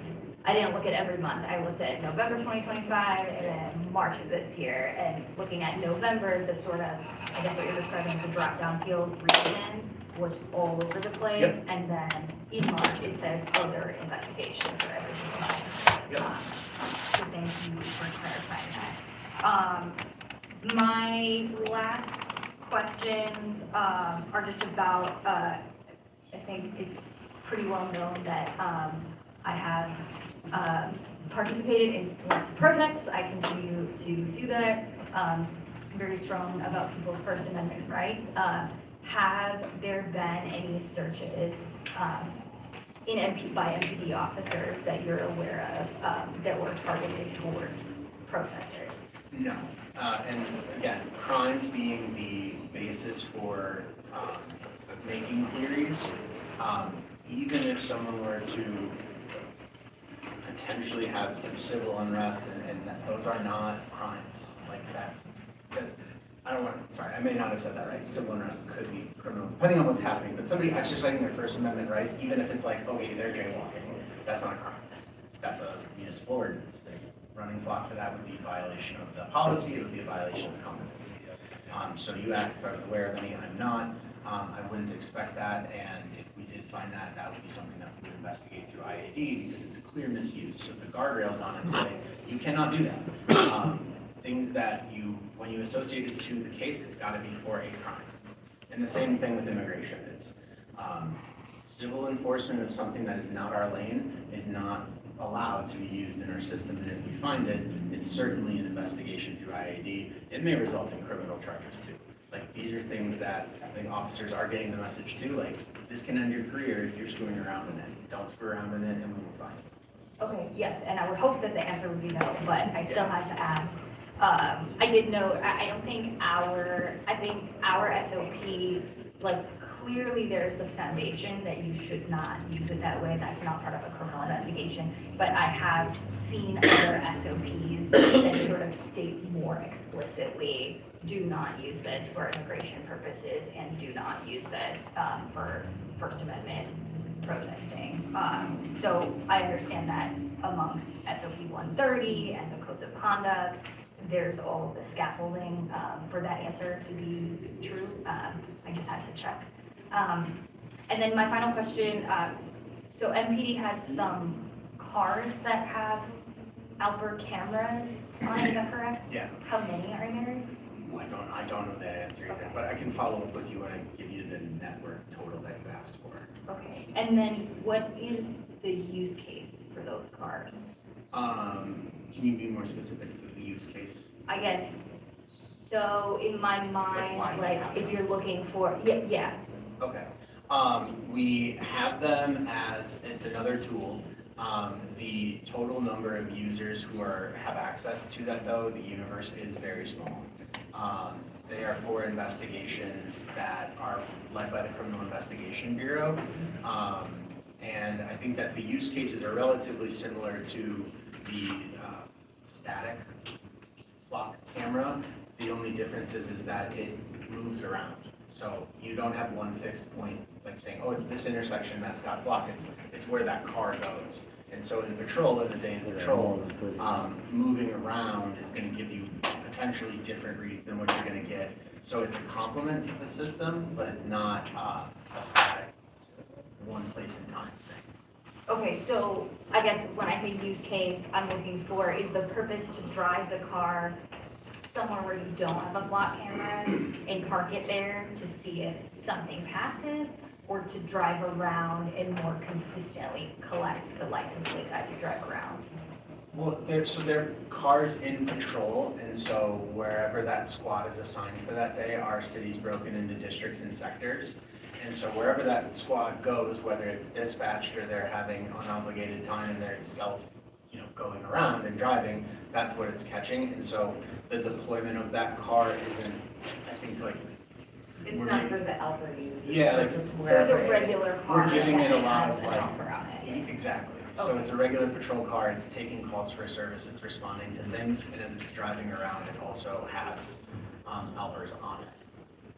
I didn't look at every month. I looked at November 2025 and then March of this year. And looking at November, the sort of, I guess what you're describing as the drop-down field region was all over the place. Yep. And then in March, it says other investigations or every single month. Yep. So thank you for clarifying that. My last questions are just about, I think it's pretty well known that I have participated in lots of protests. I continue to do that. Very strong about people's First Amendment rights. Have there been any searches by MPD officers that you're aware of that were targeted towards protesters? No. And again, crimes being the basis for making queries, even if someone were to potentially have civil unrest, and those are not crimes. Like that's I don't want to, sorry, I may not have said that right. Civil unrest could be criminal, depending on what's happening. But somebody exercising their First Amendment rights, even if it's like, okay, they're jaywalking, that's not a crime. That's a municipal ordinance. Running flock for that would be a violation of the policy, it would be a violation of the competency. So you asked if I was aware of any, I'm not. I wouldn't expect that, and if we did find that, that would be something that we would investigate through IAD, because it's a clear misuse. So the guardrails on it say, you cannot do that. Things that when you associate it to the case, it's gotta be for a crime. And the same thing with immigration. It's civil enforcement of something that is not our lane is not allowed to be used in our system, and if we find it, it's certainly an investigation through IAD. It may result in criminal charges too. Like, these are things that I think officers are getting the message to, like, this can end your career if you're screwing around in it. Don't screw around in it, and we will find it. Okay, yes, and I would hope that the answer would be no, but I still have to ask. I did know, I don't think I think our SOP, like, clearly there's the foundation that you should not use it that way. That's not part of a criminal investigation. But I have seen other SOPs that sort of state more explicitly, do not use this for immigration purposes and do not use this for First Amendment protesting. So I understand that amongst SOP 130 and the codes of conduct, there's all of the scaffolding for that answer to be true. I just had to check. And then my final question, so MPD has some cars that have outboard cameras on it, is that correct? Yeah. How many are there? I don't know that answer either, but I can follow up with you when I give you the network total that you asked for. Okay, and then what is the use case for those cars? Can you be more specific to the use case? I guess, so in my mind, like if you're looking for, yeah. Okay. We have them as, it's another tool. The total number of users who have access to that, though, the universe is very small. They are for investigations that are led by the Criminal Investigation Bureau. And I think that the use cases are relatively similar to the static flock camera. The only difference is that it moves around. So you don't have one fixed point, like saying, oh, it's this intersection that's got flock. It's where that car goes. And so in patrol, in the day's patrol, moving around is going to give you potentially different reads than what you're going to get. So it's a complement to the system, but it's not a static, one place in time thing. Okay, so I guess when I say use case, I'm looking for, is the purpose to drive the car somewhere where you don't have a flock camera and park it there to see if something passes, or to drive around and more consistently collect the license plates as you drive around? Well, they're cars in patrol, and so wherever that squad is assigned for that day, our city's broken into districts and sectors. And so wherever that squad goes, whether it's dispatched or they're having unobligated time and they're going around and driving, that's what it's catching. And so the deployment of that car isn't, I think, like. It's not for the Alpha use. Yeah, like, just So it's wherever a it is. regular car we're giving that it a lot has of an like. offer on it. Exactly. So Okay. it's a regular patrol car, it's taking calls for service, it's responding to things, and as it's driving around, it also has helpers on it.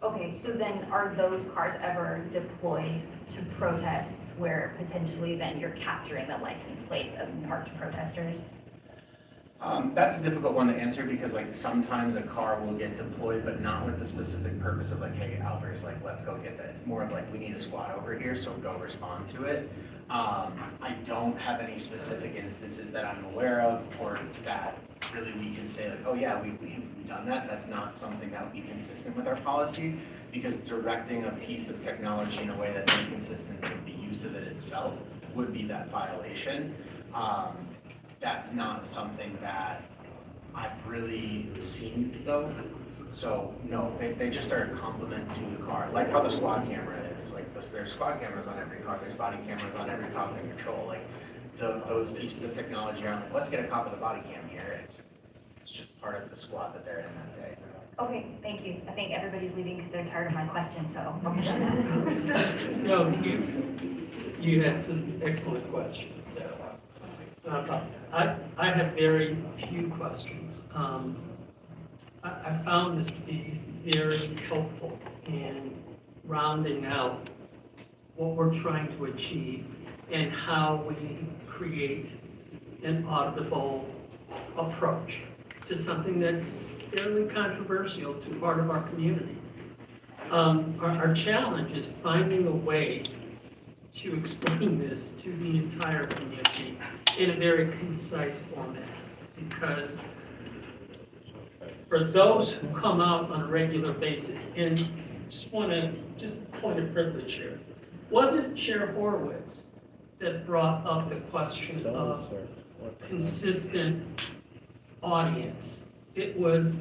Okay, so then are those cars ever deployed to protests where potentially then you're capturing the license plates of parked protesters? That's a difficult one to answer because like sometimes a car will get deployed, but not with the specific purpose of like, hey, Alpers, like, let's go get that. It's more of like, we need a squad over here, so go respond to it. I don't have any specific instances that I'm aware of or that really we can say like, oh yeah, we've done that. That's not something that would be consistent with our policy because directing a piece of technology in a way that's inconsistent with the use of it itself would be that violation. That's not something that I've really seen though. So no, they just are a complement to the car, like how the squad camera is. Like there's squad cameras on every car, there's body cameras on every cop in patrol. Like those pieces of technology aren't like, let's get a cop with a body cam here. It's just part of the squad that they're in that day. Okay, thank you. I think everybody's leaving because they're tired of my questions, so. No, you had some excellent questions, so. I have very few questions. I found this to be very helpful in rounding out what we're trying to achieve and how we create an auditable approach to something that's fairly controversial to part of our community. Our challenge is finding a way to explain this to the entire community in a very concise format, because for those who come out on a regular basis, and just point of privilege here, wasn't Chair Horowitz that brought up the question of consistent audience? It was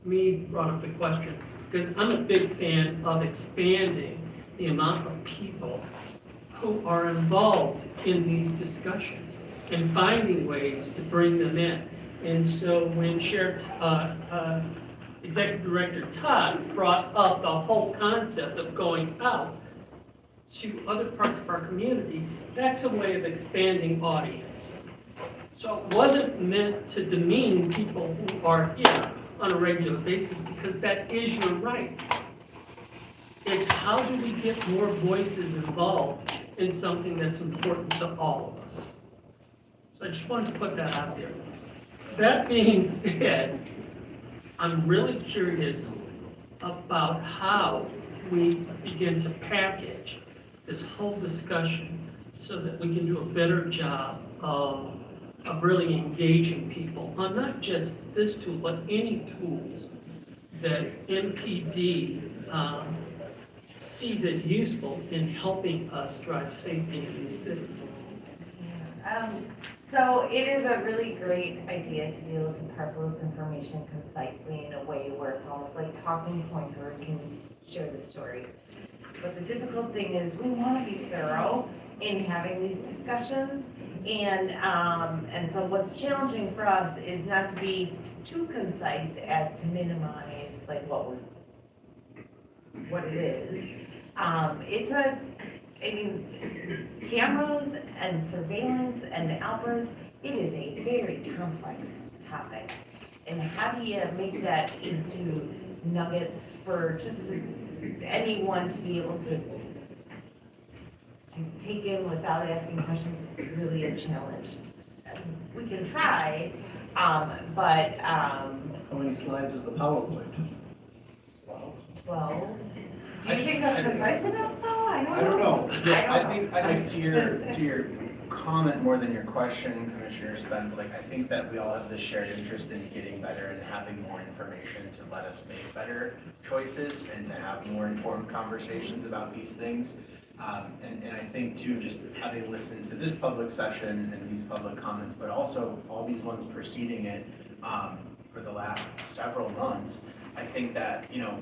me who brought up the question, because I'm a big fan of expanding the amount of people who are involved in these discussions and finding ways to bring them in. And so when Executive Director Todd brought up the whole concept of going out to other parts of our community, that's a way of expanding audience. So it wasn't meant to demean people who are here on a regular basis, because that is your right. It's how do we get more voices involved in something that's important to all of us. So I just wanted to put that out there. That being said, I'm really curious about how we begin to package this whole discussion so that we can do a better job of really engaging people on not just this tool, but any tools that MPD sees as useful in helping us drive safety in the city. So it is a really great idea to be able to parcel this information concisely in a way where it's almost like talking points where we can share the story. But the difficult thing is we want to be thorough in having these discussions. And so what's challenging for us is not to be too concise as to minimize like what it is. Cameras and surveillance and Alpers, it is a very complex topic. And how do you make that into nuggets for just anyone to be able to take in without asking questions is really a challenge. We can try, but. How many slides is the PowerPoint? Well, do you think that's concise enough though? I don't know. Yeah, I think to your comment more than your question, Commissioner Spence, like I think that we all have this shared interest in getting better and having more information to let us make better choices and to have more informed conversations about these things. And I think too, just having listened to this public session and these public comments, but also all these ones preceding it for the last several months, I think that, you know,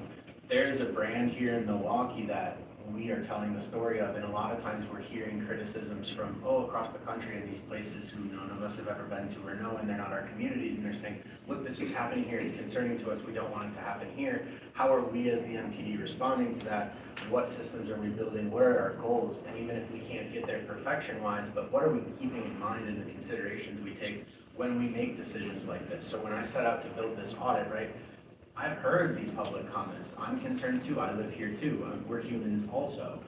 there's a brand here in Milwaukee that we are telling the story of, and a lot of times we're hearing criticisms from across the country in these places who none of us have ever been to or know, and they're not our communities, and they're saying, look, this is happening here, it's concerning to us, we don't want it to happen here. How are we as the MPD responding to that? What systems are we building? What are our goals? And even if we can't get there perfection-wise, but what are we keeping in mind in the considerations we take when we make decisions like this? So when I set out to build this audit, right, I've heard these public comments. I'm concerned too. I live here too. We're humans also.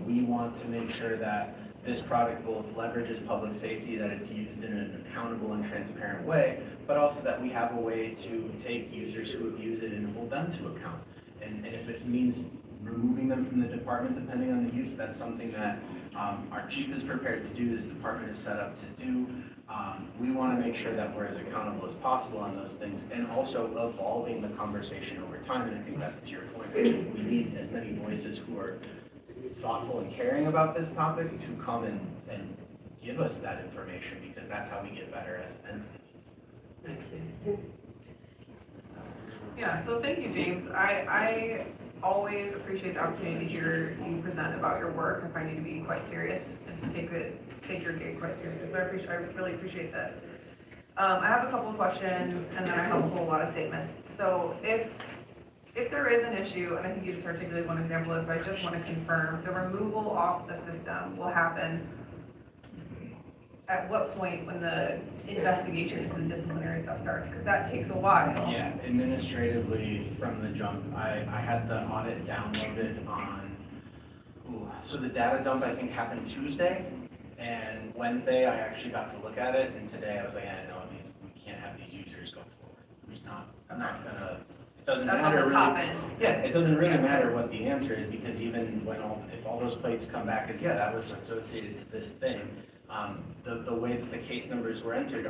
We want to make sure that this product both leverages public safety, that it's used in an accountable and transparent way, but also that we have a way to take users who abuse it and hold them to account. And if it means removing them from the department depending on the use, that's something that our chief is prepared to do, this department is set up to do. We want to make sure that we're as accountable as possible on those things, and also evolving the conversation over time. And I think that's to your point, which is we need as many voices who are thoughtful and caring about this topic to come and give us that information, because that's how we get better as an entity. Thank you. Yeah, so thank you, James. I always appreciate the opportunity to hear you present about your work. I find you to be quite serious and to take your gig quite seriously. So I really appreciate this. I have a couple of questions, and then I have a whole lot of statements. So if there is an issue, and I think you just articulated one example is, but I just want to confirm, the removal off the system will happen at what point when the investigation and disciplinary stuff starts? Because that takes a while. Yeah, administratively from the jump, I had the audit downloaded on, so the data dump I think happened Tuesday, and Wednesday I actually got to look at it, and today I was like, yeah, no, we can't have these users go forward. I'm not gonna, it doesn't matter really. Yeah, it doesn't really matter what the answer is, because even when if all those plates come back as, yeah, that was associated to this thing, the way that the case numbers were entered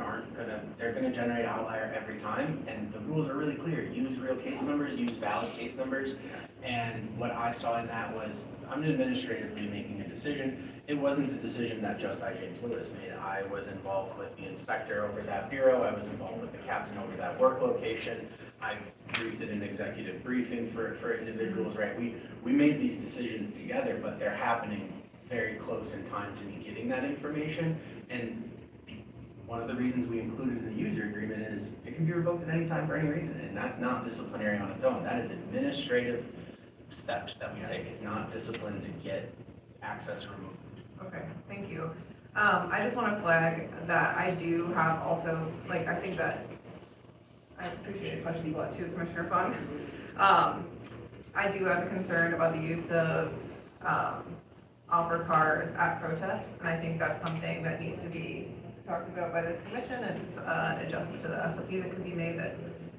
they're gonna generate outlier every time, and the rules are really clear. Use real case numbers, use valid case numbers, and what I saw in that was, I'm administratively making a decision. It wasn't a decision that just James Lewis made. I was involved with the inspector over that bureau, I was involved with the captain over that work location, I briefed an executive briefing for individuals, right? We made these decisions together, but they're happening very close in time to me getting that information. And one of the reasons we included in the user agreement is it can be revoked at any time for any reason, and that's not disciplinary on its own. That is administrative steps that we take. It's not discipline to get access removed. Okay, thank you. I just want to flag that I do have also, like, I think that, I appreciate the question you brought to Commissioner Fung. I do have a concern about the use of offer cars at protests, and I think that's something that needs to be talked about by this commission. It's an adjustment to the SOP that could be made that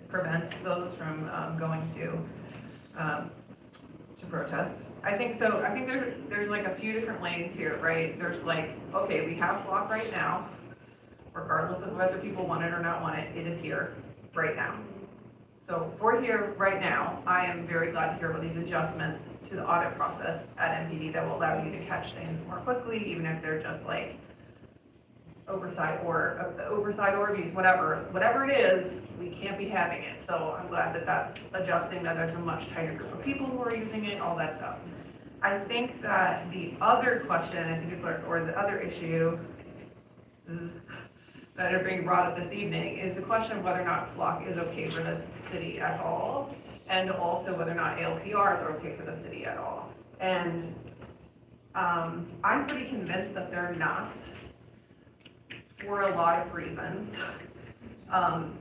prevents those from going to protests. I think so. I think there's like a few different lanes here, right? There's like, okay, we have flock right now, regardless of whether people want it or not want it. It is here right now. So for here right now, I am very glad to hear about these adjustments to the audit process at MPD that will allow you to catch things more quickly, even if they're just like oversight or abuse, whatever it is, we can't be having it. So I'm glad that that's adjusting, that there's a much tighter group of people who are using it, all that stuff. I think that the other question, I think it's or the other issue that are being brought up this evening is the question of whether or not flock is okay for this city at all, and also whether or not ALPRs are okay for the city at all. And I'm pretty convinced that they're not, for a lot of reasons,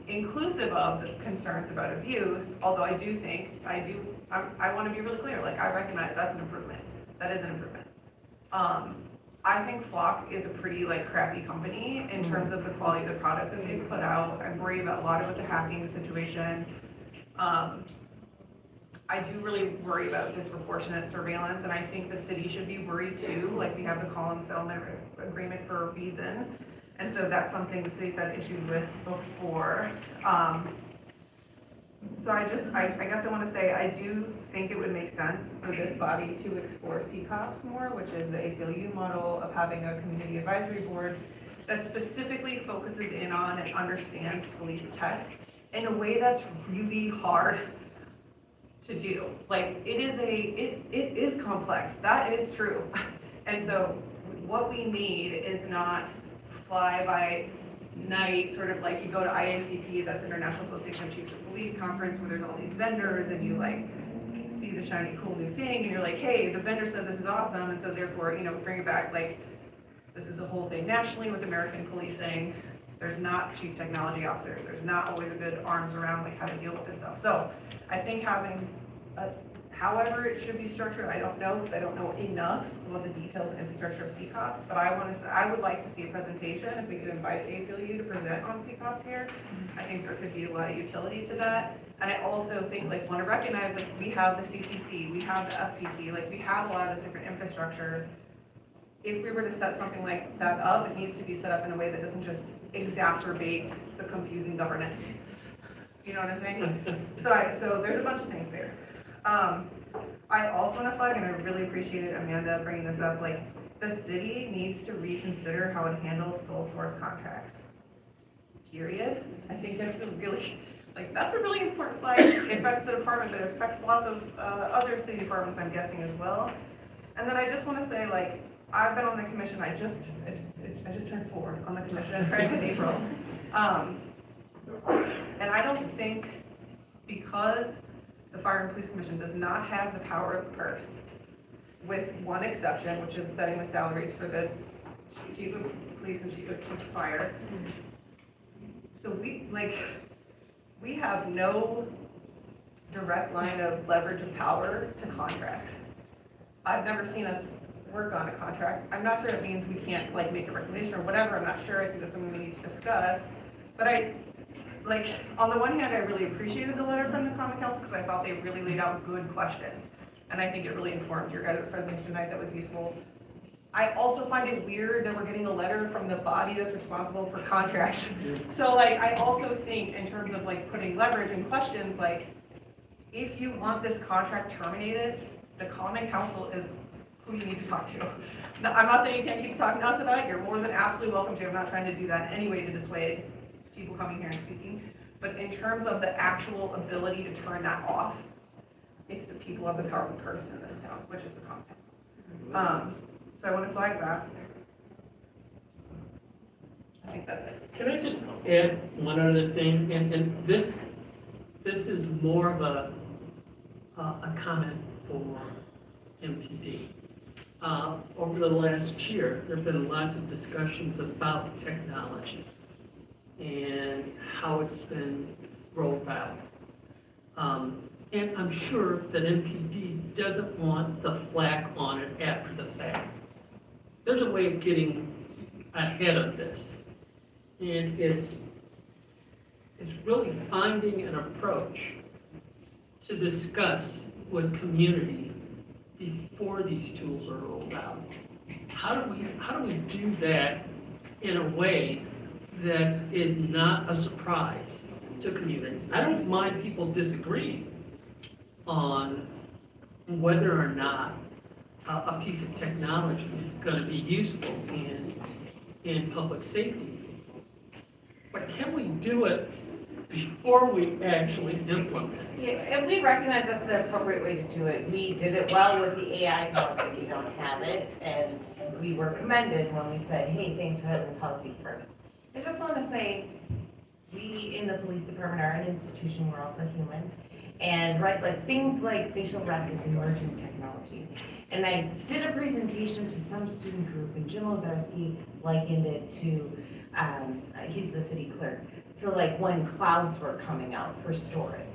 inclusive of the concerns about abuse, although I do think, I want to be really clear, like, I recognize that's an improvement. That is an improvement. I think Flock is a pretty, like, crappy company in terms of the quality of the product that they've put out. I'm worried about a lot of the hacking situation. I do really worry about disproportionate surveillance, and I think the city should be worried too. Like, we have the Collins settlement agreement for a reason. And so that's something the city's had issues with before. So I guess I want to say, I do think it would make sense for this body to explore CCOPS more, which is the ACLU model of having a community advisory board that specifically focuses in on and understands police tech in a way that's really hard to do. Like, it is complex, that is true. And so what we need is not fly by night, sort of like you go to IACP, that's International Association of Chiefs of Police conference, where there's all these vendors and you like see the shiny cool new thing and you're like, hey, the vendor said this is awesome, and so therefore, you know, bring it back. Like, this is a whole thing nationally with American policing. There's not chief technology officers. There's not always a good arms around like how to deal with this stuff. So I think having however it should be structured, I don't know, because I don't know enough about the details and infrastructure of CCOPS, but I would like to see a presentation, if we could invite the ACLU to present on CCOPS here. I think there could be a lot of utility to that. And I also think, like, want to recognize, like, we have the CCC, we have the FPC, like, we have a lot of this different infrastructure. If we were to set something like that up, it needs to be set up in a way that doesn't just exacerbate the confusing governance. You know what I'm saying? So there's a bunch of things there. I also want to flag, and I really appreciated Amanda bringing this up, like, the city needs to reconsider how it handles sole source contracts. Period. I think that's a really, like, that's a really important flag. It affects the department, but it affects lots of other city departments, I'm guessing, as well. And then I just want to say, like, I've been on the commission, I just turned 4 on the commission, right, in April. And I don't think, because the Fire and Police Commission does not have the power of the purse, with one exception, which is setting the salaries for the chief of police and chief of fire. So we have no direct line of leverage and power to contracts. I've never seen us work on a contract. I'm not sure it means we can't like make a recommendation or whatever. I'm not sure. I think that's something we need to discuss. But on the one hand, I really appreciated the letter from the Common Council because I thought they really laid out good questions. And I think it really informed your guys' presentation tonight. That was useful. I also find it weird that we're getting a letter from the body that's responsible for contracts. So I also think in terms of putting leverage in questions, if you want this contract terminated, the Common Council is who you need to talk to. Now, I'm not saying you can't keep talking to us about it. You're more than absolutely welcome to. I'm not trying to do that in any way to dissuade people coming here and speaking. But in terms of the actual ability to turn that off, it's the people of the power of the purse in this town, which is the Common Council. So I want to flag that. I think that's it. Can I just add one other thing? And this is more of a comment for MPD. Over the last year, there have been lots of discussions about technology and how it's been rolled out. And I'm sure that MPD doesn't want the flack on it after the fact. There's a way of getting ahead of this. And it's really finding an approach to discuss with community before these tools are rolled out. How do we do that in a way that is not a surprise to community? I don't mind people disagreeing on whether or not a piece of technology is going to be useful in public safety. But can we do it before we actually implement it? Yeah, and we recognize that's the appropriate way to do it. We did it well with the AI policy. We don't have it, and we were commended when we said, hey, thanks for having the policy first. I just want to say, we in the police department are an institution, we're also human. And things like facial rec is emerging technology. And I did a presentation to some student group, and Jim Ozarski likened it to, he's the city clerk, to when clouds were coming out for storage.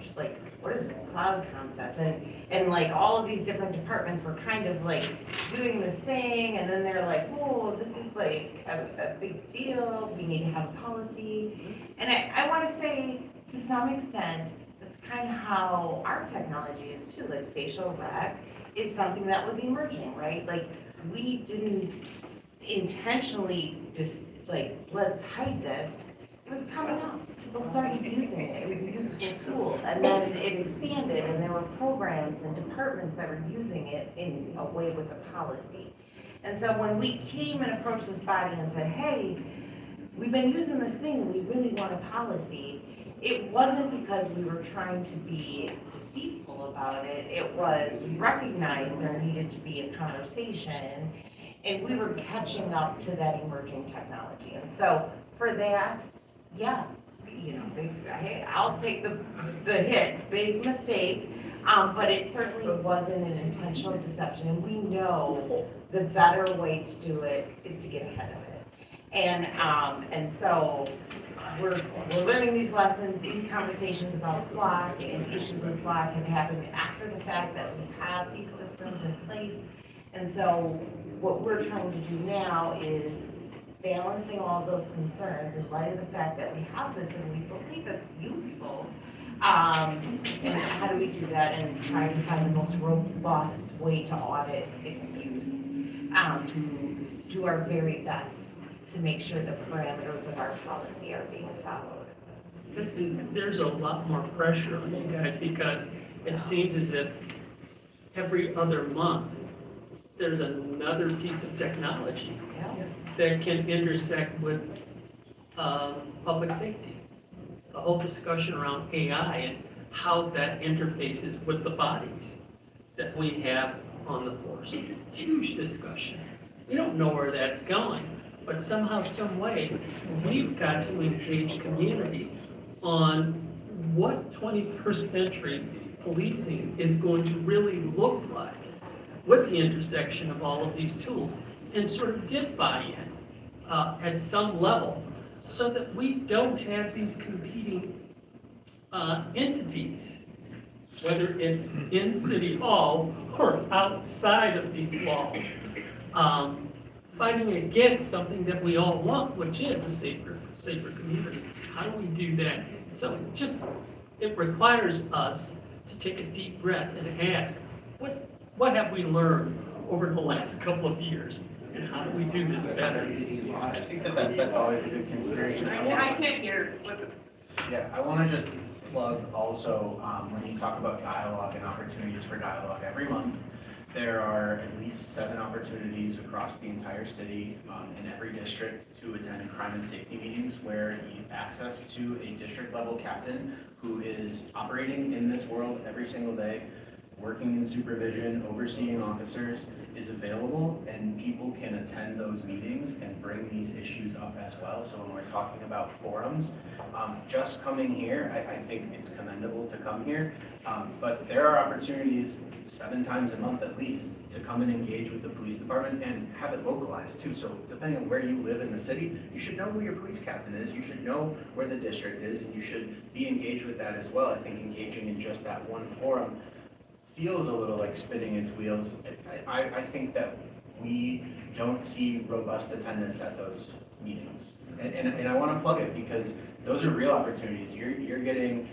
What is this cloud concept? And all of these different departments were kind of doing this thing, and then they're like, whoa, this is a big deal, we need to have a policy. And I want to say, to some extent, that's kind of how our technology is too. Facial rec is something that was emerging, right? We didn't intentionally just let's hide this. It was coming up. people started using it. It was a useful tool. And then it expanded, and there were programs and departments that were using it in a way with a policy. And so when we came and approached this body and said, hey, we've been using this thing, we really want a policy, it wasn't because we were trying to be deceitful about it. It was, we recognized there needed to be a conversation, and we were catching up to that emerging technology. And so for that, yeah, you know, hey, I'll take the hit, big mistake, but it certainly wasn't an intentional deception. And we know the better way to do it is to get ahead of it. And so we're learning these lessons. These conversations about flock and issues with flock have happened after the fact that we have these systems in place. And so what we're trying to do now is balancing all of those concerns in light of the fact that we have this and we believe it's useful. And how do we do that and try to find the most robust way to audit its use, to do our very best to make sure the parameters of our policy are being followed. There's a lot more pressure on you guys because it seems as if every other month there's another piece of technology that can intersect with public safety. The whole discussion around AI and how that interfaces with the bodies that we have on the force. Huge discussion. We don't know where that's going, but somehow, some way, we've got to engage community on what 21st century policing is going to really look like with the intersection of all of these tools and sort of get buy-in at some level so that we don't have these competing entities, whether it's in City Hall or outside of these walls, fighting against something that we all want, which is a safer community. How do we do that? So it requires us to take a deep breath and ask, what have we learned over the last couple of years? And how do we do this better? I think that's always a good consideration. I can't hear. Yeah, I want to just plug also, when you talk about dialogue and opportunities for dialogue, every month there are at least 7 opportunities across the entire city in every district to attend crime and safety meetings where you have access to a district level captain who is operating in this world every single day, working in supervision, overseeing officers, is available, and people can attend those meetings and bring these issues up as well. So when we're talking about forums, just coming here, I think it's commendable to come here, but there are opportunities 7 times a month at least to come and engage with the police department and have it localized too. So depending on where you live in the city, you should know who your police captain is, you should know where the district is, and you should be engaged with that as well. I think engaging in just that one forum feels a little like spinning its wheels. I think that we don't see robust attendance at those meetings. And I want to plug it because those are real opportunities. You're getting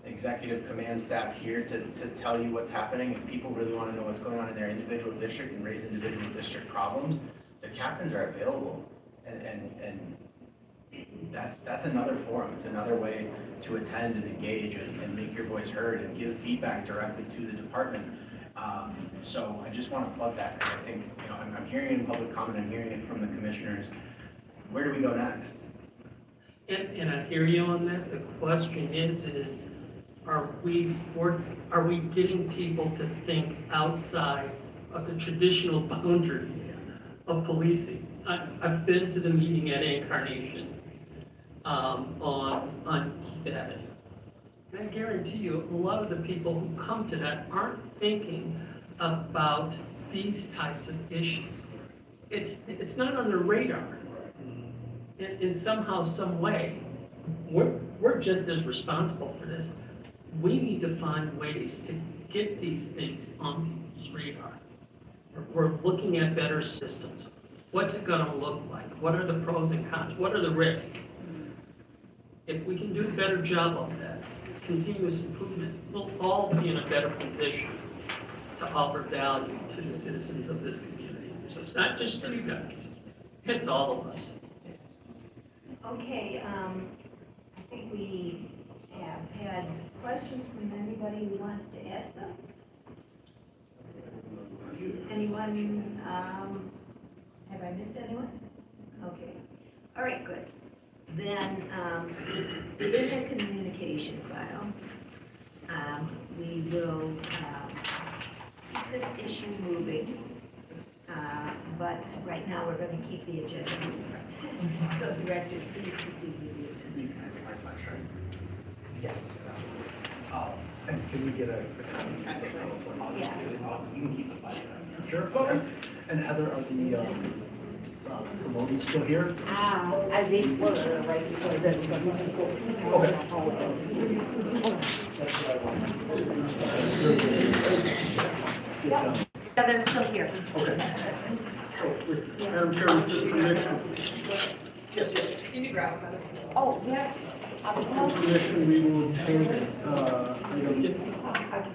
executive command staff here to tell you what's happening. If people really want to know what's going on in their individual district and raise individual district problems, the captains are available. And that's another forum. It's another way to attend and engage and make your voice heard and give feedback directly to the department. So I just want to plug that because I think, I'm hearing it in public comment, I'm hearing it from the commissioners. Where do we go next? And I hear you on that. The question is are we getting people to think outside of the traditional boundaries of policing? I've been to the meeting at Incarnation on Keith Avenue. And I guarantee you, a lot of the people who come to that aren't thinking about these types of issues. It's not on their radar. In somehow, some way, we're just as responsible for this. We need to find ways to get these things on people's radar. We're looking at better systems. What's it going to look like? What are the pros and cons? What are the risks? If we can do a better job of that, continuous improvement, we'll all be in a better position to offer value to the citizens of this community. So it's not just for you guys, it's all of us. Okay, I think we have had questions from anybody who wants to ask them. Anyone, have I missed anyone? Okay, all right, good. Then, within the communication file, we will, keep this issue moving. But right now, we're gonna keep the agenda moving. So Director, please proceed with the agenda. Yes. And can we get a? Yeah. You can keep the file. Sure, okay. And Heather, are the, promoters still here? I think we're right before this, but we just go. Okay. Yeah, they're still here. Okay. So, Madam Chair, with this permission. Yes. You need grab. Oh, yeah. With permission, we will take, item